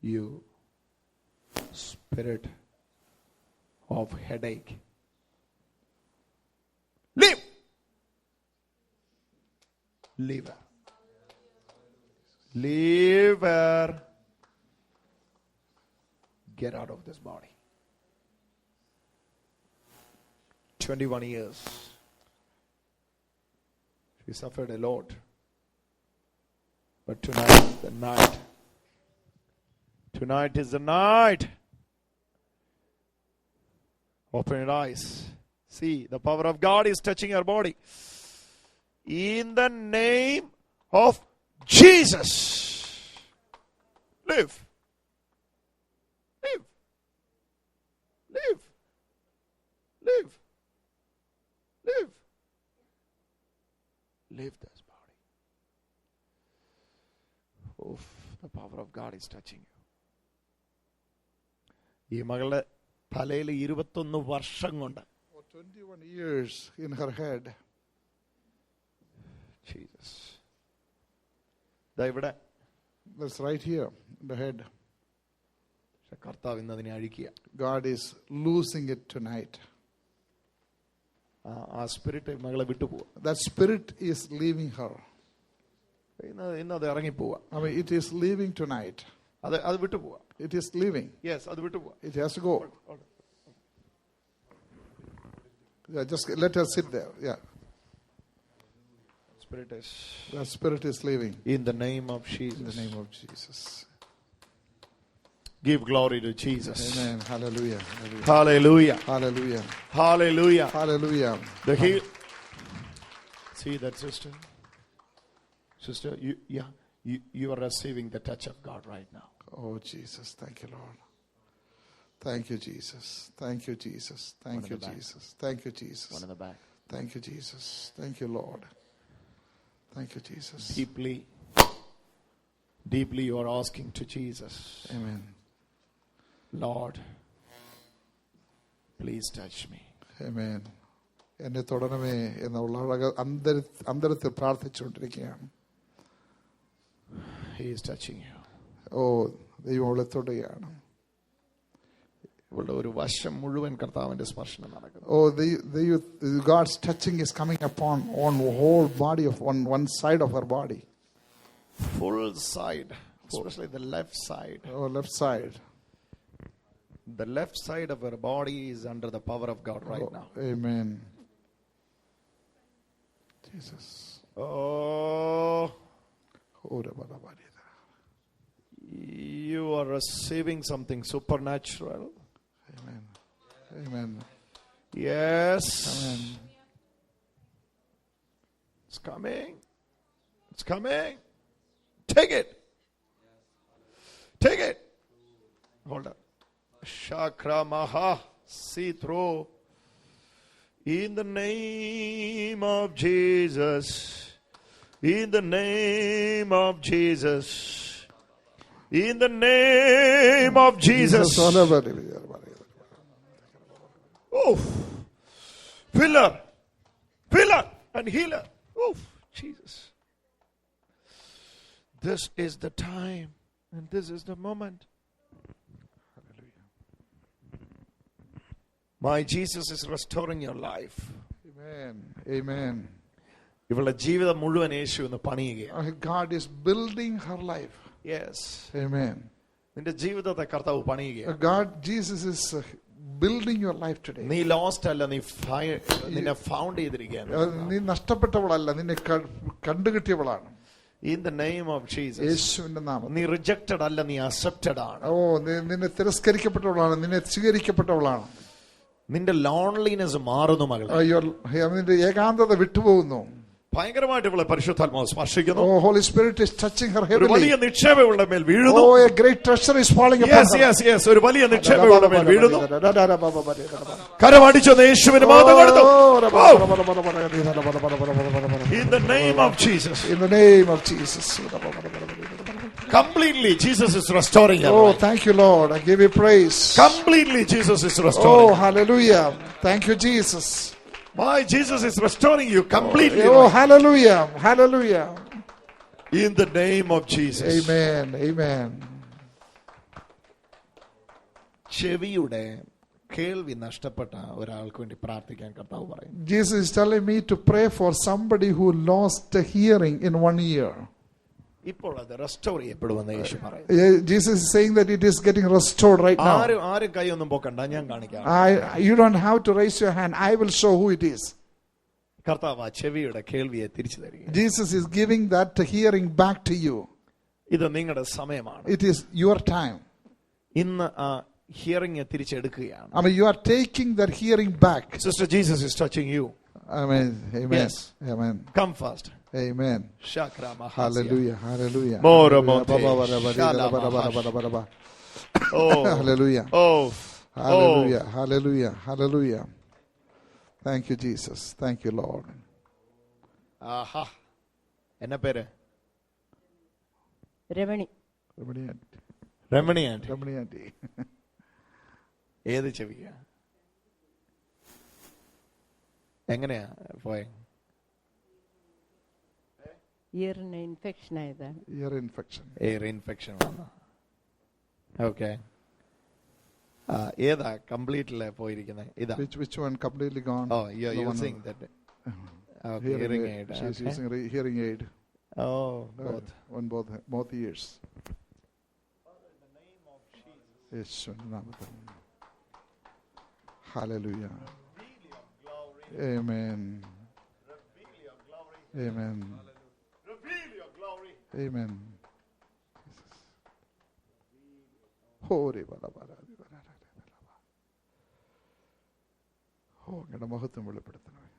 Speaker 1: you, spirit of headache, leave. Leave her. Leave her. Get out of this body. 21 years. She suffered a lot. But tonight is the night. Tonight is the night. Open your eyes. See, the power of God is touching your body. In the name of Jesus. Live. Live. Live. Live. Live. Live this body. Oof, the power of God is touching you. ഈ മകളുടെ തലയിൽ 21 വർഷം കൊണ്ട്
Speaker 2: 21 years in her head.
Speaker 1: Jesus. ദാ ഇവിടെ
Speaker 2: That's right here in the head.
Speaker 1: കർത്താവ് ഇന്ന് അതിനെ അഴിക്കുക.
Speaker 2: God is losing it tonight.
Speaker 1: ആ സ്പിരിറ്റ് മകളെ വിട്ടുപോവുക.
Speaker 2: That spirit is leaving her.
Speaker 1: ഇന്ന് അത് ഇറങ്ങിപ്പോവുക.
Speaker 2: I mean, it is leaving tonight.
Speaker 1: അത് വിട്ടുപോവുക.
Speaker 2: It is leaving.
Speaker 1: Yes, അത് വിട്ടുപോവുക.
Speaker 2: It has to go. Yeah, just let her sit there. Yeah. That spirit is leaving.
Speaker 1: In the name of Jesus.
Speaker 2: In the name of Jesus.
Speaker 1: Give glory to Jesus.
Speaker 2: Amen. Hallelujah.
Speaker 1: Hallelujah.
Speaker 2: Hallelujah.
Speaker 1: Hallelujah.
Speaker 2: Hallelujah.
Speaker 1: See that sister? Sister, you are receiving the touch of God right now.
Speaker 2: Oh, Jesus. Thank you, Lord. Thank you, Jesus. Thank you, Jesus. Thank you, Jesus. Thank you, Jesus.
Speaker 1: One in the back.
Speaker 2: Thank you, Jesus. Thank you, Lord. Thank you, Jesus.
Speaker 1: Deeply you are asking to Jesus.
Speaker 2: Amen.
Speaker 1: Lord, please touch me.
Speaker 2: Amen. എന്നെ തൊടണമേ എന്നുള്ള അന്തരത്തിൽ പ്രാർത്ഥിച്ചുകൊണ്ടിരിക്കുകയാണ്.
Speaker 1: He is touching you.
Speaker 2: ഓ, ദൈവം അവളെ തൊടുകയാണ്.
Speaker 1: ഇവളുടെ ഒരു വശം മുഴുവൻ കർത്താവിന്റെ സ്പർശനം നടക്കുന്നു.
Speaker 2: Oh, God's touching is coming upon on whole body of one side of her body.
Speaker 1: Full side, especially the left side.
Speaker 2: Oh, left side.
Speaker 1: The left side of her body is under the power of God right now.
Speaker 2: Amen. Jesus.
Speaker 1: Oh, you are receiving something supernatural.
Speaker 2: Amen. Amen.
Speaker 1: Yes.
Speaker 2: Amen.
Speaker 1: It's coming. It's coming. Take it. Take it. Hold up. Shakra Maha. See through. In the name of Jesus. In the name of Jesus. In the name of Jesus. Oof. Pillar. Pillar and healer. Oof. Jesus. This is the time and this is the moment. Hallelujah. My Jesus is restoring your life.
Speaker 2: Amen. Amen.
Speaker 1: ഇവളുടെ ജീവിതം മുഴുവൻ യേശു എന്ന് പണിയുകയാണ്.
Speaker 2: God is building her life.
Speaker 1: Yes.
Speaker 2: Amen.
Speaker 1: നിന്റെ ജീവിതത്തെ കർത്താവ് പണിയുകയാണ്.
Speaker 2: God, Jesus is building your life today.
Speaker 1: നീ lost അല്ല, നിന്നെ ഫൗണ്ട് ചെയ്തിരിക്കുകയാണ്.
Speaker 2: നീ നഷ്ടപ്പെട്ടവളല്ല, നിന്നെ കണ്ടുകിട്ടിയവളാണ്.
Speaker 1: In the name of Jesus.
Speaker 2: യേശുവിന്റെ നാമത്തിൽ.
Speaker 1: നീ റിജക്റ്റഡ് അല്ല, നീ അക്സെപ്റ്റഡ് ആണ്.
Speaker 2: ഓ, നിന്നെ തിരസ്കരിക്കപ്പെട്ടവളാണ്, നിന്നെ സ്വീകരിക്കപ്പെട്ടവളാണ്.
Speaker 1: നിന്റെ ലോൺലിനെസ് മാറുന്നു മകളെ.
Speaker 2: നിന്റെ ഏകാന്തത വിട്ടുപോകുന്നു.
Speaker 1: ഭയങ്കരമായിട്ട് ഇവളെ പരിശുദ്ധാത്മാവ് സ്പർശിക്കുന്നു.
Speaker 2: Oh, Holy Spirit is touching her heavily.
Speaker 1: ഒരു വലിയ നിക്ഷേപം ഇവളുടെ മേൽ വീഴുന്നു.
Speaker 2: Oh, a great treasure is falling upon her.
Speaker 1: Yes. ഒരു വലിയ നിക്ഷേപം ഇവളുടെ മേൽ വീഴുന്നു. കരമടിച്ചു യേശുവിന് മഹത്വം കൊടുത്തു. In the name of Jesus.
Speaker 2: In the name of Jesus.
Speaker 1: Completely Jesus is restoring her.
Speaker 2: Oh, thank you, Lord. I give you praise.
Speaker 1: Completely Jesus is restoring.
Speaker 2: Oh, hallelujah. Thank you, Jesus.
Speaker 1: My Jesus is restoring you completely.
Speaker 2: Oh, hallelujah. Hallelujah.
Speaker 1: In the name of Jesus.
Speaker 2: Amen. Amen.
Speaker 1: ചെവിയുടെ കേൾവി നഷ്ടപ്പെട്ട ഒരാൾക്ക് വേണ്ടി പ്രാർത്ഥിക്കാൻ കർത്താവ് പറയും.
Speaker 2: Jesus is telling me to pray for somebody who lost the hearing in 1 year.
Speaker 1: ഇപ്പോൾ അത് റെസ്റ്റോർ ചെയ്യപ്പെടുമെന്ന് യേശു പറയും.
Speaker 2: Jesus is saying that it is getting restored right now.
Speaker 1: ആരും കൈയൊന്നും പോക്കണ്ട, ഞാൻ കാണിക്കാം.
Speaker 2: You don't have to raise your hand. I will show who it is.
Speaker 1: കർത്താവ് ആ ചെവിയുടെ കേൾവിയെ തിരിച്ചു തരിക.
Speaker 2: Jesus is giving that hearing back to you.
Speaker 1: ഇത് നിങ്ങളുടെ സമയമാണ്.
Speaker 2: It is your time.
Speaker 1: ഇന്ന് ആ hearing തിരിച്ചെടുക്കുകയാണ്.
Speaker 2: I mean, you are taking that hearing back.
Speaker 1: Sister, Jesus is touching you.
Speaker 2: Amen. Amen.
Speaker 1: Yes.
Speaker 2: Amen.
Speaker 1: Come first.
Speaker 2: Amen.
Speaker 1: Shakra Mahasya.
Speaker 2: Hallelujah. Hallelujah.
Speaker 1: Moro
Speaker 2: Hallelujah.
Speaker 1: Monte.
Speaker 2: Oh. Hallelujah.
Speaker 1: Oh.
Speaker 2: Hallelujah. Hallelujah. Hallelujah. Thank you, Jesus. Thank you, Lord.
Speaker 1: ആഹാ. എന്നാ പേര്?
Speaker 2: Ramani anti.
Speaker 1: ഏത് ചെവിയാ? എങ്ങനെയാ പോയെ?
Speaker 5: ഇയറിന് infection ആയതാണ്.
Speaker 1: Air infection വന്നു. Okay. ഏതാ completely പോയിരിക്കുന്നത്? ഇതാ.
Speaker 2: Which one completely gone?
Speaker 1: Oh, you're using that. Hearing aid.
Speaker 2: She's using hearing aid.
Speaker 1: Oh, both.
Speaker 2: On both ears. Yes. Hallelujah. Amen. Amen. Amen. അങ്ങയുടെ മഹത്വം വെളിപ്പെടുത്തണമേ.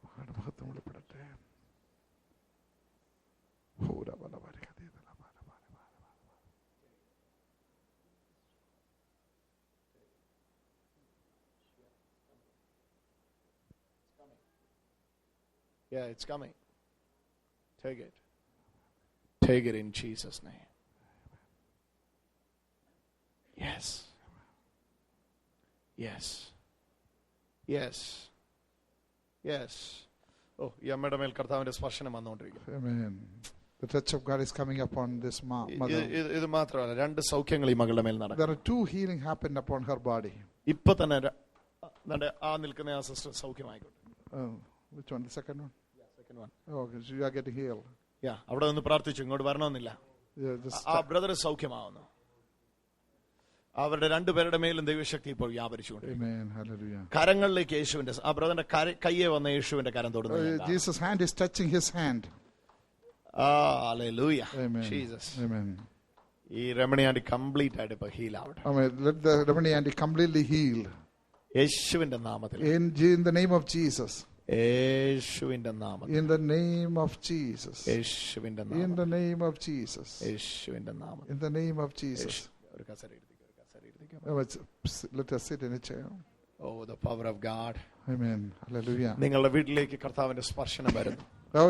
Speaker 2: അങ്ങയുടെ മഹത്വം വെളിപ്പെടട്ടെ.
Speaker 1: Yeah, it's coming. Take it. Take it in Jesus' name. Yes. Yes. Yes. Yes. Oh, ഈ അമ്മയുടെ മേൽ കർത്താവിന്റെ സ്പർശനം വന്നുകൊണ്ടിരിക്കുന്നു.
Speaker 2: Amen. The touch of God is coming upon this mother.
Speaker 1: ഇത് മാത്രമല്ല, രണ്ട് സൗഖ്യങ്ങൾ ഈ മകളുടെ മേൽ നടക്കും.
Speaker 2: There are 2 healing happened upon her body.
Speaker 1: ഇപ്പൊ തന്നെ ആ നിൽക്കുന്ന ആ sister സൗഖ്യമായിക്കോട്ടെ.
Speaker 2: Which one? The second one?
Speaker 1: Yeah, second one.
Speaker 2: Oh, okay. So you are getting healed.
Speaker 1: Yeah, അവിടെ നിന്ന് പ്രാർത്ഥിച്ചു, ഇങ്ങോട്ട് വരണമെന്നില്ല. ആ ബ്രദർ സൗഖ്യമാവുന്നു. അവരുടെ രണ്ടുപേരുടെ മേലും ദൈവശക്തി ഇപ്പോൾ വ്യാപരിച്ചുകൊണ്ടിരിക്കുന്നു. കരങ്ങളിലേക്ക് യേശുവിന്റെ, ആ ബ്രദറിന്റെ കയ്യെ വന്ന യേശുവിന്റെ കരം തൊടുന്നു.
Speaker 2: Jesus' hand is touching his hand.
Speaker 1: Hallelujah.
Speaker 2: Amen.
Speaker 1: Jesus.
Speaker 2: Amen.
Speaker 1: ഈ രമണി ആന്റി കംപ്ലീറ്റ് ആയിട്ട് ഇപ്പൊ ഹീൽ ആവട്ടെ.
Speaker 2: Amen. Let the Ramani auntie completely heal.
Speaker 1: യേശുവിന്റെ നാമത്തിൽ.
Speaker 2: In the name of Jesus.
Speaker 1: യേശുവിന്റെ നാമത്തിൽ.
Speaker 2: In the name of Jesus.
Speaker 1: യേശുവിന്റെ നാമത്തിൽ.
Speaker 2: In the name of Jesus.
Speaker 1: യേശുവിന്റെ നാമത്തിൽ.
Speaker 2: In the name of Jesus.
Speaker 1: ഒരു കസേര എടുത്തിരിക്കുക.
Speaker 2: Let us sit in a chair.
Speaker 1: Oh, the power of God.
Speaker 2: Amen. Hallelujah.
Speaker 1: നിങ്ങളുടെ വീട്ടിലേക്ക് കർത്താവിന്റെ സ്പർശനം വരുന്നു.
Speaker 2: Oh,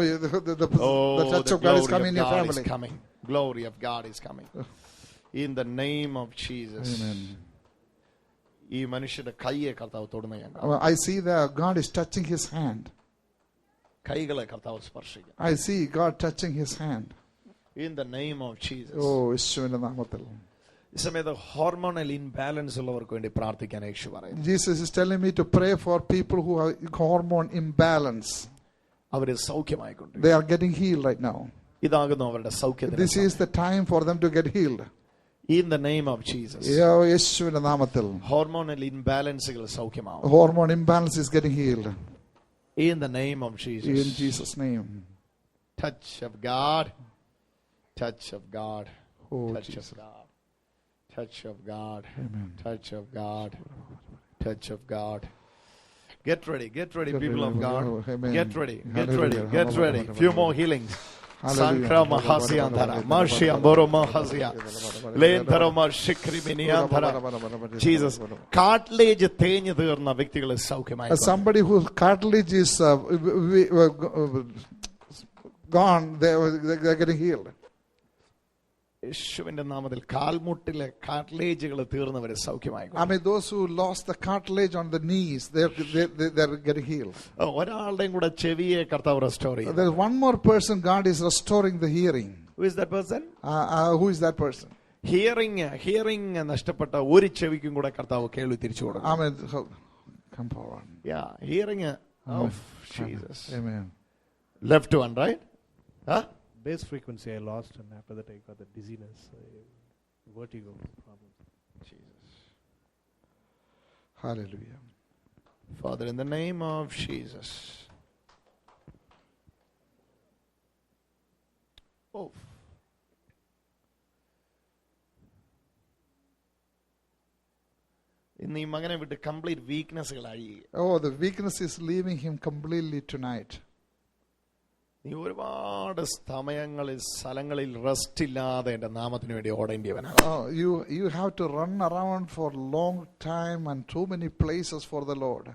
Speaker 2: the touch of God is coming in your family.
Speaker 1: Glory of God is coming. In the name of Jesus.
Speaker 2: Amen.
Speaker 1: ഈ മനുഷ്യന്റെ കൈയെ കർത്താവ് തൊടുന്ന ഞാൻ.
Speaker 2: I see that God is touching his hand.
Speaker 1: കൈകളെ കർത്താവ് സ്പർശിക്കും.
Speaker 2: I see God touching his hand.
Speaker 1: In the name of Jesus.
Speaker 2: Oh, യേശുവിന്റെ നാമത്തിൽ.
Speaker 1: ഈ സമയത്ത് ഹോർമോണൽ ഇംബാലൻസ് ഉള്ളവർക്ക് വേണ്ടി പ്രാർത്ഥിക്കാൻ യേശു പറയുന്നു.
Speaker 2: Jesus is telling me to pray for people who have hormone imbalance.
Speaker 1: അവരെ സൗഖ്യമായിക്കൊണ്ടിരിക്കുന്നു.
Speaker 2: They are getting healed right now.
Speaker 1: ഇതാകുന്നു അവരുടെ സൗഖ്യത്തിന്.
Speaker 2: This is the time for them to get healed.
Speaker 1: In the name of Jesus.
Speaker 2: യേശുവിന്റെ നാമത്തിൽ.
Speaker 1: Hormonal ഇംബാലൻസുകൾ സൗഖ്യമാവും.
Speaker 2: Hormone imbalance is getting healed.
Speaker 1: In the name of Jesus.
Speaker 2: In Jesus' name.
Speaker 1: Touch of God. Touch of God.
Speaker 2: Oh,
Speaker 1: touch
Speaker 2: Jesus.
Speaker 1: of God. Touch of God.
Speaker 2: Amen.
Speaker 1: Touch of God. Touch of God. Get ready, people of God.
Speaker 2: Amen.
Speaker 1: Get ready. Few more healings. Sankra Mahasya Andhara. Marshia Boro Mahasya. Lendhara Marshikri Miniandhara. Jesus. Cartilage തേഞ്ഞു തീർന്ന വ്യക്തികളെ സൗഖ്യമായി.
Speaker 2: Somebody whose cartilage is gone, they are getting healed.
Speaker 1: യേശുവിന്റെ നാമത്തിൽ കാൽമുട്ടിലെ കാർട്ടിലേജുകൾ തീർന്നവരെ സൗഖ്യമായി.
Speaker 2: I mean, those who lost the cartilage on the knees, they're getting healed.
Speaker 1: ഒരാളുടെയും കൂടെ ചെവിയെ കർത്താവ് restore ചെയ്യും.
Speaker 2: There's one more person God is restoring the hearing.
Speaker 1: Who is that person?
Speaker 2: Who is that person?
Speaker 1: Hearing നഷ്ടപ്പെട്ട ഒരു ചെവിക്കും കൂടെ കർത്താവ് കേൾവി തിരിച്ചു കൊടുക്കും.
Speaker 2: I mean, come forward.
Speaker 1: Yeah, hearing of Jesus.
Speaker 2: Amen.
Speaker 1: Left one, right? Huh?
Speaker 6: Bass frequency I lost, and after that I got the dizziness, vertigo problem.
Speaker 1: Jesus.
Speaker 2: Hallelujah.
Speaker 1: Father, in the name of Jesus. Oh. ഇന്ന് ഈ മകനെ വിട്ട് complete വീക്ക്നെസ്സുകളായി.
Speaker 2: Oh, the weakness is leaving him completely tonight.
Speaker 1: നീ ഒരുപാട് സമയങ്ങളിൽ സ്ഥലങ്ങളിൽ rest ഇല്ലാതെ എന്റെ നാമത്തിന് വേണ്ടി ഓടേണ്ടിയവനാണ്.
Speaker 2: Oh, you have to run around for long time and too many places for the Lord.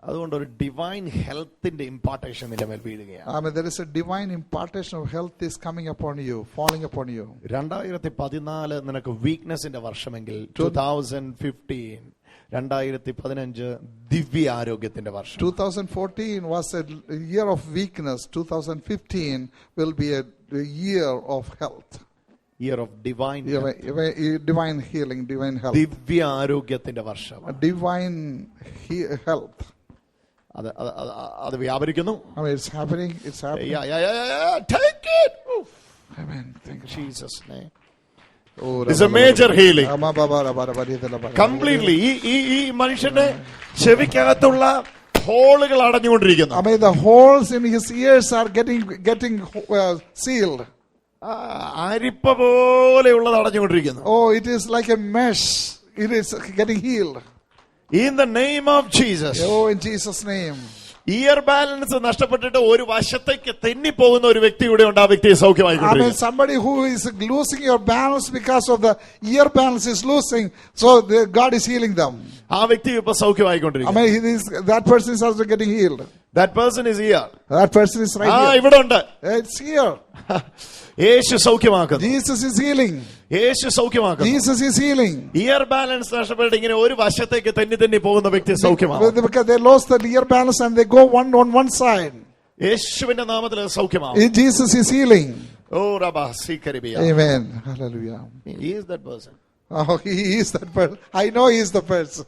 Speaker 1: അതുകൊണ്ട് ഒരു ഡിവൈൻ ഹെൽത്തിന്റെ ഇമ്പാർട്ടേഷൻ നിന്റെ മേൽ വീഴുകയാണ്.
Speaker 2: I mean, there is a divine impartation of health is coming upon you, falling upon you.
Speaker 1: 2014 നിനക്ക് വീക്ക്നെസിന്റെ വർഷമെങ്കിൽ 2015 ദിവ്യ ആരോഗ്യത്തിന്റെ വർഷം.
Speaker 2: 2014 was a year of weakness. 2015 will be a year of health.
Speaker 1: Year of divine
Speaker 2: Divine healing, divine health.
Speaker 1: ദിവ്യ ആരോഗ്യത്തിന്റെ വർഷം.
Speaker 2: Divine health.
Speaker 1: അത് വ്യാപരിക്കുന്നു.
Speaker 2: I mean, it's happening. It's happening.
Speaker 1: Yeah. Take it.
Speaker 2: Amen. Thank you,
Speaker 1: Jesus' name.
Speaker 2: Oh,
Speaker 1: It's a major healing.
Speaker 2: Completely.
Speaker 1: Completely. ഈ മനുഷ്യന്റെ ചെവിക്കകത്തുള്ള ഹോളുകൾ അടഞ്ഞുകൊണ്ടിരിക്കുന്നു.
Speaker 2: I mean, the holes in his ears are getting sealed.
Speaker 1: Arippa പോലെയുള്ളത് അടഞ്ഞുകൊണ്ടിരിക്കുന്നു.
Speaker 2: Oh, it is like a mesh. It is getting healed.
Speaker 1: In the name of Jesus.
Speaker 2: Oh, in Jesus' name.
Speaker 1: Ear balance നഷ്ടപ്പെട്ടിട്ട് ഒരു വശത്തേക്ക് തെന്നിപ്പോകുന്ന ഒരു വ്യക്തി കൂടെ ഉണ്ട്. ആ വ്യക്തിയെ
Speaker 2: I
Speaker 1: സൗഖ്യമായി.
Speaker 2: mean, somebody who is losing your balance because of the ear balance is losing, so God is healing them.
Speaker 1: ആ വ്യക്തി ഇപ്പൊ
Speaker 2: I
Speaker 1: സൗഖ്യമായിക്കൊണ്ടിരിക്കുന്നു.
Speaker 2: mean, that person is also getting healed.
Speaker 1: That person is here.
Speaker 2: That person is right here.
Speaker 1: ഇവിടെ ഉണ്ട്.
Speaker 2: It's here.
Speaker 1: യേശു സൗഖ്യമാക്കുന്നു.
Speaker 2: Jesus is healing.
Speaker 1: യേശു സൗഖ്യമാക്കുന്നു.
Speaker 2: Jesus is healing.
Speaker 1: Ear balance നഷ്ടപ്പെട്ടിട്ട് ഇങ്ങനെ ഒരു വശത്തേക്ക് തെന്നി പോകുന്ന വ്യക്തി സൗഖ്യമാകും.
Speaker 2: Because they lost the ear balance and they go on one side.
Speaker 1: യേശുവിന്റെ നാമത്തിൽ സൗഖ്യമാകും.
Speaker 2: Jesus is healing.
Speaker 1: Oh, Rabba, Sikaribiya.
Speaker 2: Amen. Hallelujah.
Speaker 1: He is that person.
Speaker 2: Oh, he is that person. I know he is the person.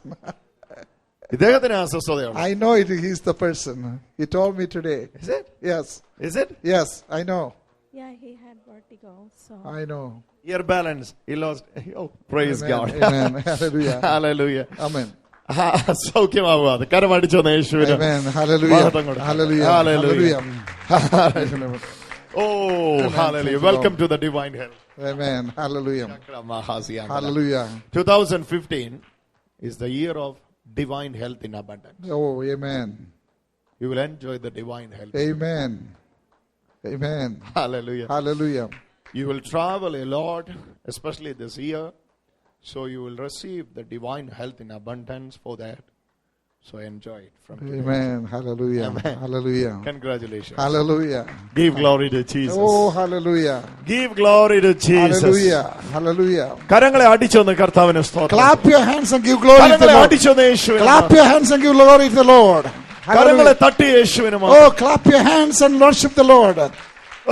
Speaker 1: ഇദ്ദേഹത്തിന് അസ്വസ്ഥതയുണ്ട്.
Speaker 2: I know he is the person. He told me today.
Speaker 1: Is it?
Speaker 2: Yes.
Speaker 1: Is it?
Speaker 2: Yes, I know.
Speaker 7: Yeah, he had vertigo. So
Speaker 2: I know.
Speaker 1: Ear balance. He lost. Oh, praise
Speaker 2: Amen.
Speaker 1: God.
Speaker 2: Amen. Hallelujah.
Speaker 1: Hallelujah.
Speaker 2: Amen.
Speaker 1: സൗഖ്യമാവുക. അത് കരമടിച്ചോ യേശുവിന്.
Speaker 2: Amen. Hallelujah. Hallelujah.
Speaker 1: Hallelujah.
Speaker 2: Hallelujah.
Speaker 1: Oh, hallelujah. Welcome to the divine health.
Speaker 2: Amen. Hallelujah.
Speaker 1: Hallelujah.
Speaker 2: Hallelujah.
Speaker 1: 2015 is the year of divine health in abundance.
Speaker 2: Oh, amen.
Speaker 1: You will enjoy the divine health.
Speaker 2: Amen. Amen.
Speaker 1: Hallelujah.
Speaker 2: Hallelujah.
Speaker 1: You will travel a lot, especially this year. So you will receive the divine health in abundance for that. So enjoy it from today.
Speaker 2: Amen. Hallelujah.
Speaker 1: Amen.
Speaker 2: Hallelujah.
Speaker 1: Congratulations.
Speaker 2: Hallelujah.
Speaker 1: Give glory to Jesus.
Speaker 2: Oh, hallelujah.
Speaker 1: Give glory to Jesus.
Speaker 2: Hallelujah. Hallelujah.
Speaker 1: കരങ്ങളെ അടിച്ചൊന്ന് കർത്താവിനെ സ്തോത്രം.
Speaker 2: Clap your hands and give glory to the
Speaker 1: കരങ്ങളെ
Speaker 2: Lord.
Speaker 1: അടിച്ചൊന്ന് യേശുവിനെ.
Speaker 2: Clap your hands and give glory to the Lord.
Speaker 1: കരങ്ങളെ
Speaker 2: Hallelujah.
Speaker 1: തട്ടി യേശുവിനെ.
Speaker 2: Oh, clap your hands and worship the Lord.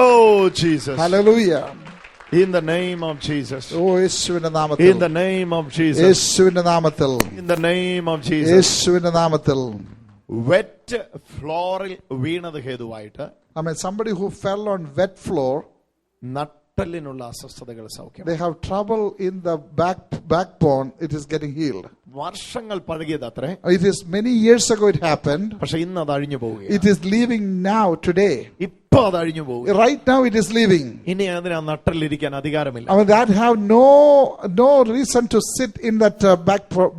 Speaker 1: Oh, Jesus.
Speaker 2: Hallelujah.
Speaker 1: In the name of Jesus.
Speaker 2: Oh, യേശുവിന്റെ നാമത്തിൽ.
Speaker 1: In the name of Jesus.
Speaker 2: യേശുവിന്റെ നാമത്തിൽ.
Speaker 1: In the name of Jesus.
Speaker 2: യേശുവിന്റെ നാമത്തിൽ.
Speaker 1: Wet ഫ്ലോറിൽ വീണത് ഹേതുവായിട്ട്
Speaker 2: I mean, somebody who fell on wet floor,
Speaker 1: നട്ടലിനുള്ള അസ്വസ്ഥതകൾ സൗഖ്യം.
Speaker 2: they have trouble in the backbone, it is getting healed.
Speaker 1: വർഷങ്ങൾ പഴകിയതത്രേ.
Speaker 2: It is many years ago it happened.
Speaker 1: പക്ഷെ ഇന്ന് അത് അഴിഞ്ഞു പോവുകയാണ്.
Speaker 2: It is leaving now, today.
Speaker 1: ഇപ്പൊ അത് അഴിഞ്ഞു പോകും.
Speaker 2: Right now it is leaving.
Speaker 1: ഇനി അതിന് ആ നട്ടലിരിക്കാൻ അധികാരമില്ല.
Speaker 2: I mean, that have no reason to sit in that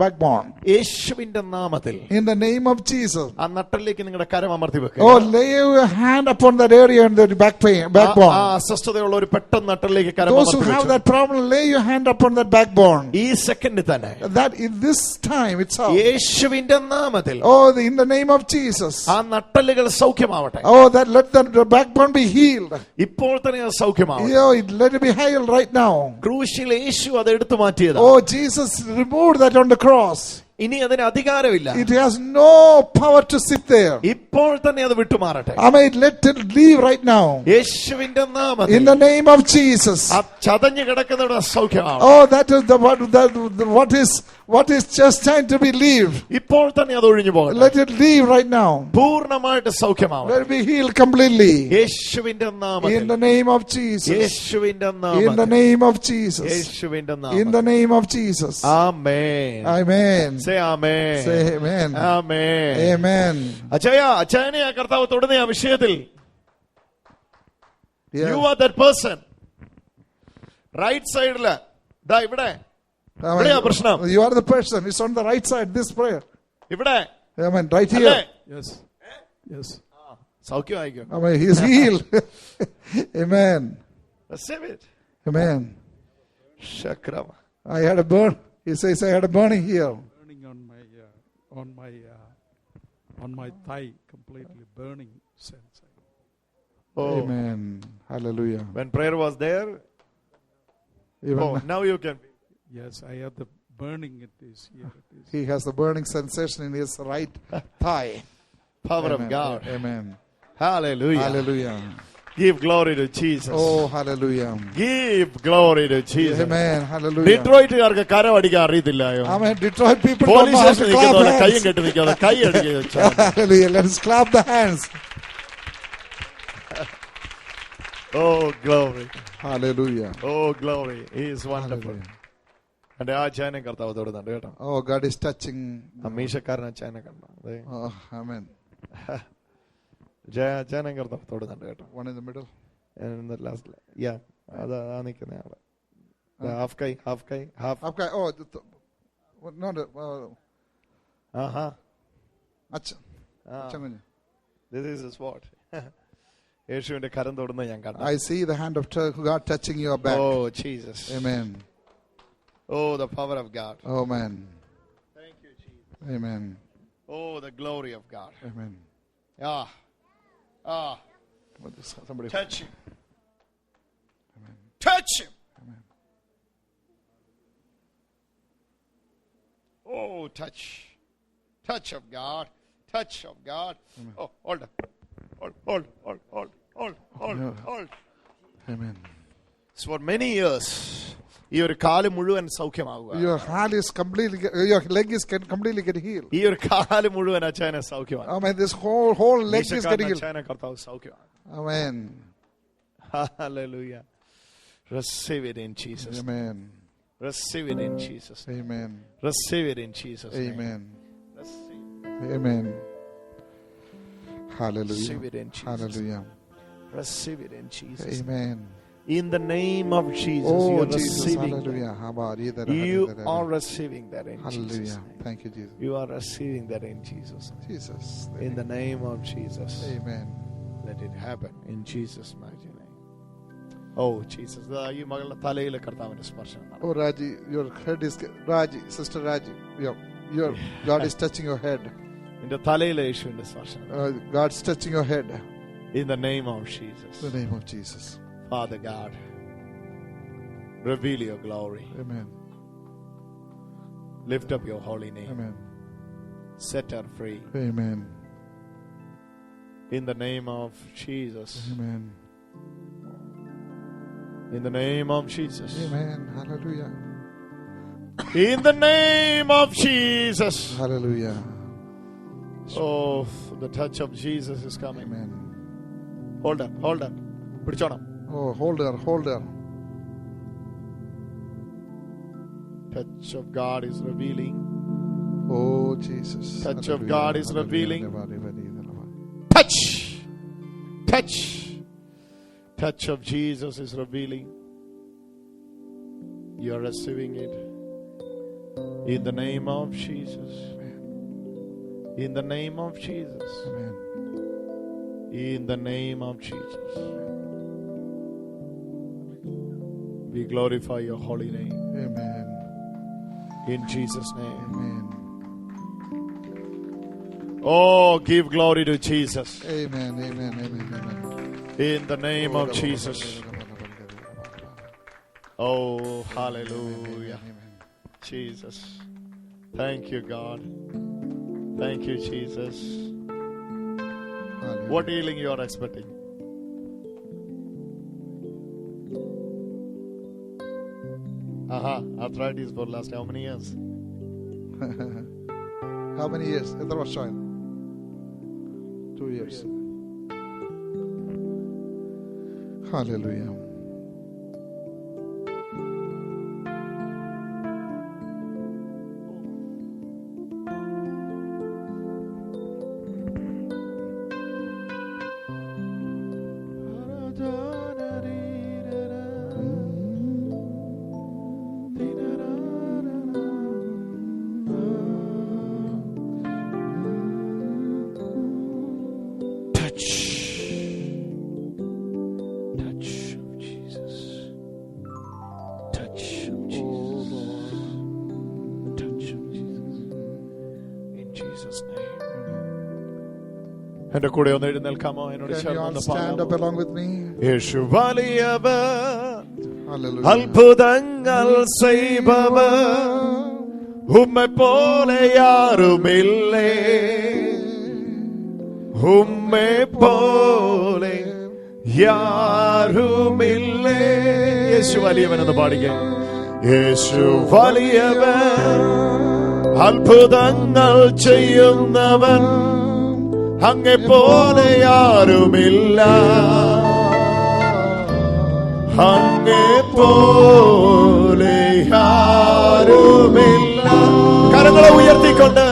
Speaker 2: backbone.
Speaker 1: യേശുവിന്റെ നാമത്തിൽ
Speaker 2: In the name of Jesus.
Speaker 1: ആ നട്ടലിലേക്ക് നിങ്ങളുടെ കരം അമർത്തി വെക്കുക.
Speaker 2: Oh, lay your hand upon that area in the backbone.
Speaker 1: ആ അസ്വസ്ഥതയുള്ള ഒരു പെട്ടെന്ന് നട്ടലിലേക്ക് കരം
Speaker 2: Those who
Speaker 1: അമർത്തി
Speaker 2: have
Speaker 1: വെച്ചു.
Speaker 2: that problem, lay your hand upon that backbone.
Speaker 1: ഈ സെക്കൻഡ് തന്നെ
Speaker 2: That in this time itself.
Speaker 1: യേശുവിന്റെ നാമത്തിൽ
Speaker 2: Oh, in the name of Jesus.
Speaker 1: ആ നട്ടലുകൾ സൗഖ്യമാവട്ടെ.
Speaker 2: Oh, that let the backbone be healed.
Speaker 1: ഇപ്പോൾ തന്നെ അത് സൗഖ്യമാവും.
Speaker 2: Yo, let it be healed right now.
Speaker 1: ക്രൂശിൽ യേശു അത് എടുത്തു മാറ്റിയതാണ്.
Speaker 2: Oh, Jesus removed that on the cross.
Speaker 1: ഇനി അതിന് അധികാരമില്ല.
Speaker 2: It has no power to sit there.
Speaker 1: ഇപ്പോൾ തന്നെ അത് വിട്ടുമാറട്ടെ.
Speaker 2: Amen. Let it leave right now.
Speaker 1: യേശുവിന്റെ നാമത്തിൽ
Speaker 2: In the name of Jesus.
Speaker 1: ആ ചതഞ്ഞു കിടക്കുന്നവരുടെ സൗഖ്യമാവും.
Speaker 2: Oh, that is what is just trying to be leave.
Speaker 1: ഇപ്പോൾ തന്നെ അത് ഒഴിഞ്ഞു പോകട്ടെ.
Speaker 2: Let it leave right now.
Speaker 1: പൂർണ്ണമായിട്ട് സൗഖ്യമാവും.
Speaker 2: Let it be healed completely.
Speaker 1: യേശുവിന്റെ നാമത്തിൽ.
Speaker 2: In the name of Jesus.
Speaker 1: യേശുവിന്റെ
Speaker 2: In
Speaker 1: നാമത്തിൽ.
Speaker 2: the name of Jesus.
Speaker 1: യേശുവിന്റെ
Speaker 2: In
Speaker 1: നാമത്തിൽ.
Speaker 2: the name of Jesus.
Speaker 1: Amen.
Speaker 2: Amen.
Speaker 1: Say amen.
Speaker 2: Say amen.
Speaker 1: Amen.
Speaker 2: Amen.
Speaker 1: അച്ഛനെ ആ കർത്താവ് തൊടുന്ന ആ വിഷയത്തിൽ
Speaker 2: Yeah.
Speaker 1: you are that person. Right side-ല് ദാ ഇവിടെ ഇവിടെയാ പ്രശ്നം.
Speaker 2: You are the person. It's on the right side. This prayer.
Speaker 1: ഇവിടെ
Speaker 2: Amen. Right
Speaker 1: അല്ലേ?
Speaker 2: here.
Speaker 6: Yes. Yes.
Speaker 1: സൗഖ്യമായിക്കോ.
Speaker 2: Amen. He is healed. Amen.
Speaker 1: Receive it.
Speaker 2: Amen.
Speaker 1: ശക്രമ.
Speaker 2: I had a burn. He says I had a burning here.
Speaker 6: Burning on my thigh, completely burning sense.
Speaker 1: Oh.
Speaker 2: Amen. Hallelujah.
Speaker 1: When prayer was there,
Speaker 2: Even
Speaker 1: now you can.
Speaker 6: Yes, I have the burning. It is here. It is.
Speaker 2: he has the burning sensation in his right thigh.
Speaker 1: Power
Speaker 2: Amen.
Speaker 1: of God.
Speaker 2: Amen.
Speaker 1: Hallelujah.
Speaker 2: Hallelujah.
Speaker 1: Give glory to Jesus.
Speaker 2: Oh, hallelujah.
Speaker 1: Give glory to Jesus.
Speaker 2: Amen. Hallelujah.
Speaker 1: ഡിട്രോയിറ്റുകാർക്ക് കരം അടിക്കാൻ അറിയത്തില്ലായോ?
Speaker 2: Amen. Detroit people don't
Speaker 1: police
Speaker 2: know how to
Speaker 1: സ്റ്റേഷനിൽ
Speaker 2: clap
Speaker 1: നിൽക്കുന്നവരെ കയ്യും
Speaker 2: hands.
Speaker 1: കെട്ടി നിൽക്കാതെ കൈ അടിക്കുക.
Speaker 2: Hallelujah. Let us clap the hands.
Speaker 1: Oh, glory.
Speaker 2: Hallelujah.
Speaker 1: Oh, glory. He is wonderful.
Speaker 2: Hallelujah.
Speaker 1: എന്റെ ആ അച്ചായനെ കർത്താവ് തൊടുന്നുണ്ട് കേട്ടോ.
Speaker 2: Oh, God is touching.
Speaker 1: അമ്മീശക്കാരൻ അച്ചായനെ കണ്ടോ? അതെ.
Speaker 2: Oh, amen.
Speaker 1: അച്ചായനെ കർത്താവ് തൊടുന്നുണ്ട് കേട്ടോ.
Speaker 2: One in the middle.
Speaker 1: Last അതാ നിൽക്കുന്ന ആള്. ഹാഫ് കൈ.
Speaker 2: Okay. Oh, no.
Speaker 1: Aaha.
Speaker 2: Acha. Acha.
Speaker 1: This is the spot. യേശുവിന്റെ കരം തൊടുന്ന ഞാൻ കണ്ടു.
Speaker 2: I see the hand of God touching your back.
Speaker 1: Oh, Jesus.
Speaker 2: Amen.
Speaker 1: Oh, the power of God.
Speaker 2: Oh, man.
Speaker 1: Thank you, Jesus.
Speaker 2: Amen.
Speaker 1: Oh, the glory of God.
Speaker 2: Amen. Somebody
Speaker 1: Touch him. Touch him.
Speaker 2: Amen.
Speaker 1: Oh, touch. Touch of God. Touch of God.
Speaker 2: Amen.
Speaker 1: Oh, hold up. Hold.
Speaker 2: Amen.
Speaker 1: So for many years, ഈ ഒരു കാല് മുഴുവൻ സൗഖ്യമാവുക.
Speaker 2: Your hand is completely, your leg is completely getting healed.
Speaker 1: ഈ ഒരു കാല് മുഴുവൻ അച്ചായനെ സൗഖ്യമാണ്.
Speaker 2: Amen. This whole leg is getting healed.
Speaker 1: അച്ചായനെ കർത്താവ് സൗഖ്യമാണ്.
Speaker 2: Amen.
Speaker 1: Hallelujah. Receive it in Jesus.
Speaker 2: Amen.
Speaker 1: Receive it in Jesus.
Speaker 2: Amen.
Speaker 1: Receive it in Jesus.
Speaker 2: Amen.
Speaker 1: Receive
Speaker 2: Amen. Hallelujah.
Speaker 1: Receive it in Jesus.
Speaker 2: Hallelujah.
Speaker 1: Receive it in Jesus.
Speaker 2: Amen.
Speaker 1: In the name of Jesus,
Speaker 2: Oh,
Speaker 1: you are
Speaker 2: Jesus.
Speaker 1: receiving.
Speaker 2: Hallelujah.
Speaker 1: You are receiving that in Jesus'
Speaker 2: Hallelujah.
Speaker 1: name.
Speaker 2: Thank you, Jesus.
Speaker 1: You are receiving that in Jesus' name.
Speaker 2: Jesus.
Speaker 1: In the name of Jesus.
Speaker 2: Amen.
Speaker 1: Let it happen in Jesus' mighty name. Oh, Jesus. ഈ മകളുടെ തലയിലെ കർത്താവിന്റെ സ്പർശനം.
Speaker 2: Oh, Raji, your head is, Raji, Sister Raji, your God is touching your head.
Speaker 1: നിന്റെ തലയിലെ യേശുവിന്റെ സ്പർശനം.
Speaker 2: God's touching your head.
Speaker 1: In the name of Jesus.
Speaker 2: In the name of Jesus.
Speaker 1: Father God, reveal your glory.
Speaker 2: Amen.
Speaker 1: Lift up your holy name.
Speaker 2: Amen.
Speaker 1: Set her free.
Speaker 2: Amen.
Speaker 1: In the name of Jesus.
Speaker 2: Amen.
Speaker 1: In the name of Jesus.
Speaker 2: Amen. Hallelujah.
Speaker 1: In the name of Jesus.
Speaker 2: Hallelujah.
Speaker 1: Oh, the touch of Jesus is coming.
Speaker 2: Amen.
Speaker 1: Hold on. പിടിച്ചോണം.
Speaker 2: Oh, hold her.
Speaker 1: Touch of God is revealing.
Speaker 2: Oh, Jesus.
Speaker 1: Touch of
Speaker 2: Hallelujah.
Speaker 1: God is
Speaker 2: Hallelujah.
Speaker 1: revealing.
Speaker 2: Hallelujah.
Speaker 1: Touch of Jesus is revealing. You are receiving it. In the name of Jesus. In the name of Jesus.
Speaker 2: Amen.
Speaker 1: In the name of Jesus. We glorify your holy name.
Speaker 2: Amen.
Speaker 1: In Jesus' name.
Speaker 2: Amen.
Speaker 1: Oh, give glory to Jesus.
Speaker 2: Amen. Amen. Amen. Amen.
Speaker 1: In the name of Jesus. Oh, hallelujah. Jesus. Thank you, God. Thank you, Jesus. What healing you are expecting? Arthritis for last how many years?
Speaker 2: How many years? എത്ര വർഷമായി? 2 years. Hallelujah.
Speaker 1: എന്റെ കൂടെ ഒന്ന് എഴുന്നേൽക്കാമോ? എന്നോട്
Speaker 2: Can you all
Speaker 1: ചേർന്ന്
Speaker 2: stand up along with me?
Speaker 1: യേശു വലിയവൻ,
Speaker 2: Hallelujah.
Speaker 1: അത്ഭുതങ്ങൾ ചെയ്പവൻ, ഉമ്മെ പോലെ യാരുമില്ലേ, ഉമ്മെ പോലെ യാരുമില്ലേ. യേശു വലിയവൻ എന്ന് പാടിക്കേ. യേശു വലിയവൻ, അത്ഭുതങ്ങൾ ചെയ്യുന്നവൻ, അങ്ങെ പോലെ ആരുമില്ല, അങ്ങെ പോലെ ആരുമില്ല. കരങ്ങളെ ഉയർത്തിക്കൊണ്ട്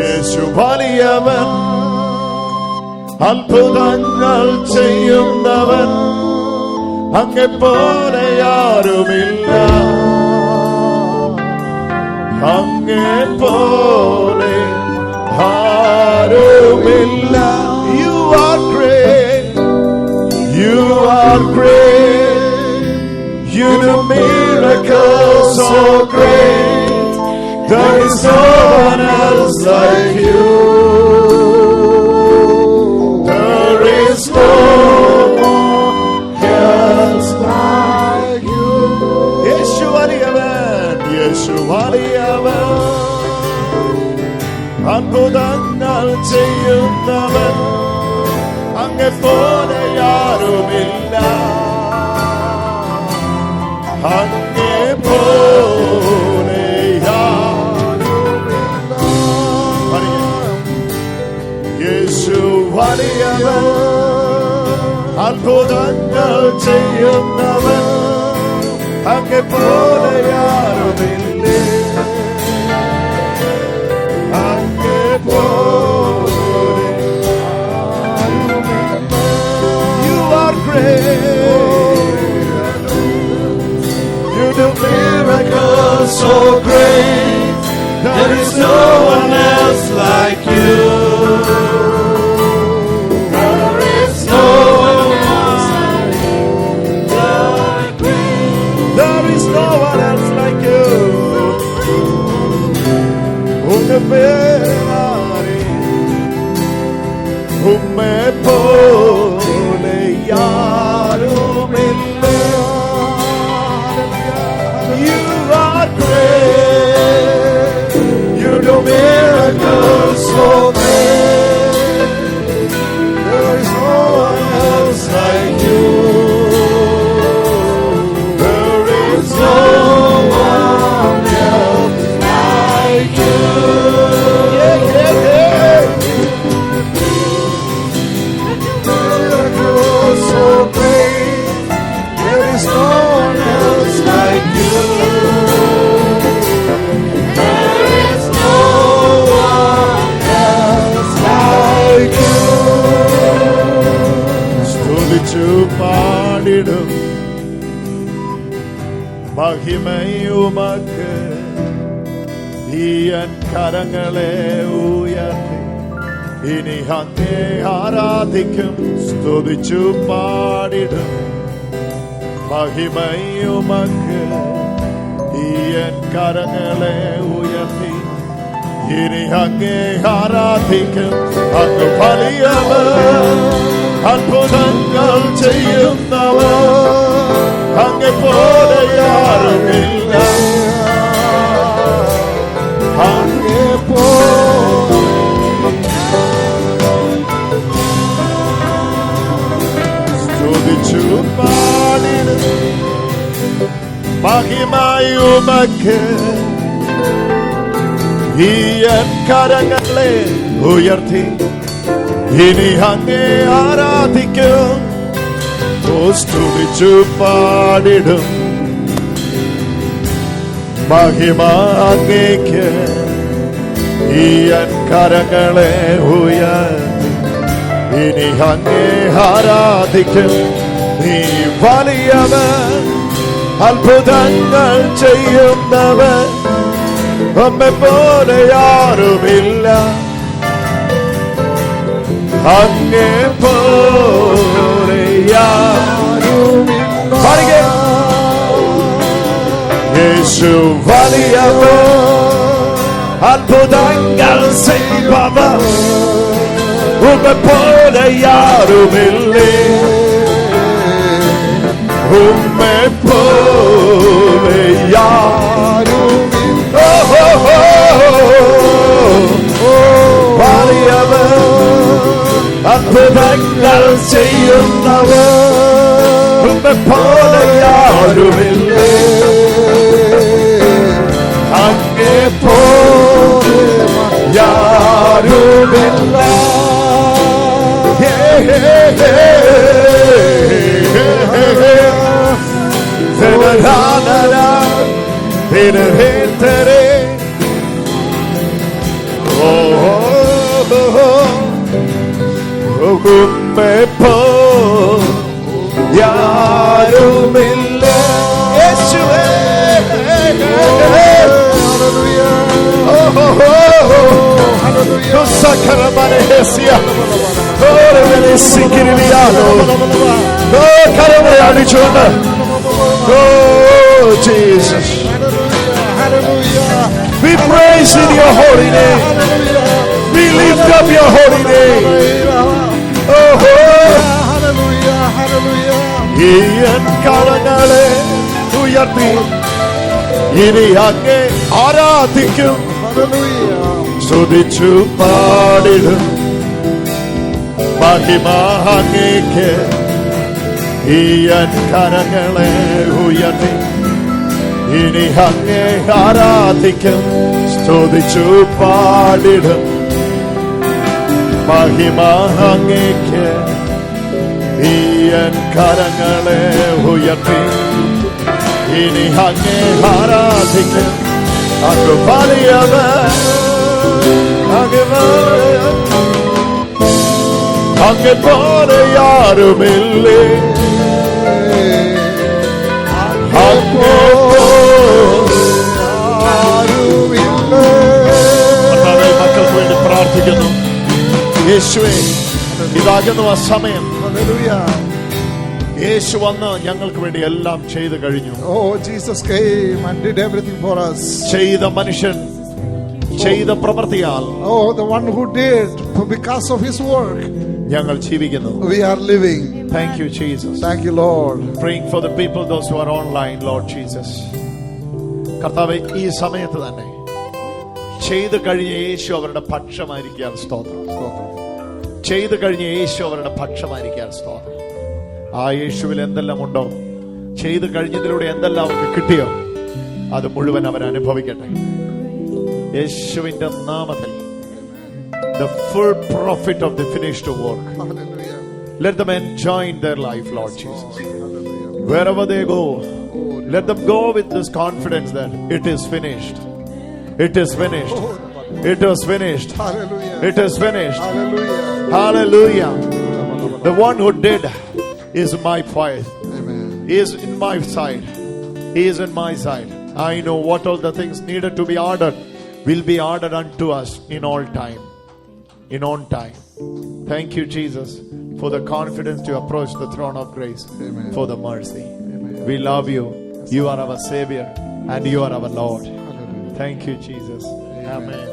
Speaker 1: യേശു വലിയവൻ, അത്ഭുതങ്ങൾ ചെയ്യുന്നവൻ, അങ്ങെ പോലെ ആരുമില്ല, അങ്ങെ പോലെ ആരുമില്ല. You are great, you are great, you do miracles so great, there is no one else like you, there is no one else like you. Yeshu Aliyavan, Yeshu Aliyavan, അത്ഭുതങ്ങൾ ചെയ്യുന്നവൻ, അങ്ങെ പോലെ ആരുമില്ല, അങ്ങെ പോലെ ആരുമില്ല. യേശു വലിയവൻ, അത്ഭുതങ്ങൾ ചെയ്യുന്നവൻ, അങ്ങെ പോലെ ആരുമില്ല, you are great, you do miracles so great, there is no one else like you, there is no one else like you, there is no one else like you. ഉമ്മെ പോലെ യാരുമില്ല. You are great, you do miracles so great, there is no one else like you, there is no one else like you. Yeah, yeah, yeah. So great, there is no one else like you, there is no one else like you. സ്തുതിച്ചു പാടിടും മഹിമയുമക്ക്, ഈ N കരങ്ങളെ ഉയർത്തി ഇനി അങ്ങേ ആരാധിക്കും. സ്തുതിച്ചു പാടിടും മഹിമയുമക്ക്, ഈ എൻ കരങ്ങളെ ഉയർത്തി ഇനി അങ്ങേ ആരാധിക്കും. അങ്ങ് വലിയവൻ, അത്ഭുതങ്ങൾ ചെയ്യുന്നവർ അങ്ങേ പോലെ ആരുമില്ല. അങ്ങേ സ്തുതിച്ചു പാടിടും മഹിമയുമക്ക് ഈ എൻ കരങ്ങളെ ഉയർത്തി ഇനി അങ്ങേ ആരാധിക്കും. സ്തുതിച്ചു പാടിടും മഹിമ അങ്ങേക്ക് ഈ എൻ കരങ്ങളെ ഉയർത്തി ഇനി അങ്ങേ ആരാധിക്കും. നീ വലിയവൻ, അത്ഭുതങ്ങൾ ചെയ്യുന്നവൻ, നമ്മെ പോലെ ആരുമില്ല. അങ്ങേ പോലെ ആരുമില്ല. യേശു വലിയവൻ, അത്ഭുതങ്ങൾ ചെയ്യുന്നവൻ, നമ്മെ പോലെ ആരുമില്ലേ. നമ്മെ പോലെ ആരുമില്ല. വലിയവൻ, അത്ഭുതങ്ങൾ ചെയ്യുന്നവർ, നമ്മെ പോലെ ആരുമില്ലേ. അങ്ങേ പോലെ ആരുമില്ല. യാരുമില്ല. യേശുവേ കരങ്ങളെ അടിച്ചുകൊണ്ട് Jesus, we praise in your holy name. We lift up your holy name. ഈ എൻ കരങ്ങളെ ഉയർത്തി ഇനി അങ്ങേ ആരാധിക്കും. സ്തുതിച്ചു പാടിടും മഹിമ അങ്ങേക്ക് ഈ എൻ കരങ്ങളെ ഉയർത്തി ഇനി അങ്ങേ ആരാധിക്കും. സ്തുതിച്ചു പാടിടും മഹിമ അങ്ങേക്ക് ഈ എൻ കരങ്ങളെ ഉയർത്തി ഇനി അങ്ങേ ആരാധിക്കും. അങ്ങ് വലിയവൻ, അങ്ങേ പോലെ ആരുമില്ലേ. മക്കൾക്ക് വേണ്ടി പ്രാർത്ഥിക്കുന്നു. യേശുവേ, ഇതാകുന്നു ആ സമയം. യേശു വന്ന് ഞങ്ങൾക്ക് വേണ്ടി എല്ലാം ചെയ്തു കഴിഞ്ഞു.
Speaker 2: Oh, Jesus came and did everything for us.
Speaker 1: ചെയ്ത മനുഷ്യൻ ചെയ്ത പ്രവൃത്തിയാൽ,
Speaker 2: Oh, the one who did because of his work,
Speaker 1: ഞങ്ങൾ ജീവിക്കുന്നു.
Speaker 2: we are living.
Speaker 1: Thank you, Jesus.
Speaker 2: Thank you, Lord.
Speaker 1: Praying for the people, those who are online, Lord Jesus. കർത്താവേ, ഈ സമയത്ത് തന്നെ ചെയ്തു കഴിഞ്ഞ യേശു അവരുടെ പക്ഷമായിരിക്കാൻ സ്തോത്രം. ചെയ്തു കഴിഞ്ഞ യേശു അവരുടെ പക്ഷമായിരിക്കാൻ സ്തോത്രം. ആ യേശുവിൽ എന്തെല്ലാം ഉണ്ടോ, ചെയ്തു കഴിഞ്ഞതിലൂടെ എന്തെല്ലാം അവർക്ക് കിട്ടിയോ, അത് മുഴുവൻ അവർ അനുഭവിക്കട്ടെ യേശുവിന്റെ നാമത്തിൽ. The full profit of the finished work.
Speaker 2: Hallelujah.
Speaker 1: Let them enjoy in their life, Lord Jesus. Wherever they go, let them go with this confidence that it is finished. It is finished. It is finished.
Speaker 2: Hallelujah.
Speaker 1: It is finished.
Speaker 2: Hallelujah.
Speaker 1: Hallelujah. The one who did is my faith.
Speaker 2: Amen.
Speaker 1: He is in my side. He is in my side. I know what all the things needed to be ordered will be ordered unto us in all time. In on time. Thank you, Jesus, for the confidence to approach the throne of grace.
Speaker 2: Amen.
Speaker 1: For the mercy.
Speaker 2: Amen.
Speaker 1: We love you. You are our Savior and you are our Lord.
Speaker 2: Hallelujah.
Speaker 1: Thank you, Jesus. Amen.